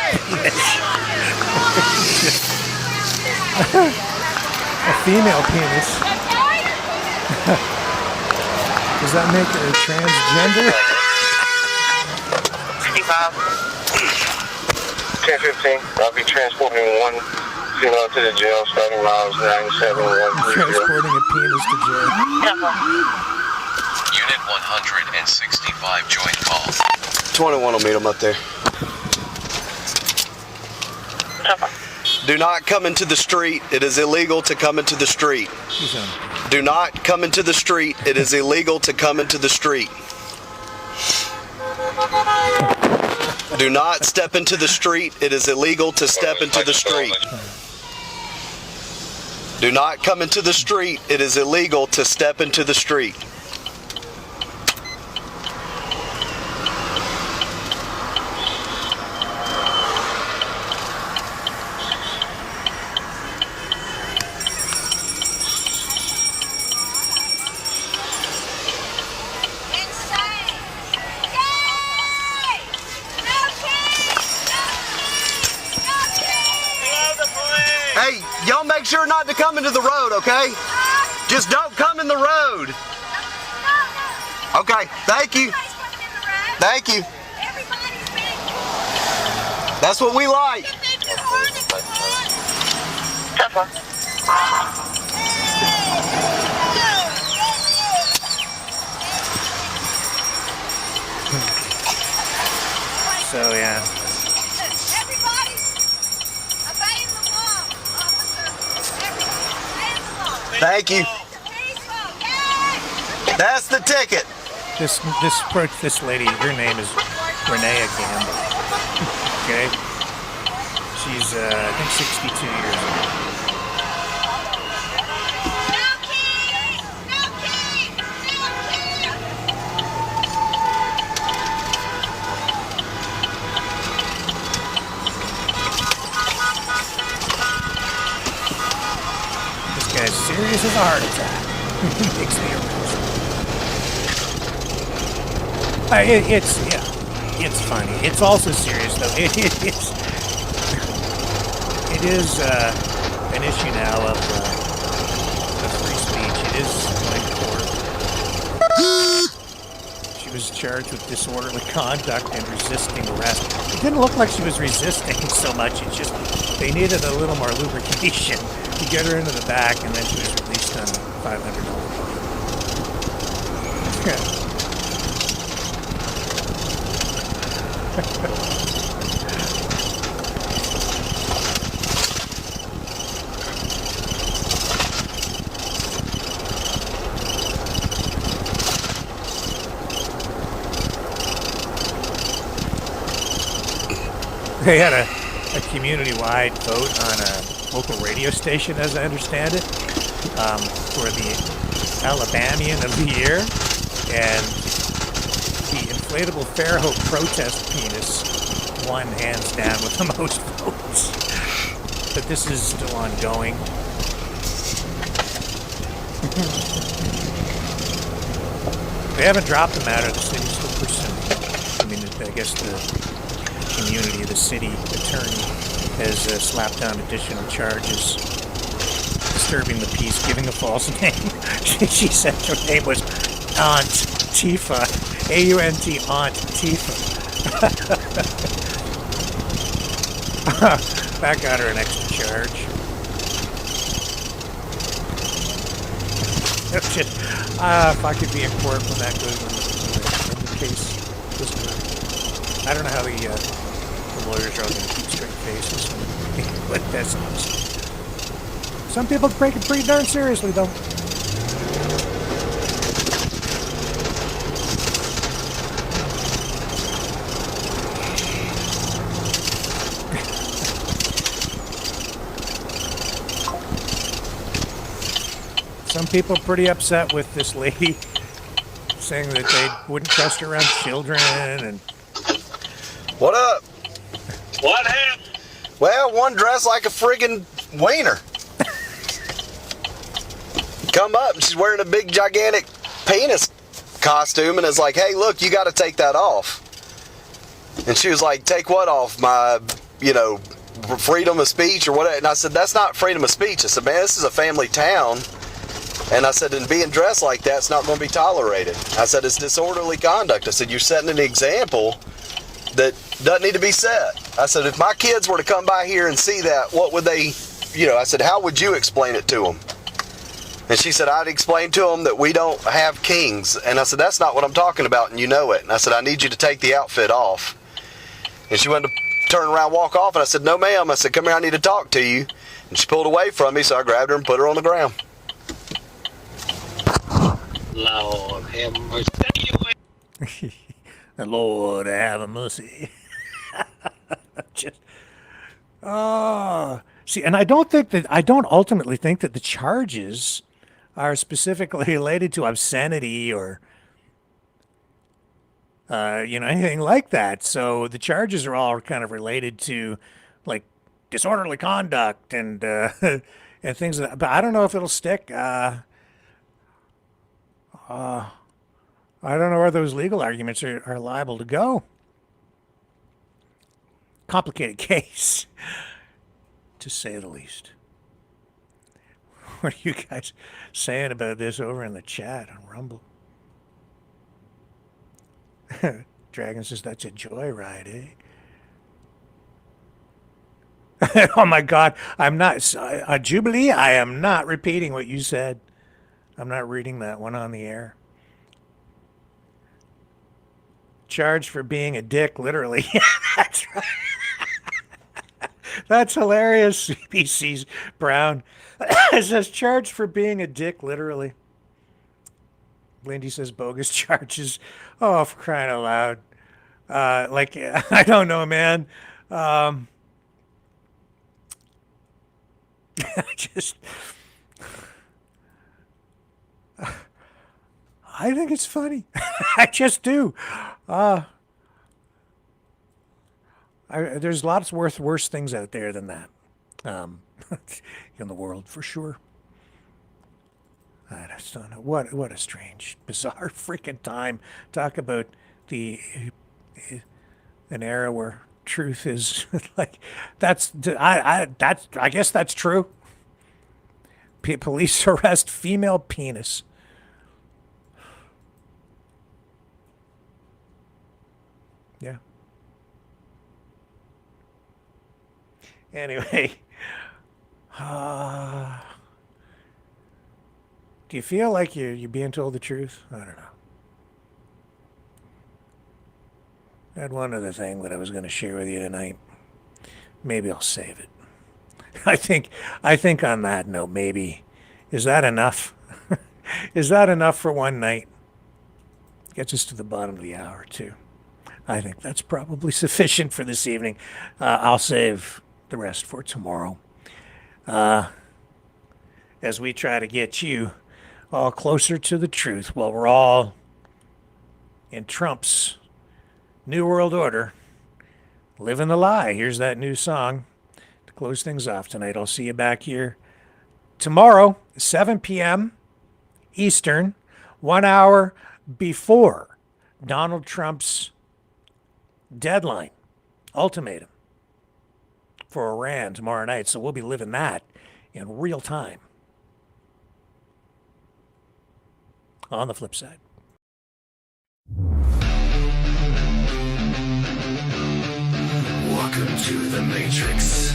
a female penis. Does that make her transgender? 10-15. I'll be transporting one female to the jail starting miles 97130. Transporting a penis to jail. Unit 165 joint call. 21 will meet them up there. Do not come into the street. It is illegal to come into the street. Do not come into the street. It is illegal to come into the street. Do not step into the street. It is illegal to step into the street. Do not come into the street. It is illegal to step into the street. Hey, y'all make sure not to come into the road, okay? Just don't come in the road. Okay, thank you. Thank you. That's what we like. So, yeah. Thank you. That's the ticket. This lady, her name is Renee Gamble. Okay? She's, I think 62 years old. This guy's serious as a heart attack. Makes me arrest. It's funny. It's also serious, though. It is an issue now of free speech. It is going to court. She was charged with disorderly conduct and resisting arrest. It didn't look like she was resisting so much. It's just they needed a little more lubrication to get her into the back, and then she was released on $500 bond. They had a community-wide vote on a local radio station, as I understand it, for the Alabamian of the Year, and the inflatable Fairhope protest penis won hands down with the most votes. But this is still ongoing. They haven't dropped the matter. The city's still pursuing. I mean, I guess the community, the city attorney, has slapped down additional charges. Disturbing the peace, giving a false name. She said her name was Aunt Tifa. A-U-N-T, Aunt Tifa. That got her an extra charge. If I could be in court when that goes when the case was heard. I don't know how the lawyers are all going to keep straight faces when that's honest. Some people take it pretty darn seriously, though. Some people are pretty upset with this lady saying that they wouldn't trust her around children and... What up? What happened? Well, one dressed like a friggin' wiener. Come up and she's wearing a big gigantic penis costume and is like, hey, look, you got to take that off. And she was like, take what off? My, freedom of speech or whatever. And I said, that's not freedom of speech. I said, man, this is a family town. And I said, and being dressed like that's not going to be tolerated. I said, it's disorderly conduct. I said, you're setting an example that doesn't need to be set. I said, if my kids were to come by here and see that, what would they, I said, how would you explain it to them? And she said, I'd explain to them that we don't have kings. And I said, that's not what I'm talking about, and you know it. And I said, I need you to take the outfit off. And she went to turn around, walk off, and I said, no, ma'am. I said, come here, I need to talk to you. And she pulled away from me, so I grabbed her and put her on the ground. Lord have mercy. The Lord have mercy. See, and I don't ultimately think that the charges are specifically related to obscenity or, anything like that. So the charges are all kind of related to, like, disorderly conduct and and things like that. But I don't know if it'll stick. I don't know where those legal arguments are liable to go. Complicated case, to say the least. What are you guys saying about this over in the chat on Rumble? Dragon says that's a joyride, eh? Oh my God, I'm not, Jubilee, I am not repeating what you said. I'm not reading that one on the air. Charged for being a dick, literally. That's right. That's hilarious, CBC's Brown. It says charged for being a dick, literally. Blindy says bogus charges. Oh, for crying out loud. I don't know, man. I think it's funny. I just do. There's lots worse things out there than that in the world, for sure. I just don't know. What a strange, bizarre freaking time. Talk about an era where truth is like I guess that's true. Police arrest female penis. Yeah. Anyway, do you feel like you're being told the truth? I don't know. I had one other thing that I was going to share with you tonight. Maybe I'll save it. I think on that note, maybe, is that enough? Is that enough for one night? Gets us to the bottom of the hour, too. I think that's probably sufficient for this evening. I'll save the rest for tomorrow. As we try to get you all closer to the truth, while we're all in Trump's New World Order, living the lie. Here's that new song to close things off tonight. I'll see you back here tomorrow, 7 p.m. Eastern, 1 hour before Donald Trump's deadline, ultimatum for Iran tomorrow night. So we'll be living that in real time. On the flip side. Welcome to the Matrix.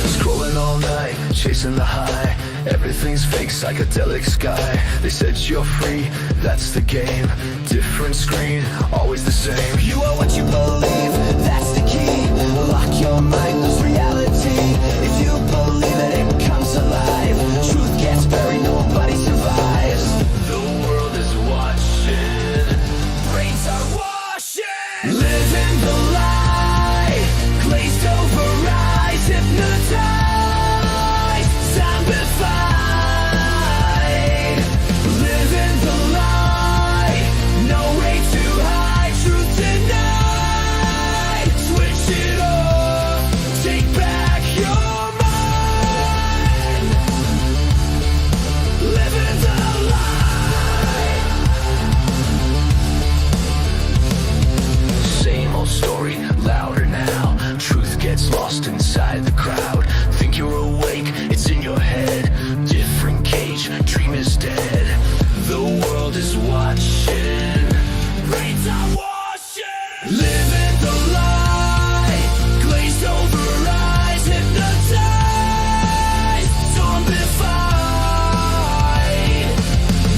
Scrolling all night, chasing the high. Everything's fake, psychedelic sky. They said you're free, that's the game. Different screen, always the same. You are what you believe, that's the key. Lock your mind, lose reality. If you believe it, it comes alive. Truth gets buried, nobody survives. The world is watching, brains are washing. Living the lie, glazed over eyes, hypnotized. Story louder now. Truth gets lost inside the crowd. Think you're awake, it's in your head. Different cage, dream is dead. The world is watching, brains are washing. Living the lie, glazed over eyes, hypnotized, zombified.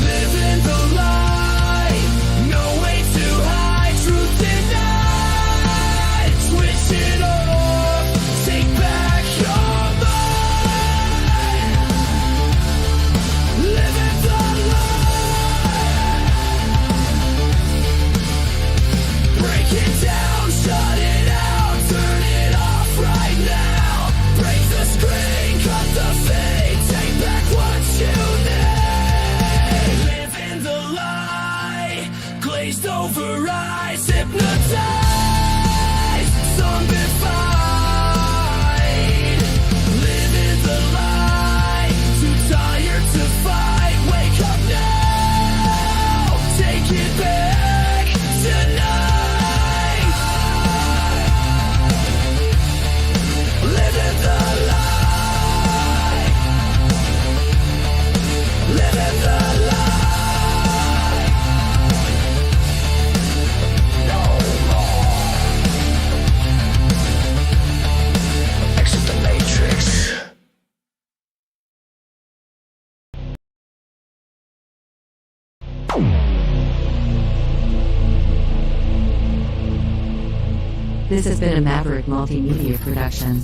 Living the lie, no way to hide. Truth denied. Switch it off, take back your mind. Living the lie. Break it down, shut it out, turn it off right now. Break the screen, cut the fade, take back what you need. Living the lie, glazed over eyes, hypnotized. Zombified, living the lie, too tired to fight, wake up now, take it back tonight. Living the lie, living the lie, no more. Exit the Matrix. This has been a Maverick Multimedia production.